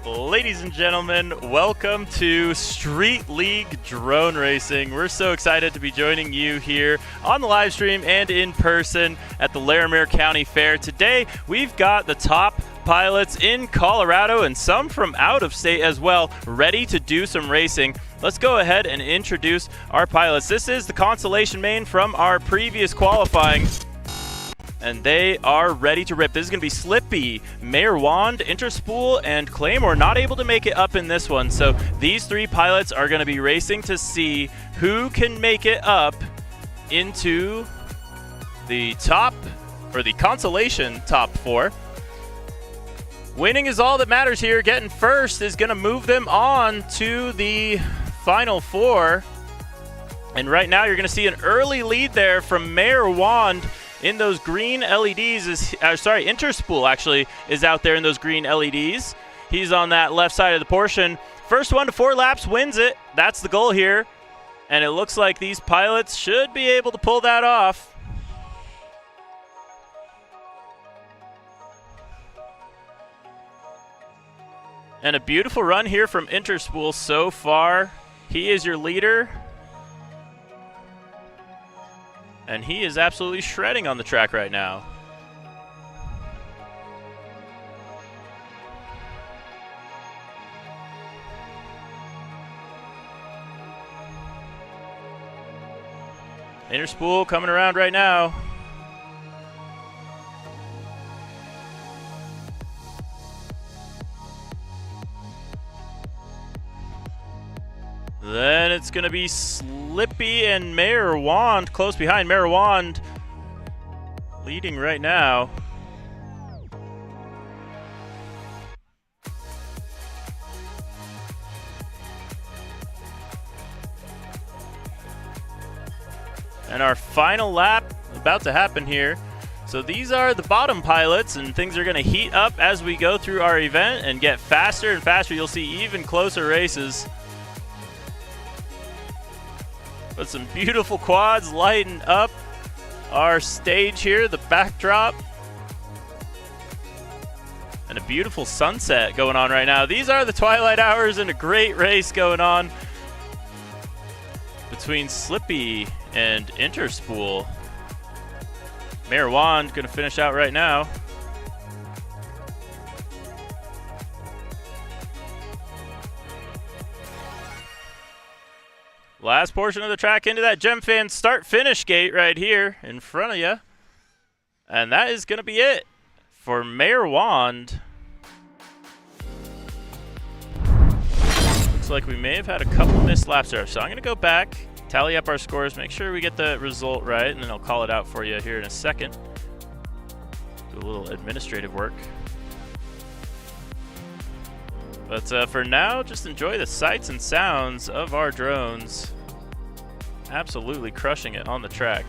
Ladies and gentlemen, welcome to Street League Drone Racing. We're so excited to be joining you here on the live stream and in person at the Larimer County Fair. Today, we've got the top pilots in Colorado and some from out of state as well, ready to do some racing. Let's go ahead and introduce our pilots. This is the Constellation main from our previous qualifying, and they are ready to rip. This is going to be Slippy, Mayor Wand, Interspool, and Claymore not able to make it up in this one. So these three pilots are going to be racing to see who can make it up into the top, or the Constellation top 4. Winning is all that matters here. Getting first is going to move them on to the Final 4. And right now you're going to see an early lead there from Mayor Wand in those green LEDs. Interspool actually is out there in those green LEDs. He's on that left side of the portion. First 1 to 4 laps wins it. That's the goal here. And it looks like these pilots should be able to pull that off. And a beautiful run here from Interspool so far. He is your leader. And he is absolutely shredding on the track right now. Interspool coming around right now. Then it's going to be Slippy and Mayor Wand close behind. Mayor Wand leading right now. And our final lap about to happen here. So these are the bottom pilots, and things are going to heat up as we go through our event and get faster and faster. You'll see even closer races. But some beautiful quads lighting up our stage here, the backdrop. And a beautiful sunset going on right now. These are the twilight hours and a great race going on between Slippy and Interspool. Mayor Wand going to finish out right now. Last portion of the track into that GemFan start-finish gate right here in front of you. And that is going to be it for Mayor Wand. Looks like we may have had a couple missed laps there. So I'm going to go back, tally up our scores, make sure we get the result right, and then I'll call it out for you here in a second. Do a little administrative work. But for now, just enjoy the sights and sounds of our drones. Absolutely crushing it on the track.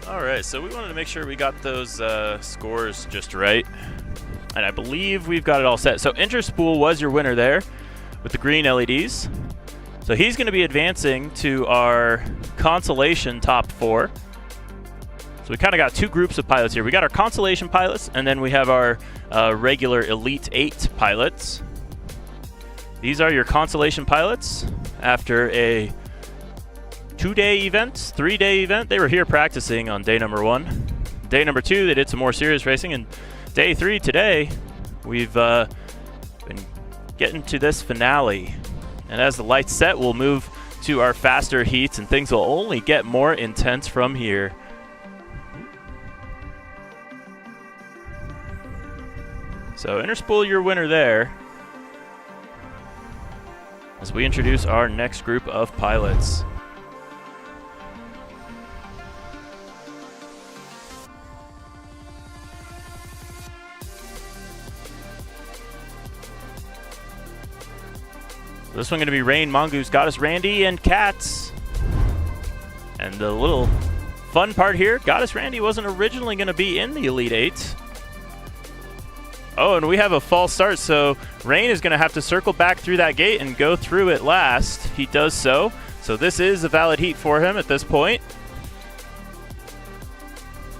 All right, so we wanted to make sure we got those scores just right. And I believe we've got it all set. So Interspool was your winner there with the green LEDs. So he's going to be advancing to our consolation top 4. So we kind of got 2 groups of pilots here. We got our consolation pilots, and then we have our regular Elite 8 pilots. These are your consolation pilots after a 2-day event, 3-day event. They were here practicing on day number 1. Day number 2, they did some more serious racing, and day 3 today, we've been getting to this finale. And as the lights set, we'll move to our faster heats, and things will only get more intense from here. So Interspool, your winner there, as we introduce our next group of pilots. This one going to be Rain, Mongoose, Goddess Randy, and Cats. And the little fun part here, Goddess Randy wasn't originally going to be in the Elite 8. Oh, and we have a false start, so Rain is going to have to circle back through that gate and go through it last. He does so. So this is a valid heat for him at this point.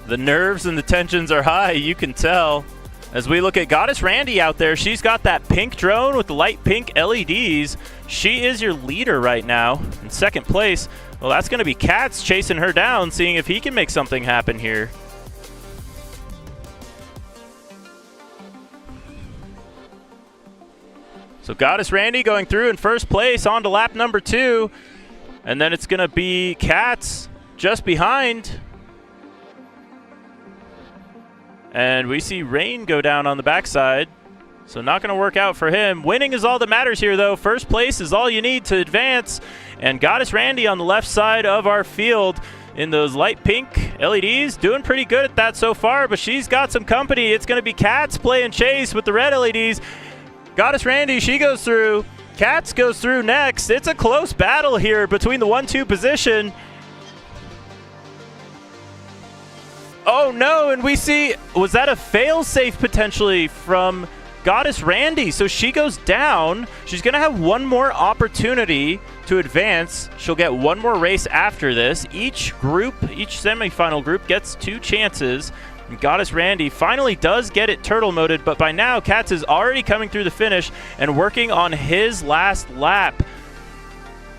The nerves and the tensions are high, you can tell. As we look at Goddess Randy out there, she's got that pink drone with the light pink LEDs. She is your leader right now. In second place, well, that's going to be Cats chasing her down, seeing if he can make something happen here. So Goddess Randy going through in first place on to lap number 2. And then it's going to be Cats just behind. And we see Rain go down on the backside. So not going to work out for him. Winning is all that matters here, though. First place is all you need to advance. And Goddess Randy on the left side of our field in those light pink LEDs. Doing pretty good at that so far, but she's got some company. It's going to be Cats playing chase with the red LEDs. Goddess Randy, she goes through. Cats goes through next. It's a close battle here between the 1-2 position. Oh no, and we see, was that a fail-safe potentially from Goddess Randy? So she goes down. She's going to have one more opportunity to advance. She'll get one more race after this. Each group, each semifinal group gets 2 chances. And Goddess Randy finally does get it turtle moded, but by now Cats is already coming through the finish and working on his last lap.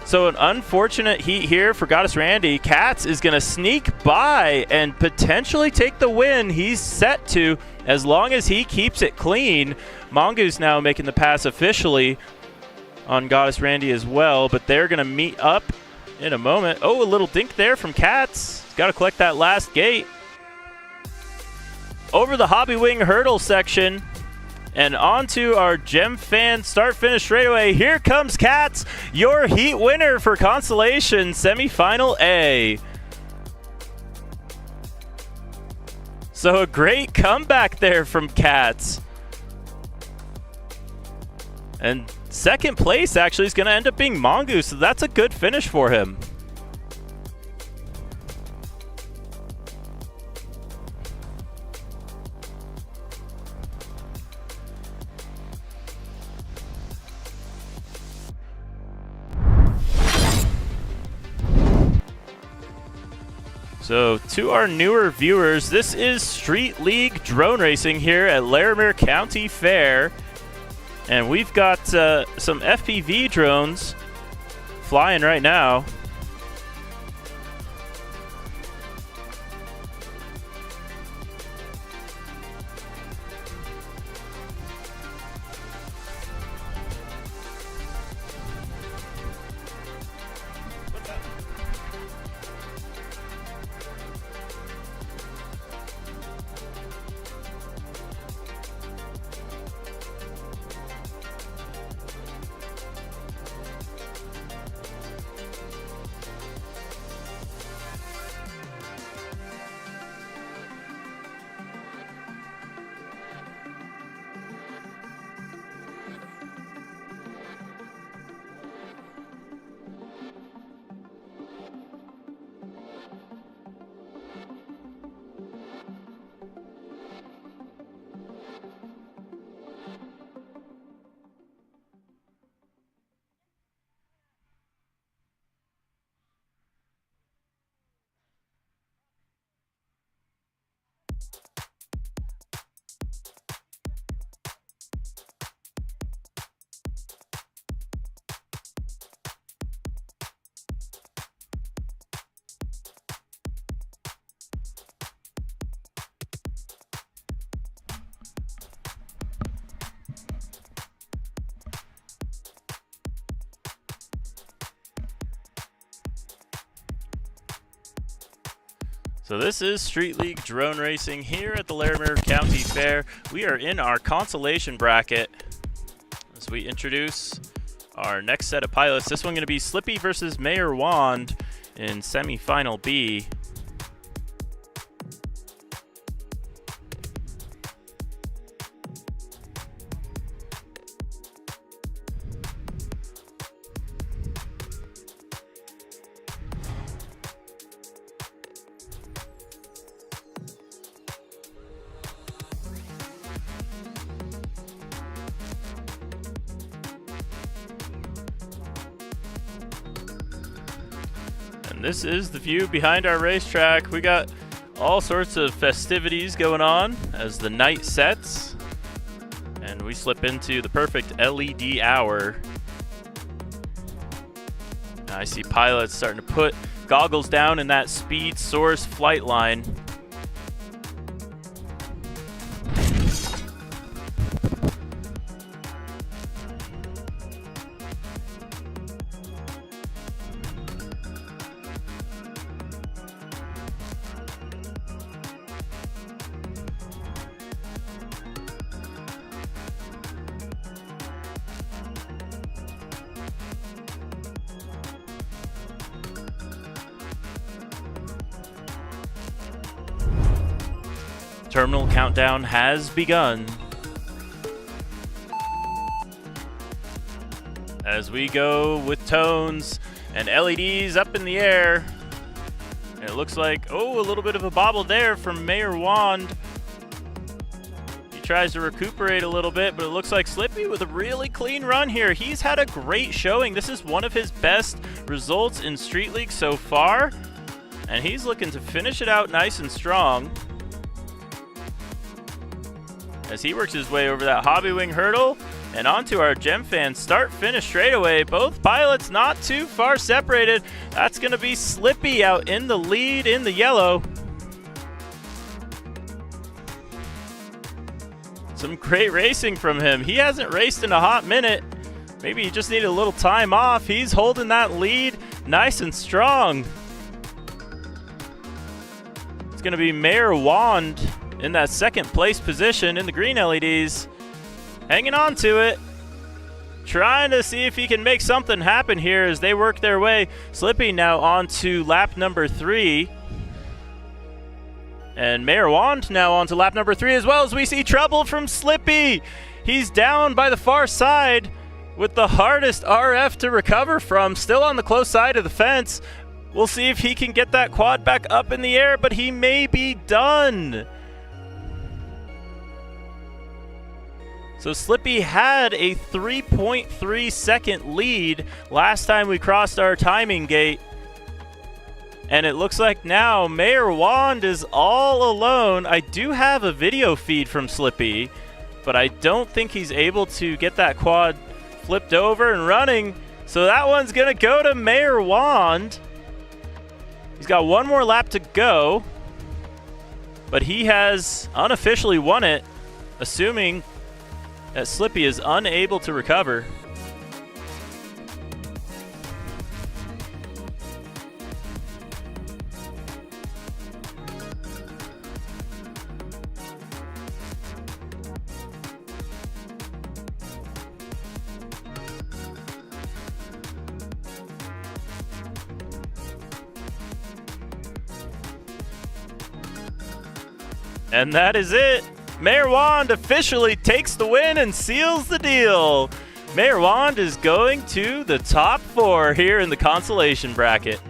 So an unfortunate heat here for Goddess Randy. Cats is going to sneak by and potentially take the win. He's set to, as long as he keeps it clean. Mongoose now making the pass officially on Goddess Randy as well, but they're going to meet up in a moment. Oh, a little dink there from Cats. He's got to collect that last gate. Over the Hobby Wing hurdle section and onto our Gem Fan start-finish straightaway. Here comes Cats, your heat winner for Constellation Semifinal A. So a great comeback there from Cats. And second place actually is going to end up being Mongoose, so that's a good finish for him. So to our newer viewers, this is Street League drone racing here at Larimer County Fair. And we've got some FPV drones flying right now. So this is Street League Drone Racing here at the Larimer County Fair. We are in our consolation bracket as we introduce our next set of pilots. This one going to be Slippy versus Mayor Wand in semifinal B. And this is the view behind our racetrack. We got all sorts of festivities going on as the night sets. And we slip into the perfect LED hour. I see pilots starting to put goggles down in that speed source flight line. Terminal countdown has begun. As we go with tones and LEDs up in the air. And it looks like, oh, a little bit of a bobble there from Mayor Wand. He tries to recuperate a little bit, but it looks like Slippy with a really clean run here. He's had a great showing. This is one of his best results in Street League so far. And he's looking to finish it out nice and strong as he works his way over that hobby wing hurdle and onto our Gem Fan start-finish straightaway. Both pilots not too far separated. That's going to be Slippy out in the lead in the yellow. Some great racing from him. He hasn't raced in a hot minute. Maybe he just needed a little time off. He's holding that lead nice and strong. It's going to be Mayor Wand in that second place position in the green LEDs. Hanging on to it. Trying to see if he can make something happen here as they work their way. Slippy now on to lap number 3. And Mayor Wand now on to lap number 3 as well, as we see trouble from Slippy. He's down by the far side with the hardest RF to recover from. Still on the close side of the fence. We'll see if he can get that quad back up in the air, but he may be done. So Slippy had a 3.3 second lead last time we crossed our timing gate. And it looks like now Mayor Wand is all alone. I do have a video feed from Slippy, but I don't think he's able to get that quad flipped over and running. So that one's going to go to Mayor Wand. He's got one more lap to go, but he has unofficially won it, assuming that Slippy is unable to recover. And that is it. Mayor Wand officially takes the win and seals the deal. Mayor Wand is going to the top 4 here in the consolation bracket.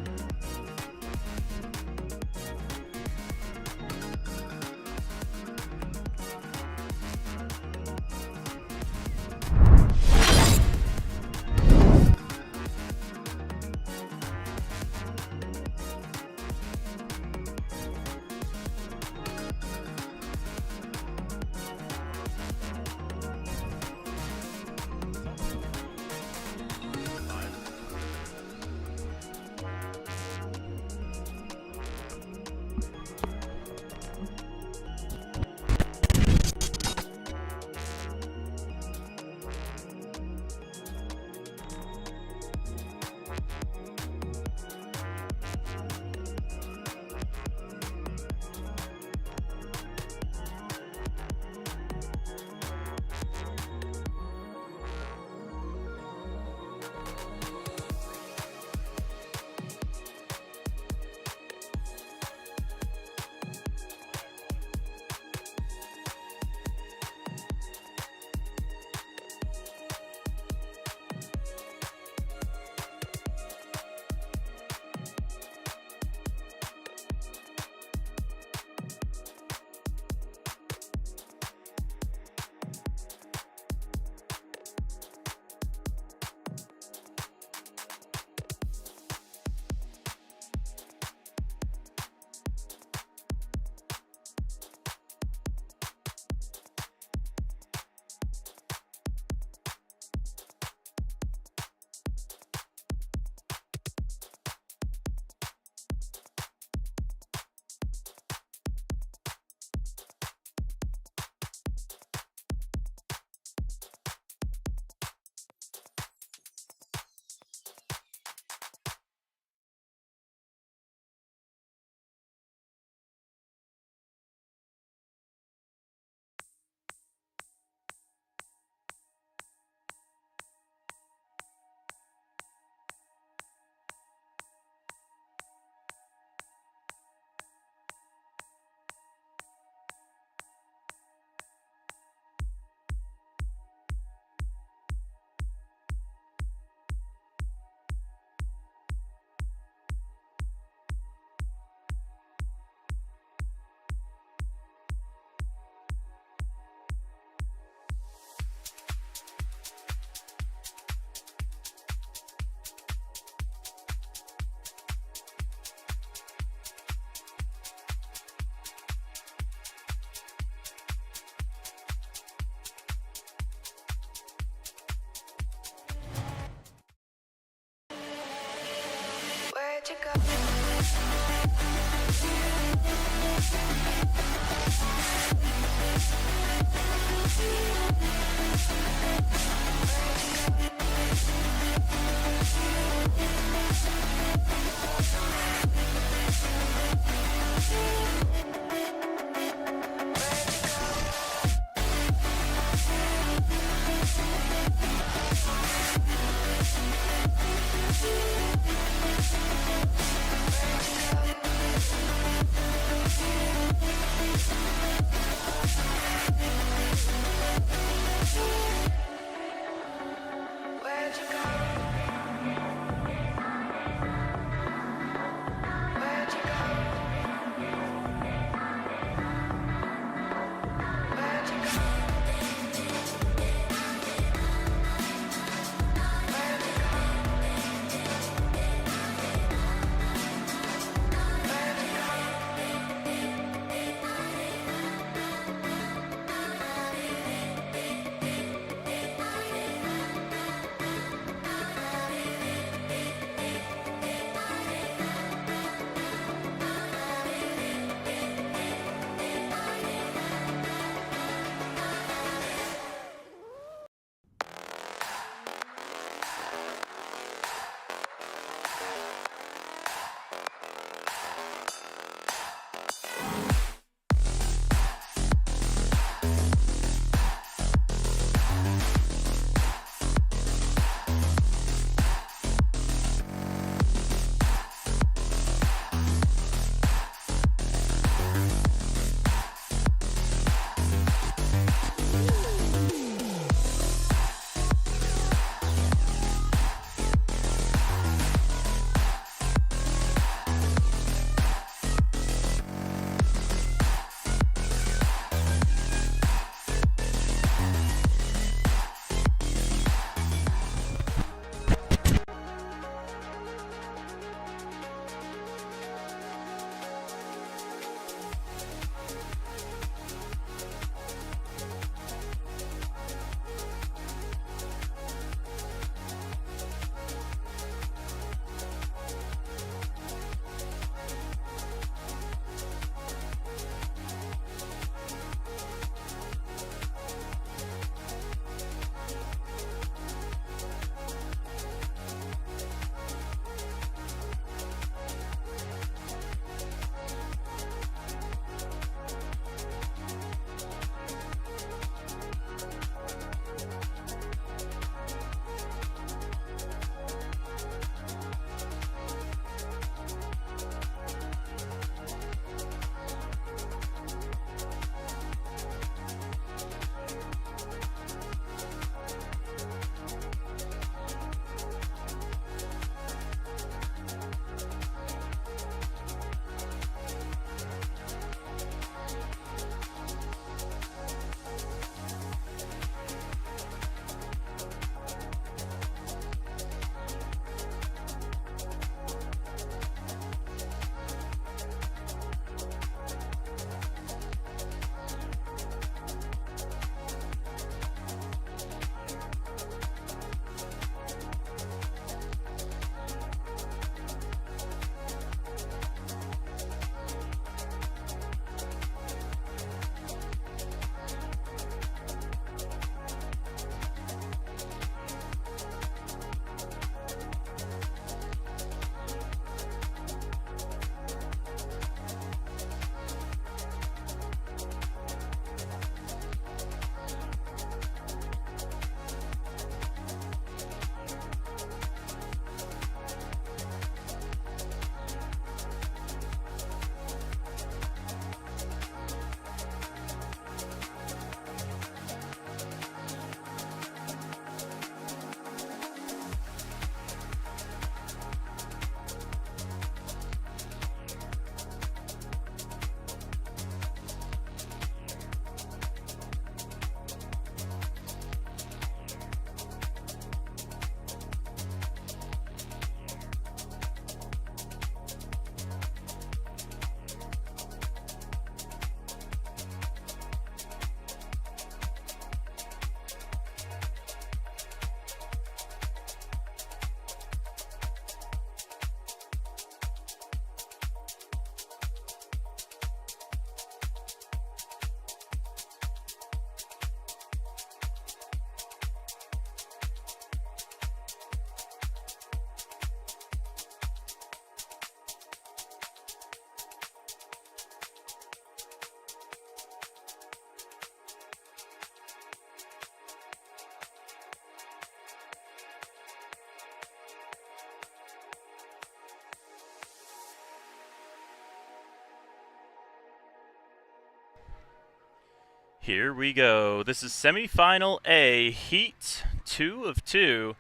Here we go. This is semifinal A, heat 2 of 2.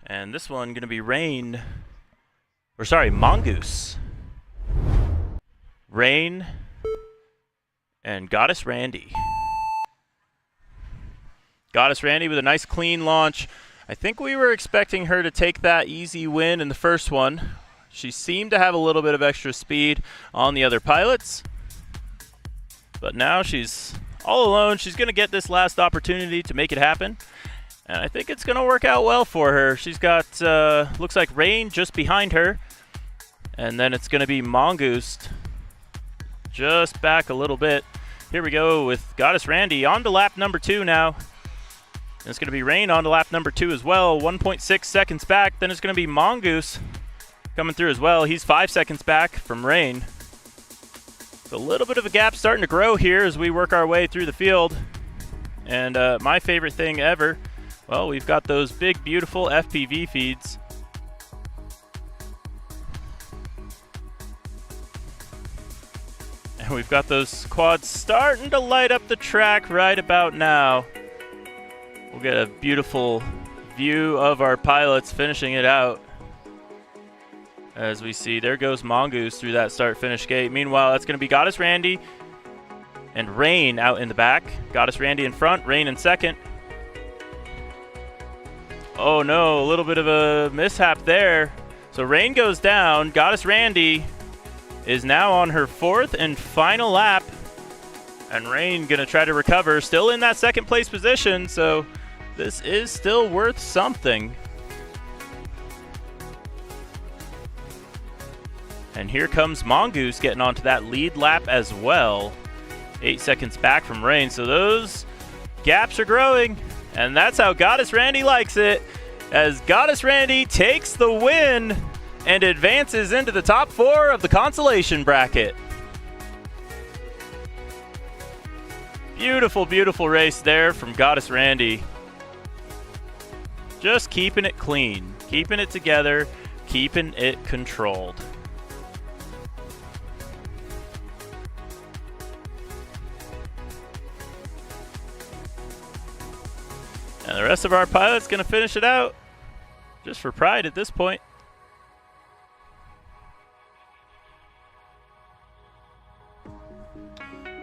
And this one going to be Mongoose. Rain and Goddess Randy. Goddess Randy with a nice clean launch. I think we were expecting her to take that easy win in the first one. She seemed to have a little bit of extra speed on the other pilots. But now she's all alone. She's going to get this last opportunity to make it happen. And I think it's going to work out well for her. She's got, looks like Rain just behind her. And then it's going to be Mongoose just back a little bit. Here we go with Goddess Randy on to lap number 2 now. And it's going to be Rain on to lap number 2 as well. 1.6 seconds back. Then it's going to be Mongoose coming through as well. He's 5 seconds back from Rain. A little bit of a gap starting to grow here as we work our way through the field. And my favorite thing ever, well, we've got those big, beautiful FPV feeds. And we've got those quads starting to light up the track right about now. We'll get a beautiful view of our pilots finishing it out. As we see, there goes Mongoose through that start-finish gate. Meanwhile, that's going to be Goddess Randy and Rain out in the back. Goddess Randy in front, Rain in second. Oh no, a little bit of a mishap there. So Rain goes down. Goddess Randy is now on her 4th and final lap. And Rain going to try to recover. Still in that second place position, so this is still worth something. And here comes Mongoose getting onto that lead lap as well. 8 seconds back from Rain, so those gaps are growing. And that's how Goddess Randy likes it, as Goddess Randy takes the win and advances into the top 4 of the consolation bracket. Beautiful, beautiful race there from Goddess Randy. Just keeping it clean, keeping it together, keeping it controlled. And the rest of our pilots going to finish it out just for pride at this point.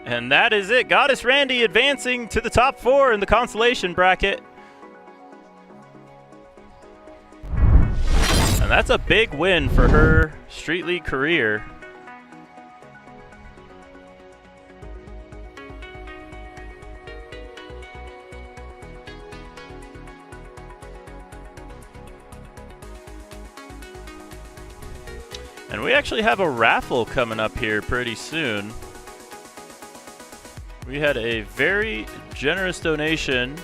And that is it. Goddess Randy advancing to the top 4 in the consolation bracket. And that's a big win for her Street League career. And we actually have a raffle coming up here pretty soon. We had a very generous donation.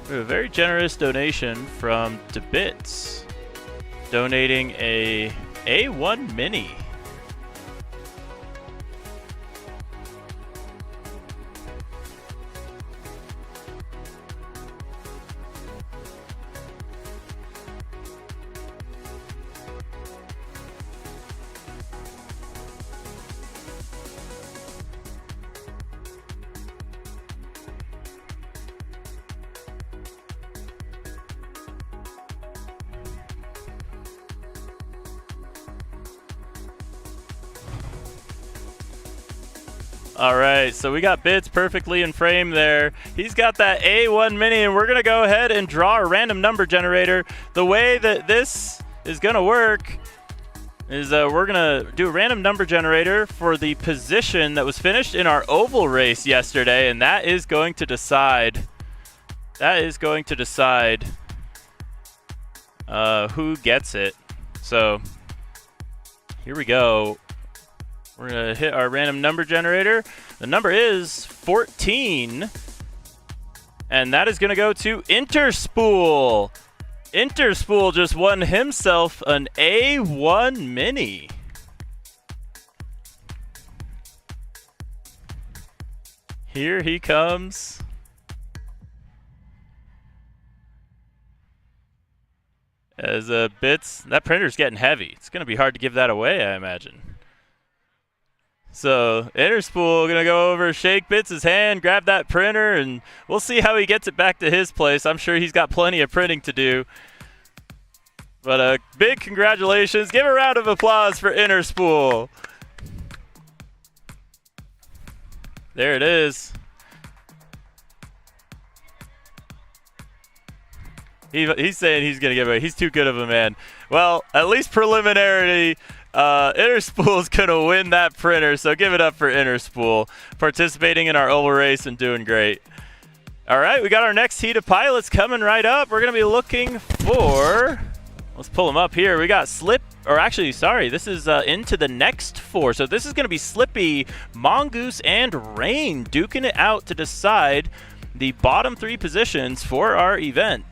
We have a very generous donation from DeBits, donating a A1 Mini. All right, so we got Bits perfectly in frame there. He's got that A1 Mini, and we're going to go ahead and draw a random number generator. The way that this is going to work is we're going to do a random number generator for the position that was finished in our oval race yesterday, and that is going to decide. Who gets it. So here we go. We're going to hit our random number generator. The number is 14. And that is going to go to Interspool. Interspool just won himself an A1 Mini. Here he comes. As Bits, that printer's getting heavy. It's going to be hard to give that away, I imagine. So Interspool gonna go over, shake Bits' hand, grab that printer, and we'll see how he gets it back to his place. I'm sure he's got plenty of printing to do. But a big congratulations. Give a round of applause for Interspool. There it is. He's saying he's going to give away. He's too good of a man. Well, at least preliminarily, Interspool's going to win that printer, so give it up for Interspool, participating in our oval race and doing great. All right, we got our next heat of pilots coming right up. We're going to be looking for, let's pull them up here. We got this is into the next 4. So this is going to be Slippy, Mongoose, and Rain duking it out to decide the bottom 3 positions for our event.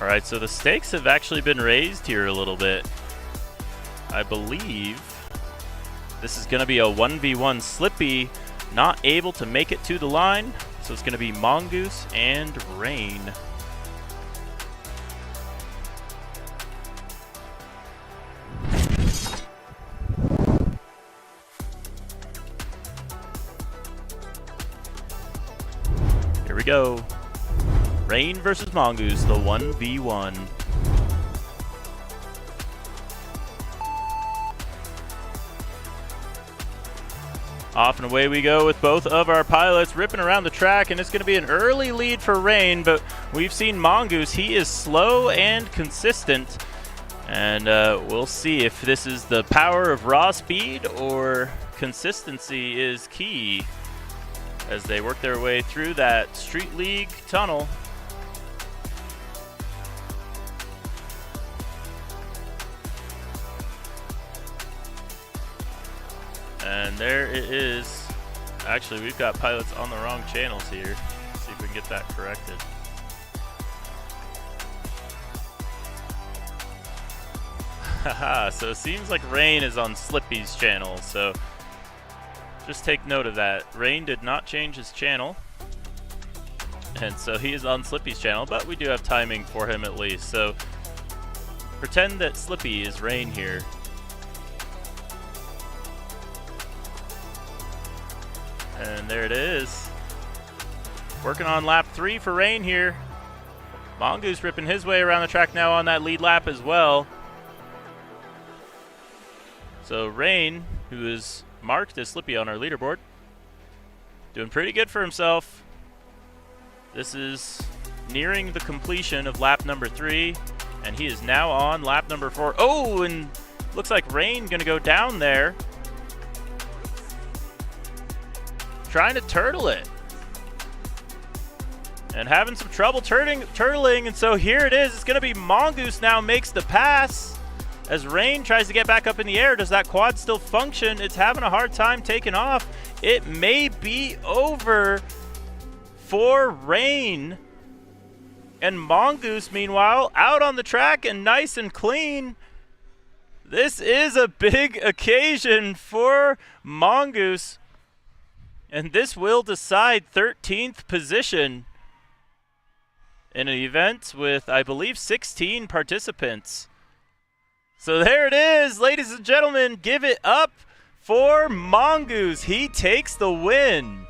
Alright, so the stakes have actually been raised here a little bit. I believe this is going to be a 1v1 Slippy, not able to make it to the line. So it's going to be Mongoose and Rain. Here we go. Rain versus Mongoose, the 1v1. Off and away we go with both of our pilots ripping around the track, and it's going to be an early lead for Rain, but we've seen Mongoose. He is slow and consistent, and we'll see if this is the power of raw speed or consistency is key as they work their way through that Street League tunnel. And there it is. Actually, we've got pilots on the wrong channels here. Let's see if we can get that corrected. Haha, so it seems like Rain is on Slippy's channel, so just take note of that. Rain did not change his channel, and so he is on Slippy's channel, but we do have timing for him at least. So pretend that Slippy is Rain here. And there it is. Working on lap 3 for Rain here. Mongoose ripping his way around the track now on that lead lap as well. So Rain, who is marked as Slippy on our leaderboard, doing pretty good for himself. This is nearing the completion of lap number 3, and he is now on lap number 4. Oh, and looks like Rain gonna go down there, trying to turtle it and having some trouble turtling, and so here it is. It's going to be Mongoose now makes the pass as Rain tries to get back up in the air. Does that quad still function? It's having a hard time taking off. It may be over for Rain, and Mongoose meanwhile out on the track and nice and clean. This is a big occasion for Mongoose, and this will decide 13th position in an event with, I believe, 16 participants. So there it is, ladies and gentlemen. Give it up for Mongoose. He takes the win.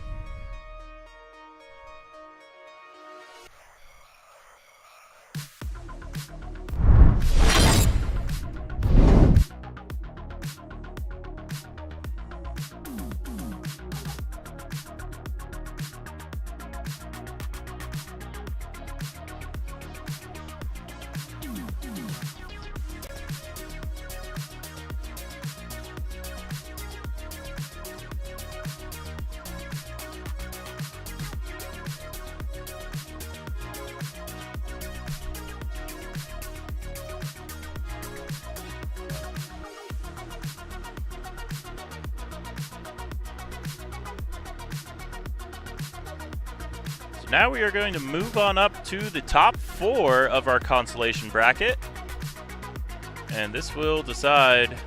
Now we are going to move on up to the top 4 of our consolation bracket, and this will decide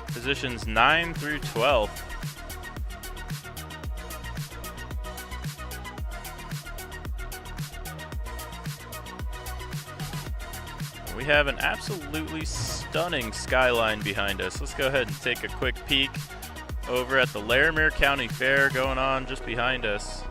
positions 9 through 12. We have an absolutely stunning skyline behind us. Let's go ahead and take a quick peek over at the Larimer County Fair going on just behind us.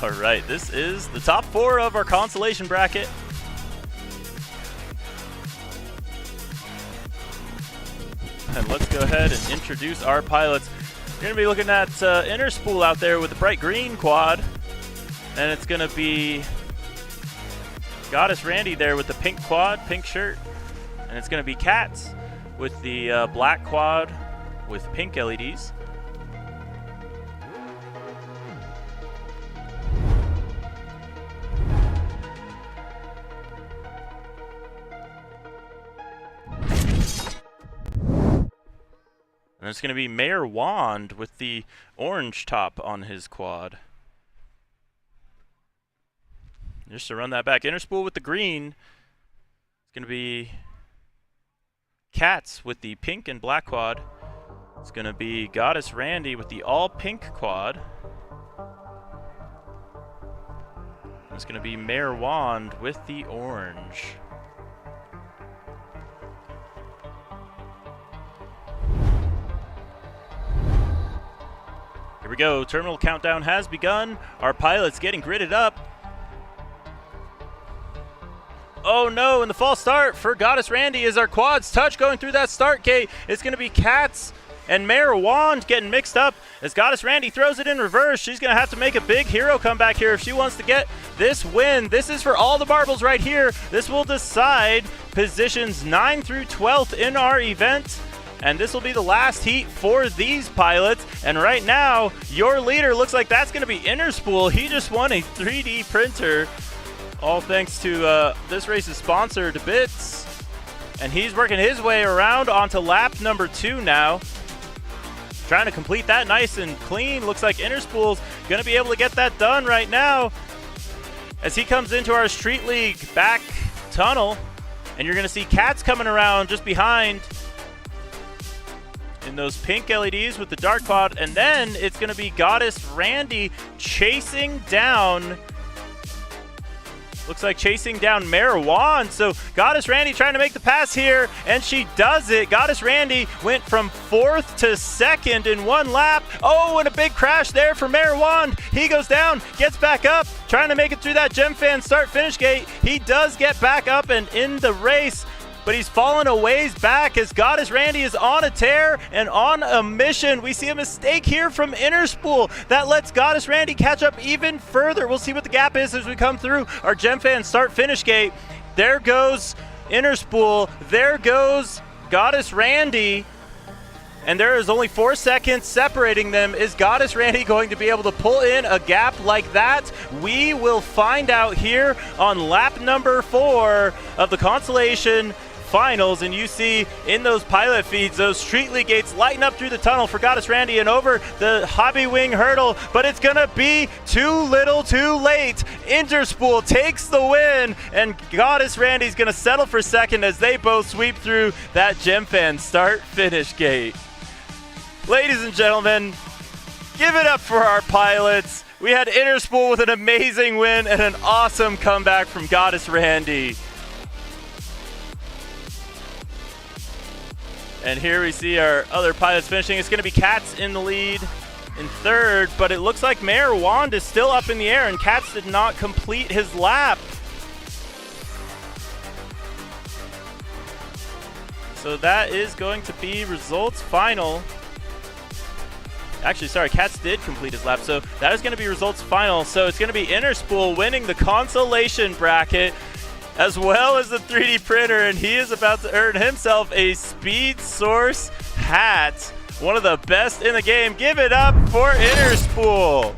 All right, this is the top 4 of our consolation bracket. And let's go ahead and introduce our pilots. You're going to be looking at Interspool out there with the bright green quad. And it's going to be Goddess Randy there with the pink quad, pink shirt. And it's going to be Cats with the black quad with pink LEDs. And it's going to be Mayor Wand with the orange top on his quad. Just to run that back, Interspool with the green. It's going to be Cats with the pink and black quad. It's going to be Goddess Randy with the all pink quad. And it's going to be Mayor Wand with the orange. Here we go, terminal countdown has begun. Our pilot's getting gridded up. Oh no, and the false start for Goddess Randy as our quads touch going through that start gate. It's going to be Cats and Mayor Wand getting mixed up as Goddess Randy throws it in reverse. She's going to have to make a big hero comeback here if she wants to get this win. This is for all the marbles right here. This will decide positions 9 through 12th in our event. And this will be the last heat for these pilots. And right now, your leader looks like that's going to be Interspool. He just won a 3D printer. All thanks to this race's sponsor, Bits. And he's working his way around onto lap number 2 now. Trying to complete that nice and clean. Looks like Interspool's going to be able to get that done right now. As he comes into our Street League back tunnel. And you're going to see Cats coming around just behind in those pink LEDs with the dark quad. And then it's going to be Goddess Randy chasing down... Looks like chasing down Mayor Wand. So Goddess Randy trying to make the pass here, and she does it. Goddess Randy went from 4th to 2nd in 1 lap. Oh, and a big crash there for Mayor Wand. He goes down, gets back up, trying to make it through that Gem Fan start-finish gate. He does get back up and in the race, but he's fallen a ways back as Goddess Randy is on a tear and on a mission. We see a mistake here from Interspool that lets Goddess Randy catch up even further. We'll see what the gap is as we come through our Gem Fan start-finish gate. There goes Interspool. There goes Goddess Randy. And there is only 4 seconds separating them. Is Goddess Randy going to be able to pull in a gap like that? We will find out here on lap number 4 of the Consolation Finals. And you see in those pilot feeds, those Street League gates lighten up through the tunnel for Goddess Randy and over the Hobby Wing hurdle, but it's gonna be too little too late. Interspool takes the win, and Goddess Randy's gonna settle for 2nd as they both sweep through that Gem Fan start-finish gate. Ladies and gentlemen, give it up for our pilots. We had Interspool with an amazing win and an awesome comeback from Goddess Randy. And here we see our other pilots finishing. It's going to be Cats in the lead in 3rd, but it looks like Mayor Wand is still up in the air, and Cats did not complete his lap. So that is going to be results final. Actually, sorry, Cats did complete his lap, so that is going to be results final. So it's going to be Interspool winning the consolation bracket, as well as the 3D printer, and he is about to earn himself a Speed Source hat. One of the best in the game. Give it up for Interspool.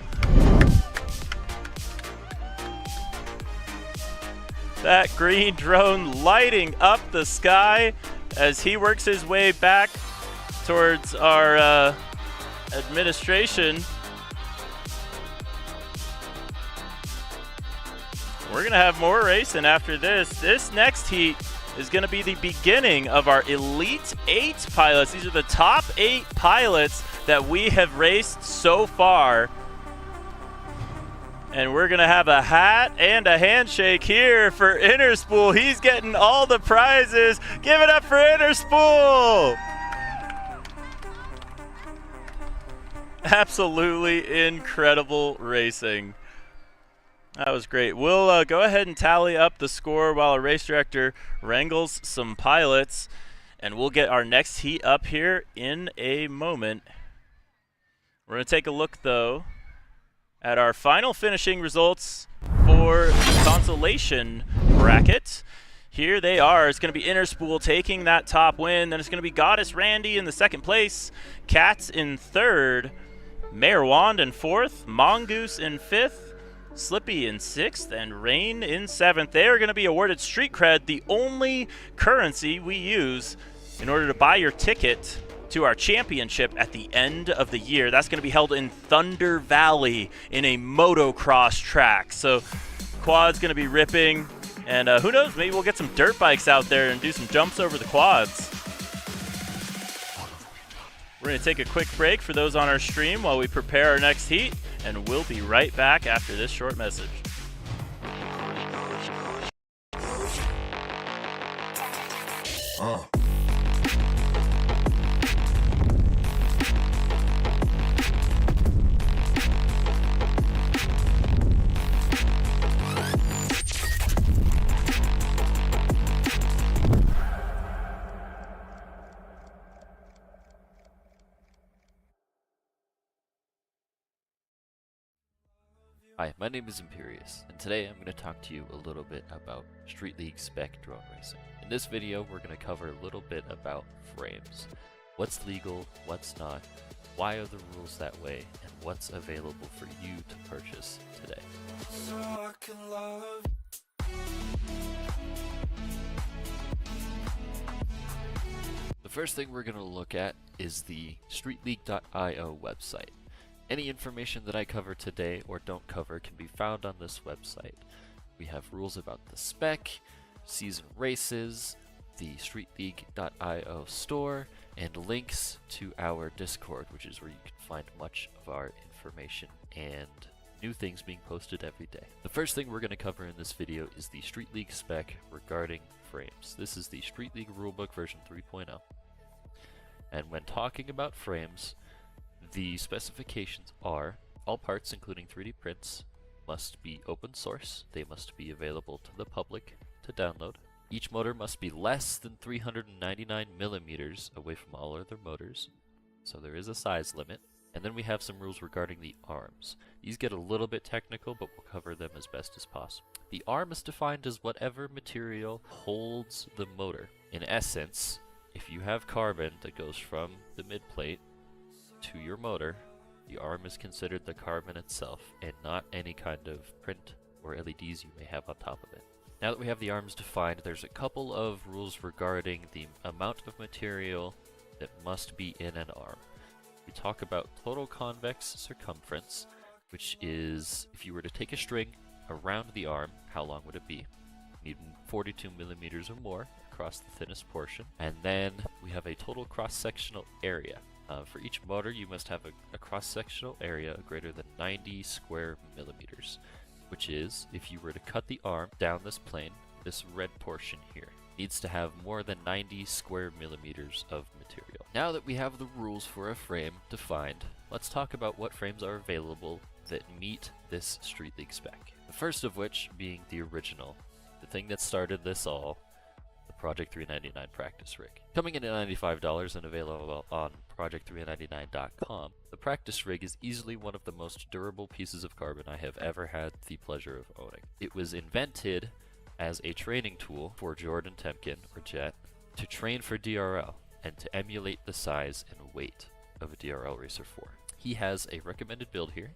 That green drone lighting up the sky as he works his way back towards our administration. We're going to have more racing after this. This next heat is going to be the beginning of our Elite 8 pilots. These are the top 8 pilots that we have raced so far. And we're going to have a hat and a handshake here for Interspool. He's getting all the prizes. Give it up for Interspool! Absolutely incredible racing. That was great. We'll go ahead and tally up the score while our race director wrangles some pilots, and we'll get our next heat up here in a moment. We're going to take a look, though, at our final finishing results for the consolation bracket. Here they are. It's going to be Interspool taking that top win. Then it's going to be Goddess Randy in the second place, Cats in third, Mayor Wand in fourth, Mongoose in fifth, Slippy in sixth, and Rain in seventh. They are going to be awarded Street Cred, the only currency we use in order to buy your ticket to our championship at the end of the year. That's going to be held in Thunder Valley in a motocross track. So quad's going to be ripping, and who knows, maybe we'll get some dirt bikes out there and do some jumps over the quads. We're going to take a quick break for those on our stream while we prepare our next heat, and we'll be right back after this short message. Hi, my name is Imperious, and today I'm going to talk to you a little bit about Street League spec drone racing. In this video, we're going to cover a little bit about frames. What's legal, what's not, why are the rules that way, and what's available for you to purchase today. So I can love. The first thing we're going to look at is the StreetLeague.io website. Any information that I cover today or don't cover can be found on this website. We have rules about the spec, season races, the StreetLeague.io store, and links to our Discord, which is where you can find much of our information and new things being posted every day. The first thing we're going to cover in this video is the Street League spec regarding frames. This is the Street League rulebook version 3.0. And when talking about frames, the specifications are all parts, including 3D prints, must be open source. They must be available to the public to download. Each motor must be less than 399 millimeters away from all other motors, so there is a size limit. And then we have some rules regarding the arms. These get a little bit technical, but we'll cover them as best as possible. The arm is defined as whatever material holds the motor. In essence, if you have carbon that goes from the midplate to your motor, the arm is considered the carbon itself and not any kind of print or LEDs you may have on top of it. Now that we have the arms defined, there's a couple of rules regarding the amount of material that must be in an arm. We talk about total convex circumference, which is if you were to take a string around the arm, how long would it be? You need 42 millimeters or more across the thinnest portion. And then we have a total cross-sectional area. For each motor, you must have a cross-sectional area greater than 90 square millimeters, which is, if you were to cut the arm down this plane, this red portion here needs to have more than 90 square millimeters of material. Now that we have the rules for a frame defined, let's talk about what frames are available that meet this Street League spec. The first of which being the original, the thing that started this all, Project 399 practice rig. Coming in at $95 and available on project399.com, the practice rig is easily one of the most durable pieces of carbon I have ever had the pleasure of owning. It was invented as a training tool for Jordan Temkin, or Jet, to train for DRL and to emulate the size and weight of a DRL Racer 4. He has a recommended build here,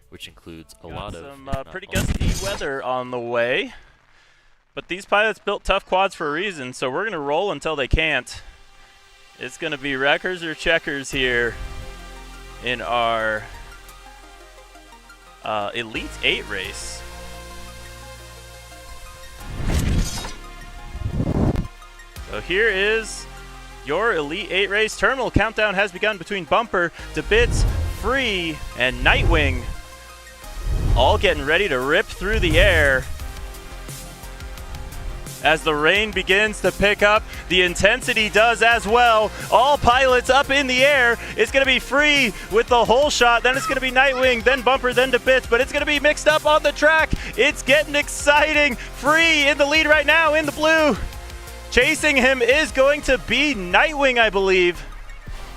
which includes a lot of some pretty gusty weather on the way. But these pilots built tough quads for a reason, so we're going to roll until they can't. It's going to be wreckers or checkers here in our Elite 8 race. So here is your Elite 8 race. Terminal countdown has begun between Bumper, DeBits, Free, and Nightwing. All getting ready to rip through the air. as the rain begins to pick up. The intensity does as well. All pilots up in the air. It's going to be Free with the whole shot. Then it's going to be Nightwing, then Bumper, then to Bits. But it's going to be mixed up on the track. It's getting exciting. Free in the lead right now in the blue. Chasing him is going to be Nightwing, I believe.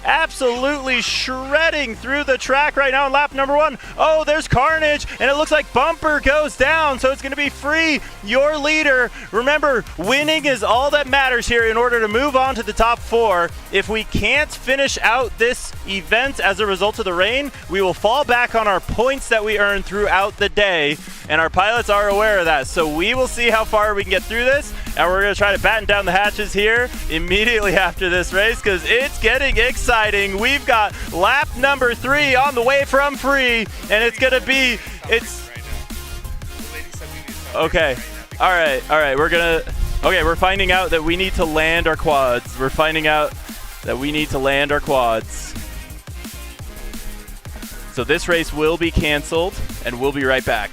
Absolutely shredding through the track right now in lap number 1. Oh, there's Carnage, and it looks like Bumper goes down, so it's going to be Free, your leader. Remember, winning is all that matters here in order to move on to the top 4. If we can't finish out this event as a result of the rain, we will fall back on our points that we earned throughout the day, and our pilots are aware of that. So we will see how far we can get through this, and we're going to try to batten down the hatches here immediately after this race because it's getting exciting. We've got lap number 3 on the way from Free, and it's going to be, okay. All right, we're finding out that we need to land our quads. So this race will be canceled, and we'll be right back.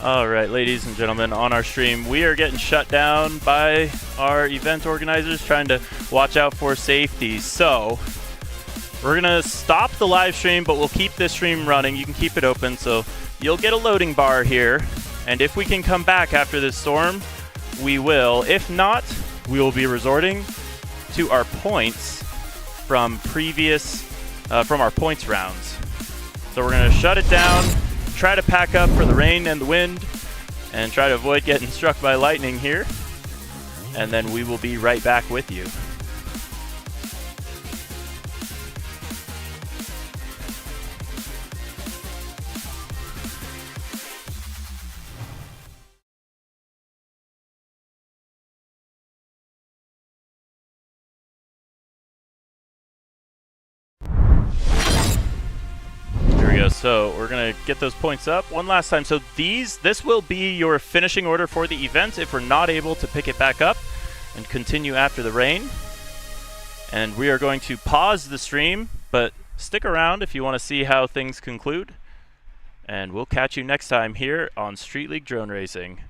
All right, ladies and gentlemen, on our stream, we are getting shut down by our event organizers trying to watch out for safety. So we're going to stop the live stream, but we'll keep this stream running. You can keep it open, so you'll get a loading bar here. And if we can come back after this storm, we will. If not, we will be resorting to our points from from our points rounds. So we're going to shut it down, try to pack up for the rain and the wind, and try to avoid getting struck by lightning here. And then we will be right back with you. So we're going to get those points up one last time. So this will be your finishing order for the event if we're not able to pick it back up and continue after the rain. And we are going to pause the stream, but stick around if you want to see how things conclude. And we'll catch you next time here on Street League Drone Racing.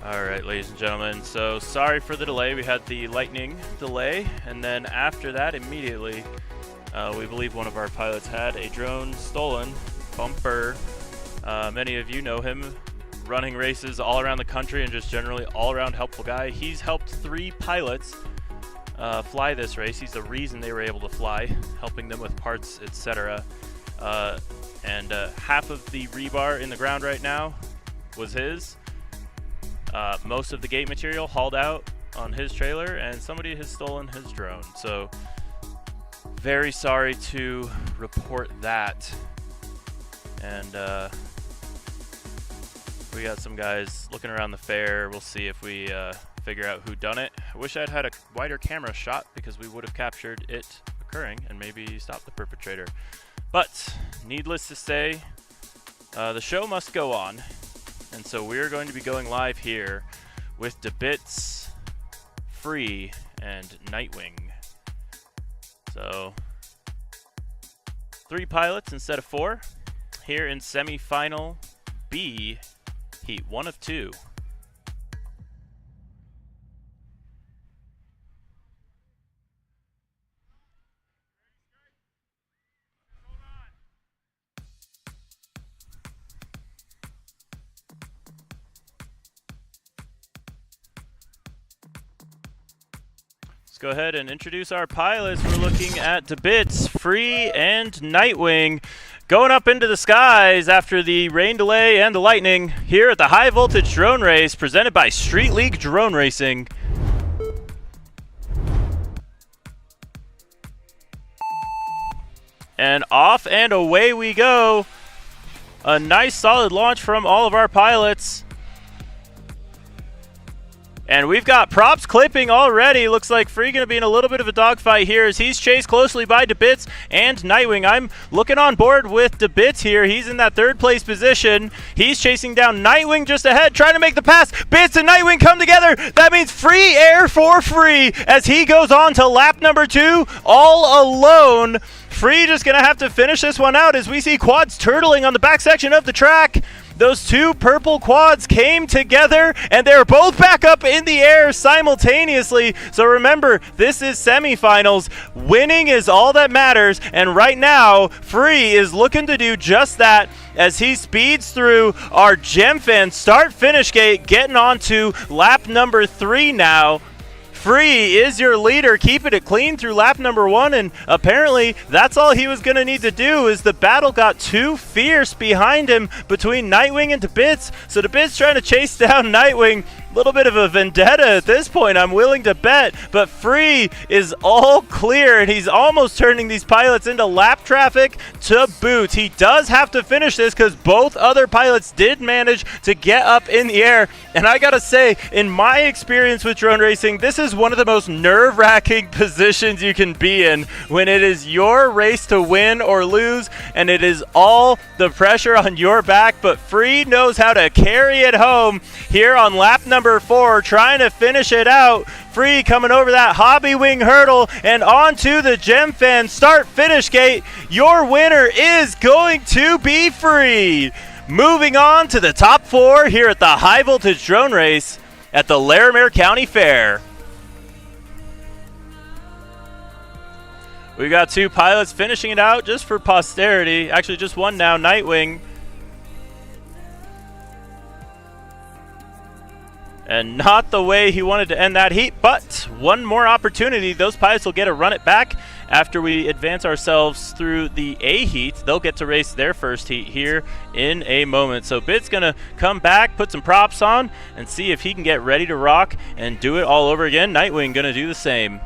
All right, ladies and gentlemen, so sorry for the delay. We had the lightning delay, and then after that, immediately, we believe one of our pilots had a drone stolen. Bumper, many of you know him, running races all around the country and just generally all-around helpful guy. He's helped 3 pilots fly this race. He's the reason they were able to fly, helping them with parts, etc. And half of the rebar in the ground right now was his. Most of the gate material hauled out on his trailer, and somebody has stolen his drone. So very sorry to report that. And we got some guys looking around the fair. We'll see if we figure out who done it. I wish I'd had a wider camera shot because we would have captured it occurring and maybe stopped the perpetrator. But needless to say, the show must go on. And so we're going to be going live here with DeBits, Free, and Nightwing. So 3 pilots instead of 4 here in semi-final B, heat 1 of 2. Go ahead and introduce our pilots. We're looking at DeBits, Free, and Nightwing going up into the skies after the rain delay and the lightning here at the high voltage drone race presented by Street League Drone Racing. And off and away we go. A nice solid launch from all of our pilots. And we've got props clipping already. Looks like Free going to be in a little bit of a dogfight here as he's chased closely by DeBits and Nightwing. I'm looking on board with DeBits here. He's in that 3rd place position. He's chasing down Nightwing just ahead, trying to make the pass. Bits and Nightwing come together. That means free air for Free as he goes on to lap number 2 all alone. Free just going to have to finish this one out as we see quads turtling on the back section of the track. Those 2 purple quads came together and they're both back up in the air simultaneously. So remember, this is semifinals. Winning is all that matters. And right now, Free is looking to do just that as he speeds through our Gemfan start-finish gate, getting on to lap number 3 now. Free is your leader, keeping it clean through lap number 1, and apparently that's all he was going to need to do as the battle got too fierce behind him between Nightwing and DeBits. So DeBits trying to chase down Nightwing. A little bit of a vendetta at this point, I'm willing to bet, but Free is all clear, and he's almost turning these pilots into lap traffic to boot. He does have to finish this because both other pilots did manage to get up in the air, and I gotta say, in my experience with drone racing, this is one of the most nerve-wracking positions you can be in when it is your race to win or lose, and it is all the pressure on your back, but Free knows how to carry it home here on lap number 4, trying to finish it out. Free coming over that hobby wing hurdle and onto the Gemfan start-finish gate. Your winner is going to be Free. Moving on to the top 4 here at the high voltage drone race at the Larimer County Fair. We got 2 pilots finishing it out just for posterity. Actually, just one now, Nightwing. And not the way he wanted to end that heat, but one more opportunity. Those pilots will get to run it back after we advance ourselves through the A heat. They'll get to race their first heat here in a moment. So Bit's gonna come back, put some props on, and see if he can get ready to rock and do it all over again. Nightwing gonna do the same.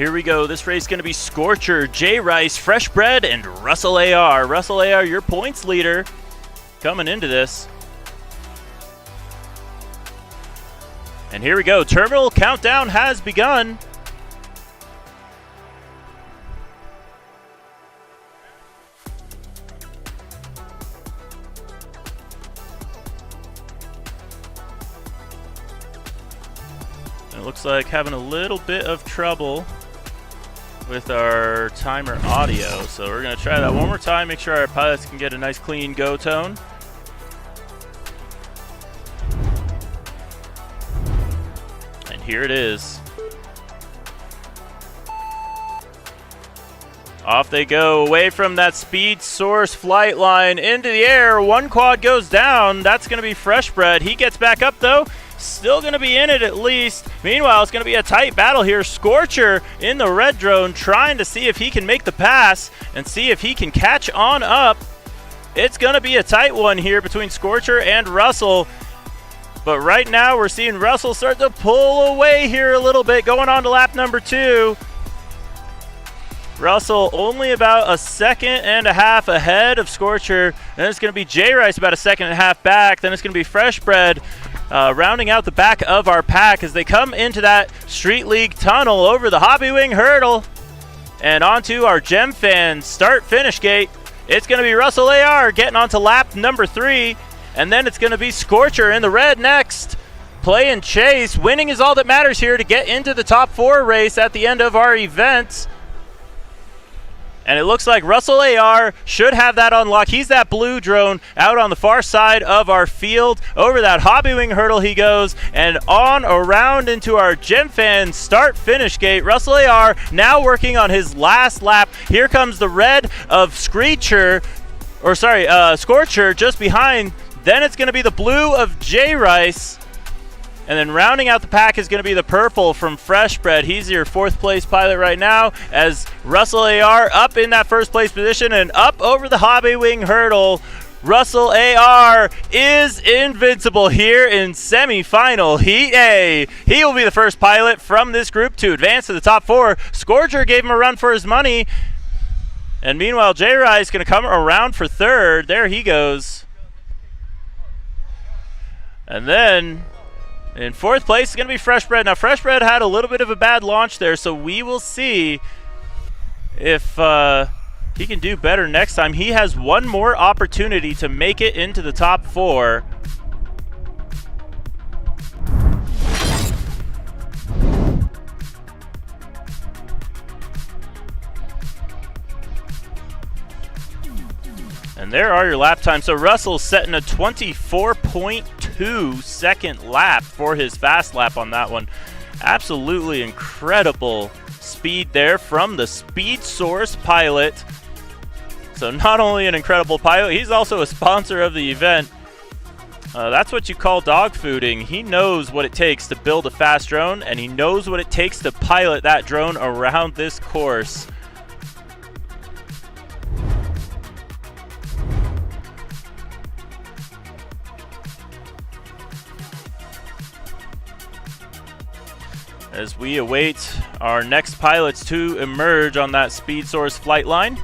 Here we go. This race is going to be Scorcher, Jay Rice, Fresh Bread, and Russell AR. Russell AR, your points leader, coming into this. And here we go. Terminal countdown has begun. And it looks like having a little bit of trouble with our timer audio. So we're going to try that one more time, make sure our pilots can get a nice clean go tone. And here it is. Off they go, away from that speed source flight line, into the air. One quad goes down. That's going to be Fresh Bread. He gets back up, though. Still going to be in it at least. Meanwhile, it's going to be a tight battle here. Scorcher in the red drone trying to see if he can make the pass and see if he can catch on up. It's going to be a tight one here between Scorcher and Russell. But right now we're seeing Russell start to pull away here a little bit, going on to lap number 2. Russell only about a second and a half ahead of Scorcher. Then it's going to be Jay Rice about a second and a half back. Then it's going to be Fresh Bread rounding out the back of our pack as they come into that Street League tunnel over the Hobby Wing hurdle and onto our Gem Fan start-finish gate. It's going to be Russell AR getting onto lap number 3, and then it's going to be Scorcher in the red next. Play and chase. Winning is all that matters here to get into the top 4 race at the end of our event. And it looks like Russell AR should have that unlocked. He's that blue drone out on the far side of our field. Over that Hobby Wing hurdle he goes, and on around into our Gem Fan start-finish gate. Russell AR now working on his last lap. Here comes the red of Scorcher just behind. Then it's going to be the blue of Jay Rice. And then rounding out the pack is going to be the purple from Fresh Bread. He's your 4th place pilot right now as Russell AR up in that 1st place position and up over the Hobby Wing hurdle. Russell AR is invincible here in semi-final Heat A. He will be the first pilot from this group to advance to the top 4. Scorcher gave him a run for his money. And meanwhile, Jay Rice is going to come around for 3rd. There he goes. And then in 4th place is going to be Fresh Bread. Now, Fresh Bread had a little bit of a bad launch there, so we will see if he can do better next time. He has one more opportunity to make it into the top 4. And there are your lap times. So Russell's setting a 24.2 second lap for his fast lap on that one. Absolutely incredible speed there from the Speed Source pilot. So not only an incredible pilot, he's also a sponsor of the event. That's what you call dog fooding. He knows what it takes to build a fast drone, and he knows what it takes to pilot that drone around this course. As we await our next pilots to emerge on that Speed Source flight line.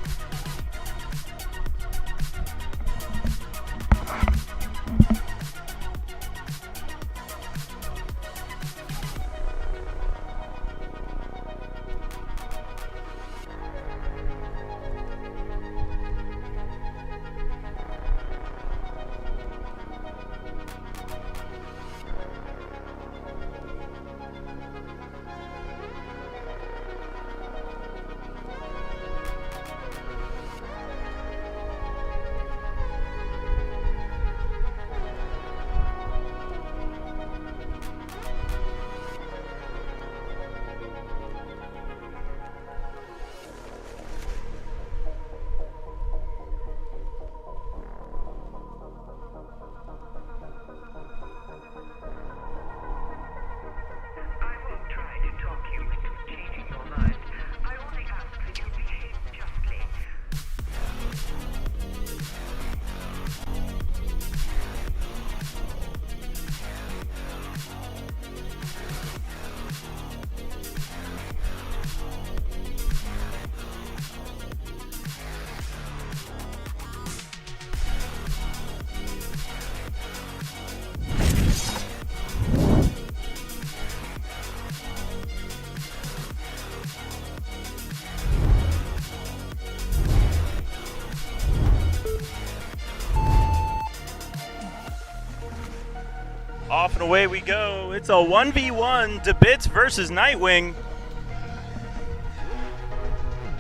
and away we go. It's a 1v1, DeBits versus Nightwing.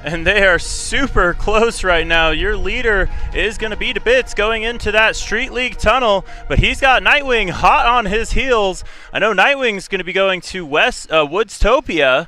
And they are super close right now. Your leader is going to be DeBits going into that Street League tunnel, but he's got Nightwing hot on his heels. I know Nightwing's going to be going to Woodstopia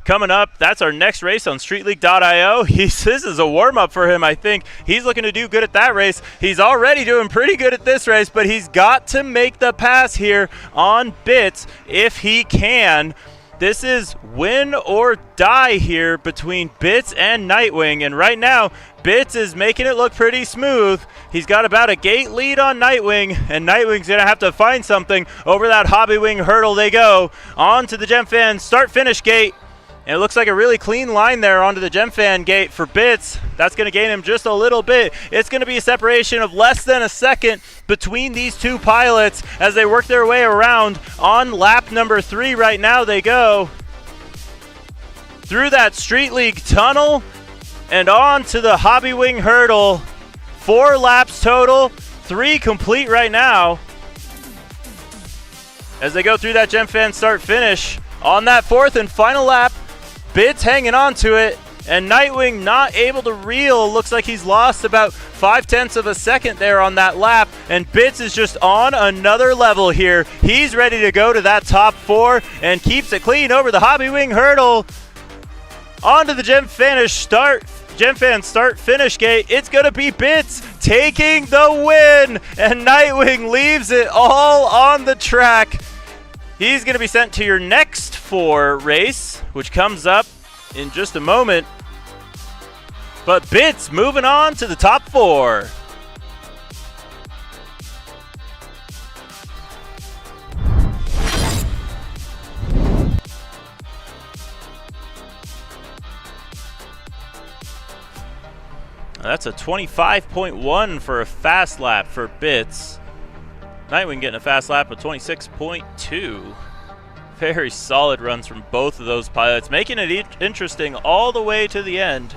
coming up. That's our next race on StreetLeague.io. This is a warm-up for him, I think. He's looking to do good at that race. He's already doing pretty good at this race, but he's got to make the pass here on Bits if he can. This is win or die here between Bits and Nightwing, and right now Bits is making it look pretty smooth. He's got about a gate lead on Nightwing, and Nightwing's gonna have to find something. Over that Hobbywing hurdle they go, on to the Gemfan start-finish gate, and it looks like a really clean line there onto the Gemfan gate for Bits. That's gonna gain him just a little bit. It's gonna be a separation of less than a second between these two pilots as they work their way around. On lap number 3 right now they go through that Street League tunnel and on to the Hobbywing hurdle. 4 laps total, 3 complete right now as they go through that Gemfan start finish. On that 4th and final lap, Bits hanging on to it, and Nightwing not able to reel. Looks like he's lost about 0.5 of a second there on that lap, and Bits is just on another level here. He's ready to go to that top 4 and keeps it clean over the Hobbywing hurdle. Onto the Gemfan start finish gate. It's gonna be Bits taking the win, and Nightwing leaves it all on the track. He's gonna be sent to your next 4 race, which comes up in just a moment. But Bits moving on to the top 4. That's a 25.1 for a fast lap for Bits. Nightwing getting a fast lap of 26.2. Very solid runs from both of those pilots, making it interesting all the way to the end.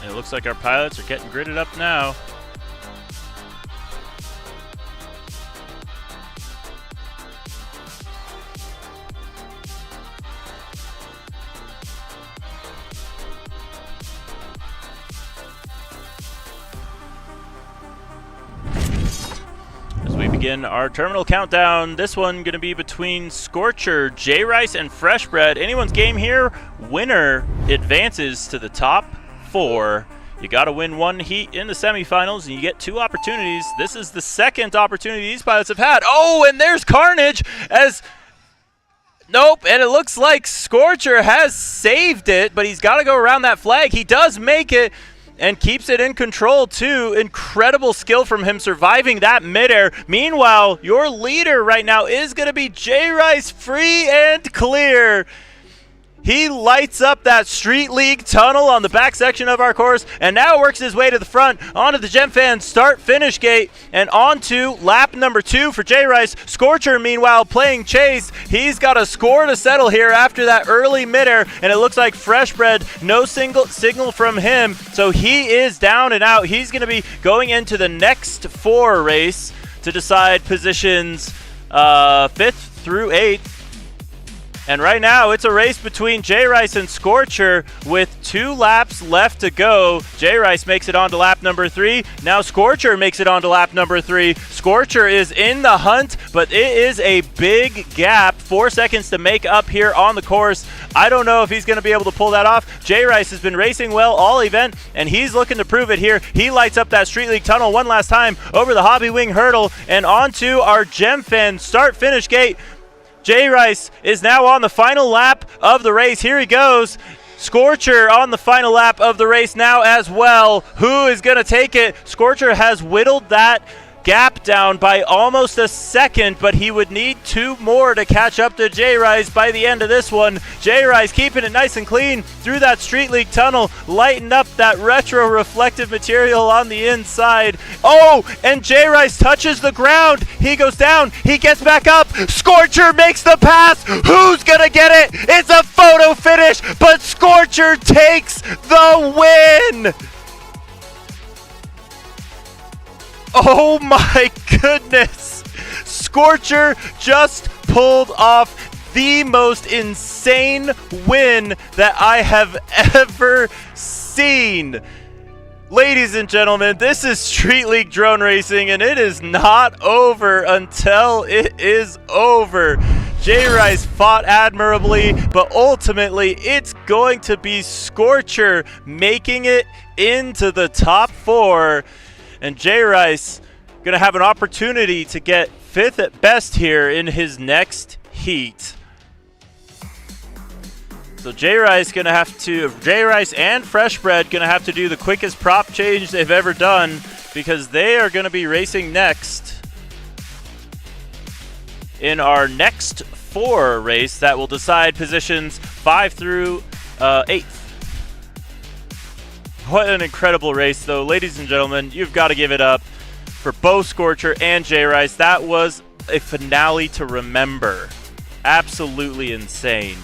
And it looks like our pilots are getting gridded up now. As we begin our terminal countdown, this one going to be between Scorcher, J-Rice, and Fresh Bread. Anyone's game here, winner advances to the top 4. You got to win 1 heat in the semifinals, and you get 2 opportunities. This is the second opportunity these pilots have had. Oh, and there's Carnage as... Nope, and it looks like Scorcher has saved it, but he's got to go around that flag. He does make it and keeps it in control, too. Incredible skill from him surviving that midair. Meanwhile, your leader right now is going to be J-Rice, free and clear. He lights up that Street League tunnel on the back section of our course and now works his way to the front onto the Gem Fan start-finish gate and onto lap number 2 for J. Rice. Scorcher, meanwhile, playing chase. He's got a score to settle here after that early midair, and it looks like Fresh Bread, no signal from him, so he is down and out. He's going to be going into the next 4 race to decide positions 5th through 8th. And right now, it's a race between J. Rice and Scorcher with 2 laps left to go. J. Rice makes it on to lap number 3. Now Scorcher makes it on to lap number 3. Scorcher is in the hunt, but it is a big gap. 4 seconds to make up here on the course. I don't know if he's going to be able to pull that off. J. Rice has been racing well all event, and he's looking to prove it here. He lights up that Street League tunnel one last time over the Hobby Wing hurdle and onto our Gem Fan start-finish gate. J. Rice is now on the final lap of the race. Here he goes. Scorcher on the final lap of the race now as well. Who is going to take it? Scorcher has whittled that gap down by almost a second, but he would need 2 more to catch up to J. Rice by the end of this one. J. Rice keeping it nice and clean through that Street League tunnel, lighting up that retro reflective material on the inside. Oh, and J. Rice touches the ground. He goes down. He gets back up. Scorcher makes the pass. Who's gonna get it? It's a photo finish, but Scorcher takes the win. Oh my goodness! Scorcher just pulled off the most insane win that I have ever seen. Ladies and gentlemen, this is Street League Drone Racing, and it is not over until it is over. J. Rice fought admirably, but ultimately it's going to be Scorcher making it into the top 4. And J. Rice going to have an opportunity to get 5th at best here in his next heat. So J. Rice and Fresh Bread going to have to do the quickest prop change they've ever done, because they are going to be racing next in our next 4 race that will decide positions 5 through 8th. What an incredible race, though. Ladies and gentlemen, you've got to give it up for both Scorcher and J. Rice. That was a finale to remember. Absolutely insane.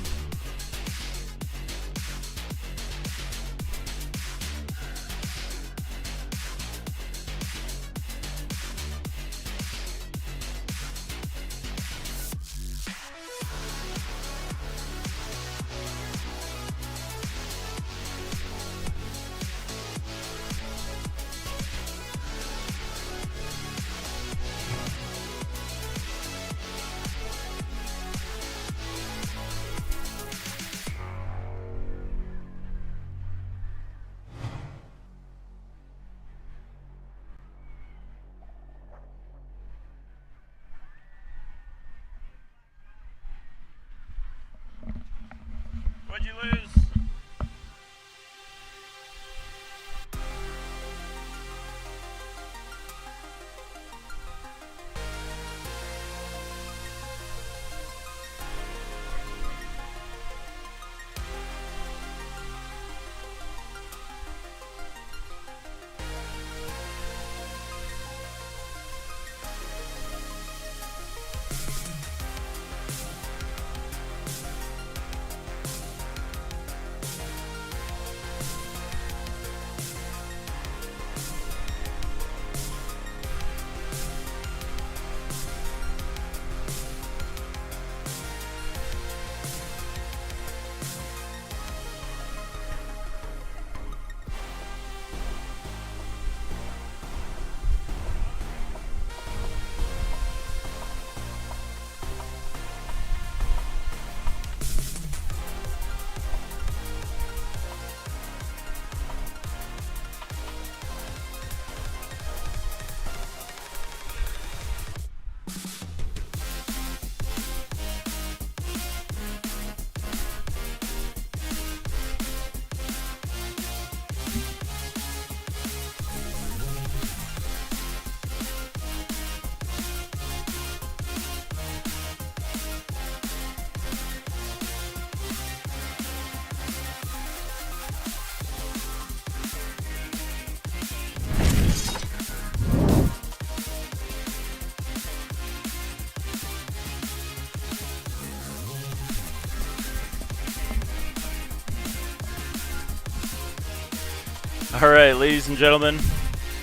All right, ladies and gentlemen,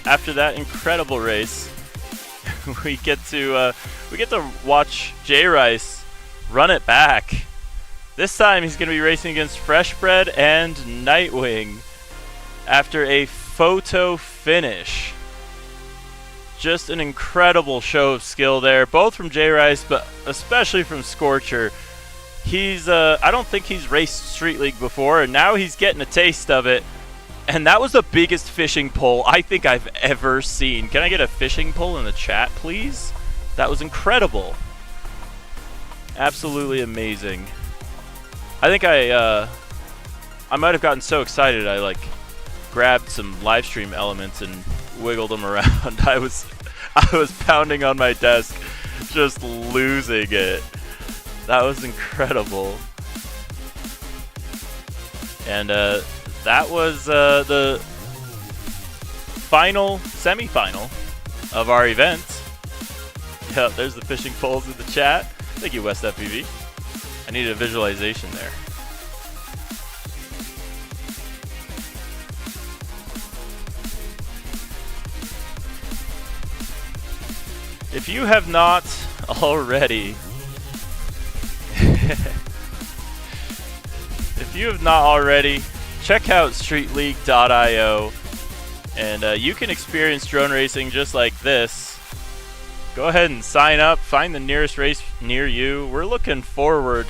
after that incredible race, we get to watch Jay Rice run it back. This time he's going to be racing against Freshbred and Nightwing after a photo finish. Just an incredible show of skill there, both from Jay Rice, but especially from Scorcher. I don't think he's raced Street League before, and now he's getting a taste of it. And that was the biggest fishing pole I think I've ever seen. Can I get a fishing pole in the chat, please? That was incredible. Absolutely amazing. I think I might have gotten so excited I grabbed some live stream elements and wiggled them around. I was pounding on my desk, just losing it. That was incredible. And that was the semi-final of our event. Yep, there's the fishing poles in the chat. Thank you, West FPV. I needed a visualization there. If you have not already, check out streetleague.io, and you can experience drone racing just like this. Go ahead and sign up, find the nearest race near you. We're looking forward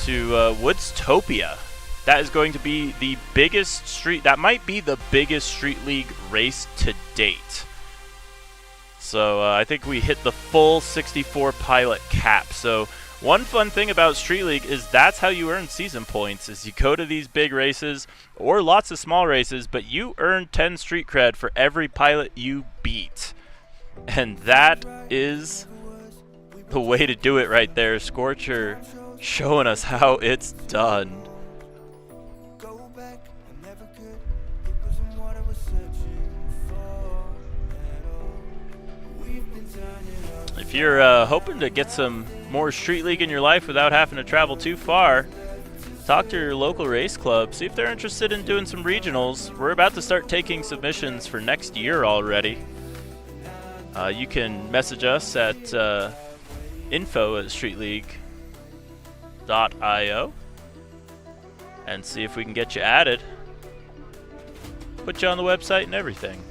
to Woodstopia. That is going to be the biggest that might be the biggest Street League race to date. So I think we hit the full 64 pilot cap. So one fun thing about Street League is that's how you earn season points, is you go to these big races or lots of small races, but you earn 10 street cred for every pilot you beat. And that is the way to do it right there. Scorcher showing us how it's done. If you're hoping to get some more Street League in your life without having to travel too far, talk to your local race club. See if they're interested in doing some regionals. We're about to start taking submissions for next year already. You can message us at info@streetleague.io and see if we can get you added. Put you on the website and everything.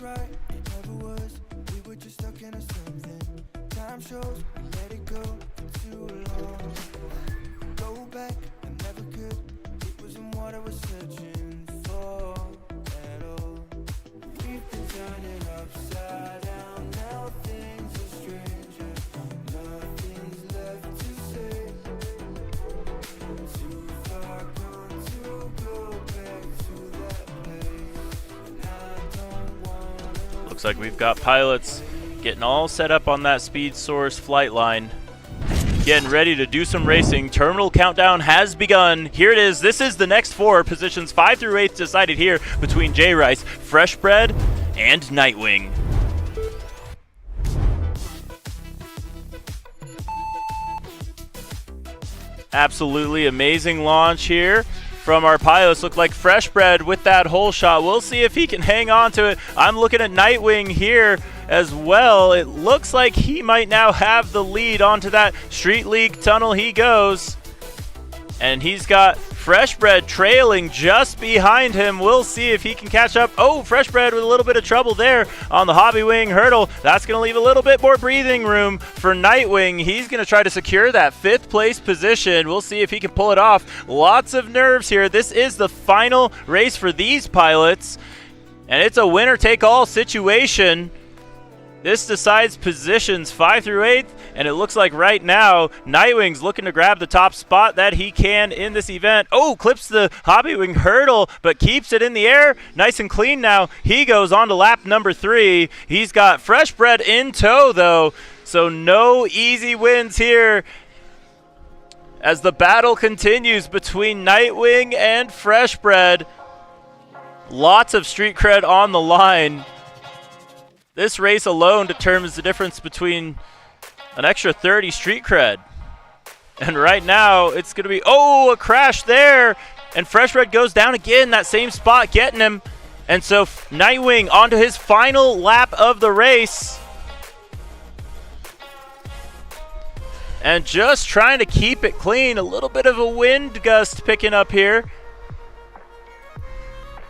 Right, it never was. We were just stuck into something. Time shows we let it go for too long. Go back, I never could. It wasn't what I was searching for at all. We've been turning upside down. Now things are stranger. Nothing's left to say. Too far gone to go back to that place. And I don't want. Looks like we've got pilots getting all set up on that speed source flight line. Getting ready to do some racing. Terminal countdown has begun. Here it is. This is the next four. Positions 5 through 8 decided here between Jay Rice, Freshbred, and Nightwing. Absolutely amazing launch here from our pilots. Look like Freshbred with that hole shot. We'll see if he can hang on to it. I'm looking at Nightwing here as well. It looks like he might now have the lead onto that Street League tunnel. He goes. And he's got Freshbred trailing just behind him. We'll see if he can catch up. Oh, Freshbred with a little bit of trouble there on the Hobby Wing hurdle. That's going to leave a little bit more breathing room for Nightwing. He's going to try to secure that 5th place position. We'll see if he can pull it off. Lots of nerves here. This is the final race for these pilots, and it's a winner-take-all situation. This decides positions 5 through 8th, and it looks like right now Nightwing's looking to grab the top spot that he can in this event. Oh, clips the Hobbywing hurdle, but keeps it in the air. Nice and clean now. He goes on to lap number 3. He's got Fresh Bread in tow, though, so no easy wins here as the battle continues between Nightwing and Fresh Bread. Lots of street cred on the line. This race alone determines the difference between an extra 30 street cred. And right now, it's going to be, oh, a crash there. And Fresh Bread goes down again, that same spot getting him. And so Nightwing onto his final lap of the race. And just trying to keep it clean. A little bit of a wind gust picking up here.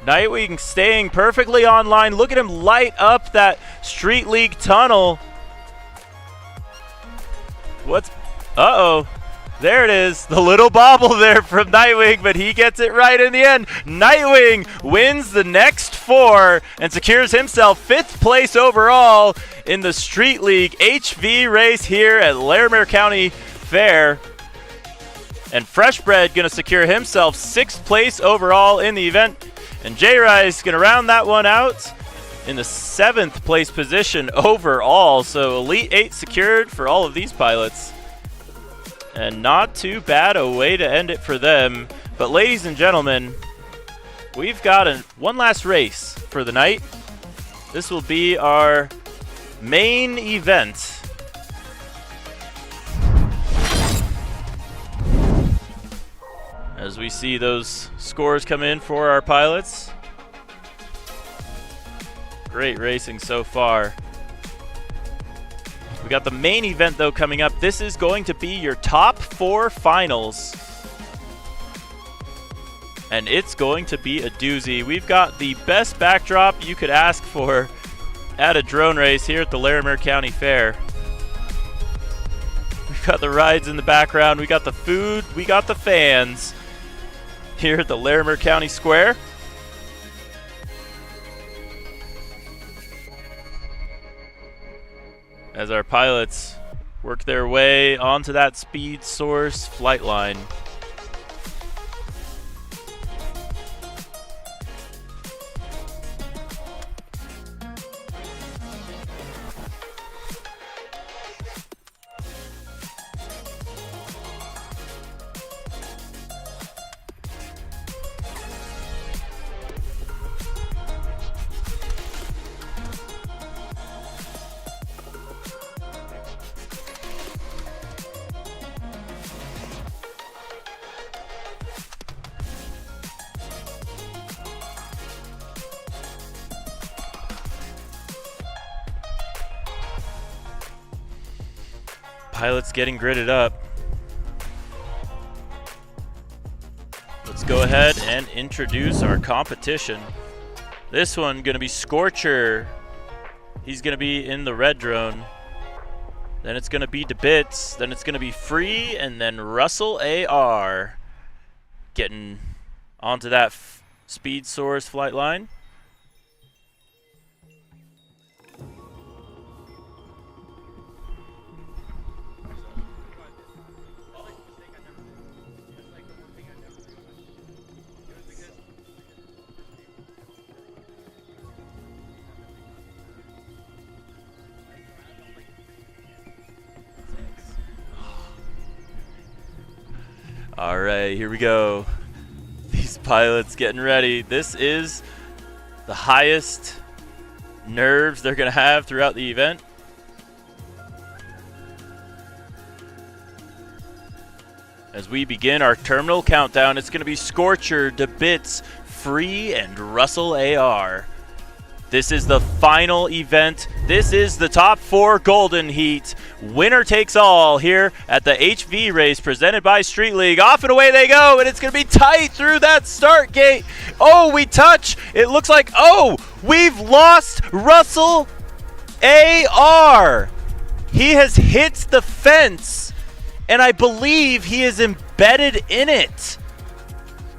Nightwing staying perfectly online. Look at him light up that Street League tunnel. Uh-oh. There it is. The little bobble there from Nightwing, but he gets it right in the end. Nightwing wins the next 4 and secures himself 5th place overall in the Street League HV race here at Larimer County Fair. And Fresh Bread going to secure himself 6th place overall in the event. And J-Rise going to round that one out in the 7th place position overall. So Elite 8 secured for all of these pilots. And not too bad a way to end it for them. But ladies and gentlemen, we've got one last race for the night. This will be our main event. As we see those scores come in for our pilots. Great racing so far. We got the main event though coming up. This is going to be your top 4 finals. And it's going to be a doozy. We've got the best backdrop you could ask for at a drone race here at the Larimer County Fair. We've got the rides in the background. We got the food. We got the fans here at the Larimer County Square. As our pilots work their way onto that speed source flight line. Pilots getting gridded up. Let's go ahead and introduce our competition. This one gonna be Scorcher. He's gonna be in the red drone. Then it's gonna be DeBits. Then it's gonna be Free, and then Russell AR getting onto that speed source flight line. All right, here we go. These pilots getting ready. This is the highest nerves they're going to have throughout the event. As we begin our terminal countdown, it's going to be Scorcher, DeBits, Free, and Russell AR. This is the final event. This is the top 4 Golden Heat. Winner takes all here at the HV race presented by Street League. Off and away they go, and it's going to be tight through that start gate. Oh, we touch. It looks like, oh, we've lost Russell AR. He has hit the fence, and I believe he is embedded in it.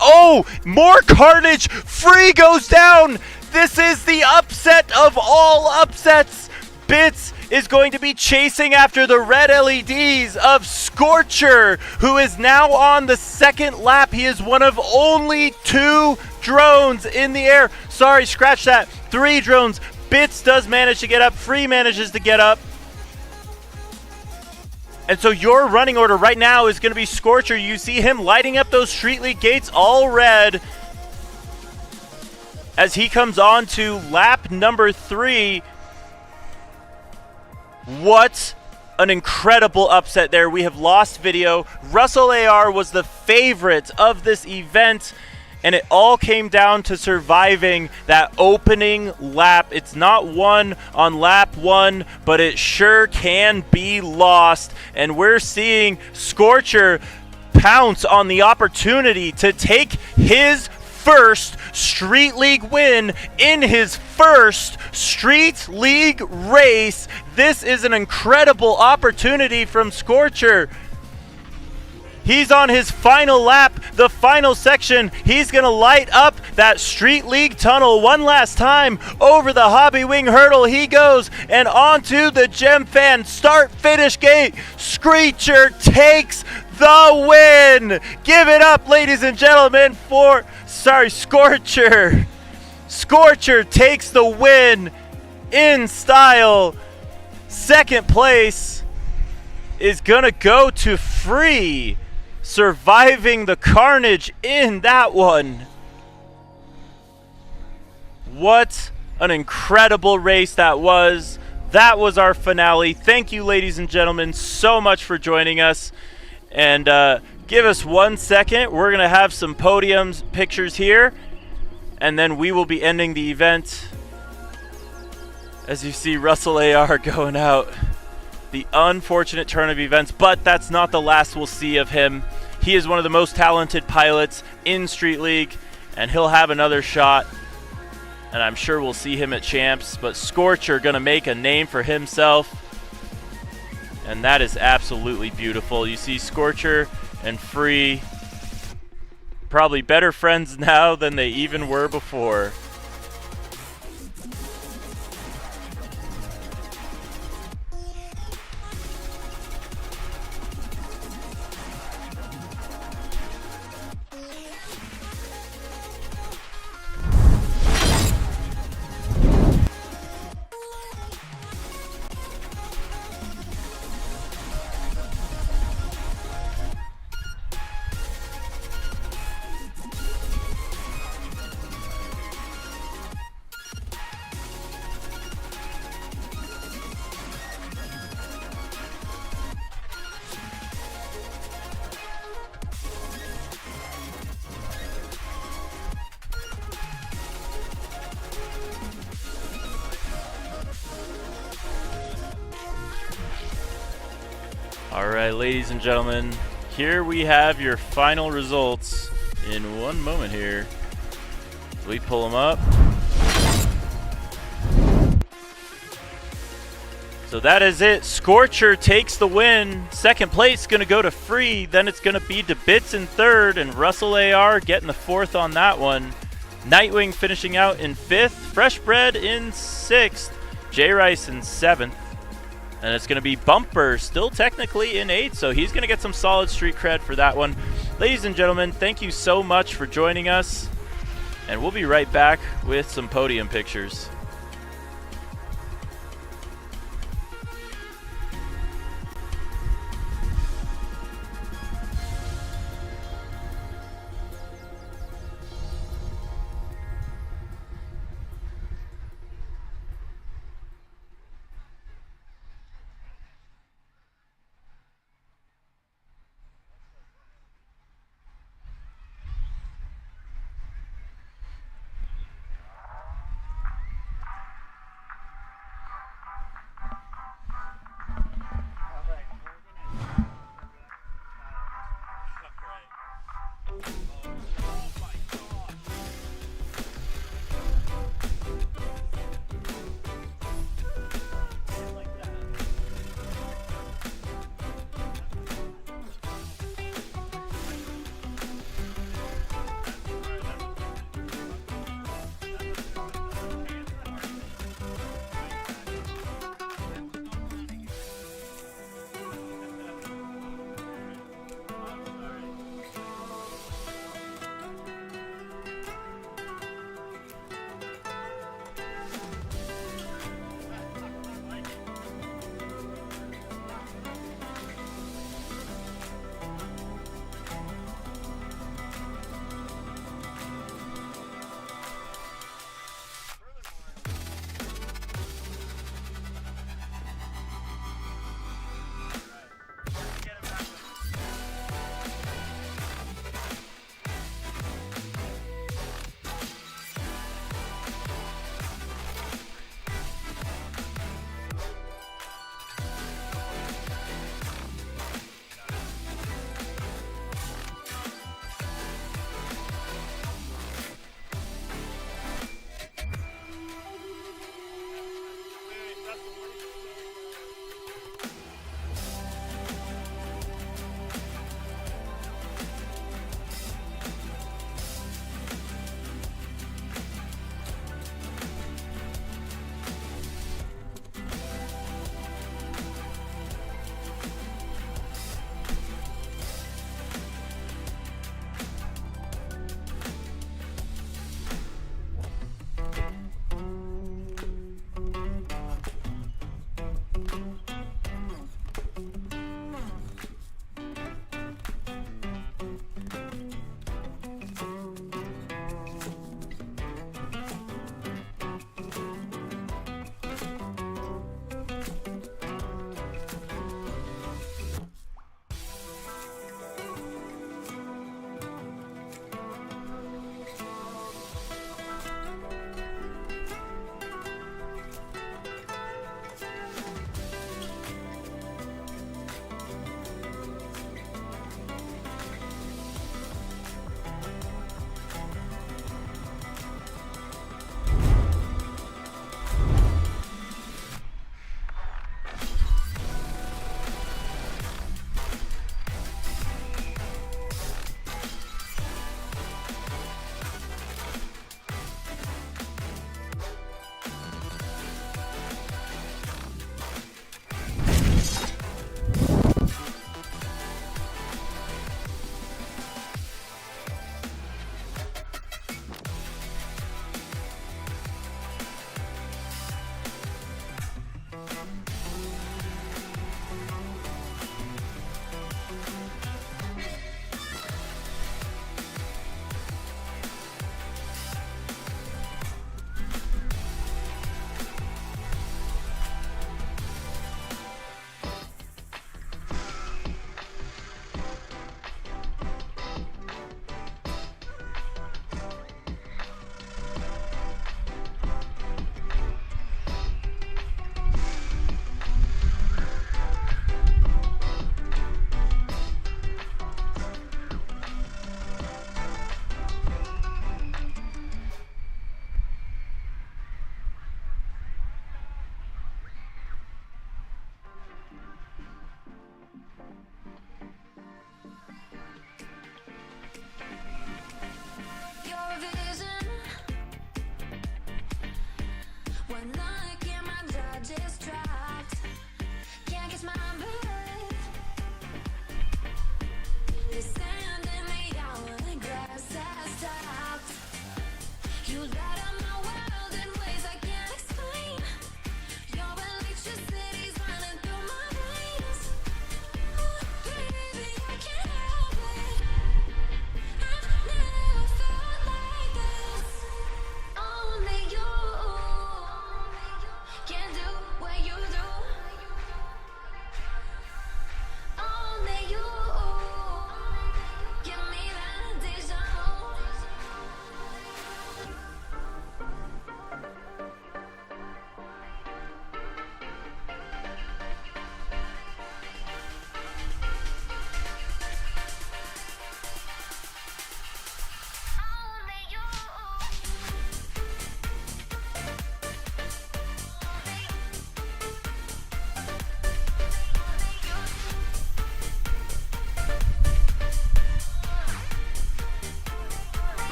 Oh, more carnage. Free goes down. This is the upset of all upsets. Bits is going to be chasing after the red LEDs of Scorcher, who is now on the second lap. He is one of only 2 drones in the air. Sorry, scratch that. 3 drones. Bits does manage to get up. Free manages to get up. And so your running order right now is going to be Scorcher. You see him lighting up those Street League gates all red as he comes on to lap number 3. What an incredible upset there. We have lost video. Russell AR was the favorite of this event, and it all came down to surviving that opening lap. It's not won on lap 1, but it sure can be lost. And we're seeing Scorcher pounce on the opportunity to take his first Street League win in his first Street League race. This is an incredible opportunity from Scorcher. He's on his final lap, the final section. He's going to light up that Street League tunnel one last time. Over the Hobby Wing hurdle he goes, and onto the Gem Fan start-finish gate. Screecher takes the win. Give it up, ladies and gentlemen, for Scorcher. Scorcher takes the win in style. Second place is going to go to Free, surviving the carnage in that one. What an incredible race that was. That was our finale. Thank you, ladies and gentlemen, so much for joining us. And give us 1 second. We're going to have some podium pictures here, and then we will be ending the event. As you see Russell AR going out. The unfortunate turn of events, but that's not the last we'll see of him. He is one of the most talented pilots in Street League, and he'll have another shot, and I'm sure we'll see him at Champs. But Scorcher gonna make a name for himself, and that is absolutely beautiful. You see Scorcher and Free probably better friends now than they even were before. Alright, ladies and gentlemen, here we have your final results in 1 moment here. We pull them up. So that is it. Scorcher takes the win. Second place going to go to Free. Then it's going to be to Bits in third, and Russell AR getting the 4th on that one. Nightwing finishing out in 5th. Fresh Bread in 6th. J Rice in 7th. And it's going to be Bumper still technically in 8th, so he's going to get some solid street cred for that one. Ladies and gentlemen, thank you so much for joining us, and we'll be right back with some podium pictures.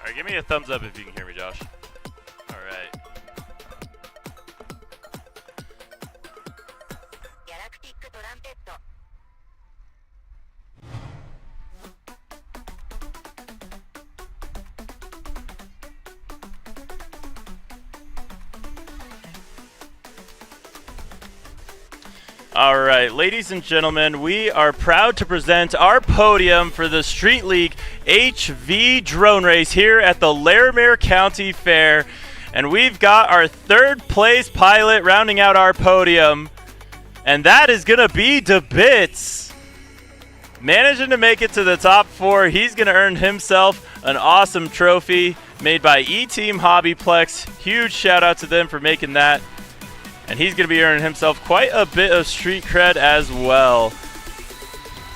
All right, give me a thumbs up if you can hear me, Josh. All right. All right, ladies and gentlemen, we are proud to present our podium for the Street League HV drone race here at the Larimer County Fair. And we've got our third place pilot rounding out our podium. And that is going to be DeBits. Managing to make it to the top 4, he's going to earn himself an awesome trophy made by E-Team Hobbyplex. Huge shout out to them for making that. And he's going to be earning himself quite a bit of street cred as well.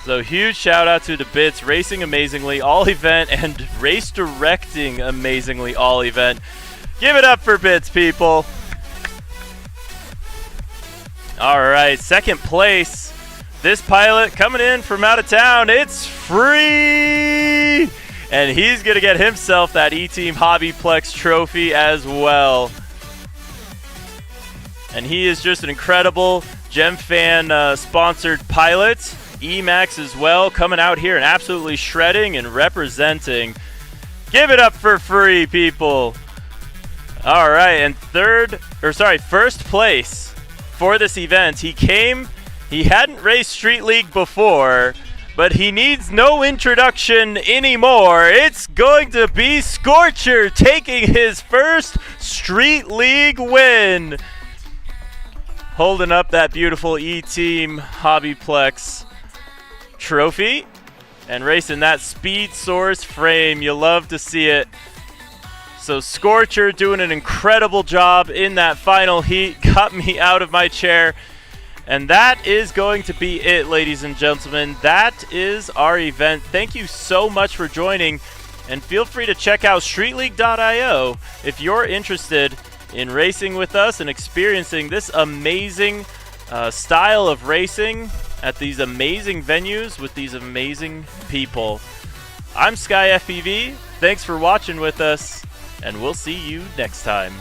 So huge shout out to DeBits, racing amazingly all event and race directing amazingly all event. Give it up for Bits, people. All right, second place. This pilot coming in from out of town, it's free. And he's going to get himself that E-Team Hobbyplex trophy as well. And he is just an incredible GemFan sponsored pilot. Emax as well, coming out here and absolutely shredding and representing. Give it up for free, people. All right, and first place for this event. He hadn't raced Street League before, but he needs no introduction anymore. It's going to be Scorcher taking his first Street League win. Holding up that beautiful E-Team Hobbyplex trophy and racing that Speed Source frame. You love to see it. So Scorcher doing an incredible job in that final heat. Got me out of my chair. And that is going to be it, ladies and gentlemen. That is our event. Thank you so much for joining. And feel free to check out streetleague.io if you're interested in racing with us and experiencing this amazing style of racing at these amazing venues with these amazing people. I'm Sky FPV. Thanks for watching with us, and we'll see you next time.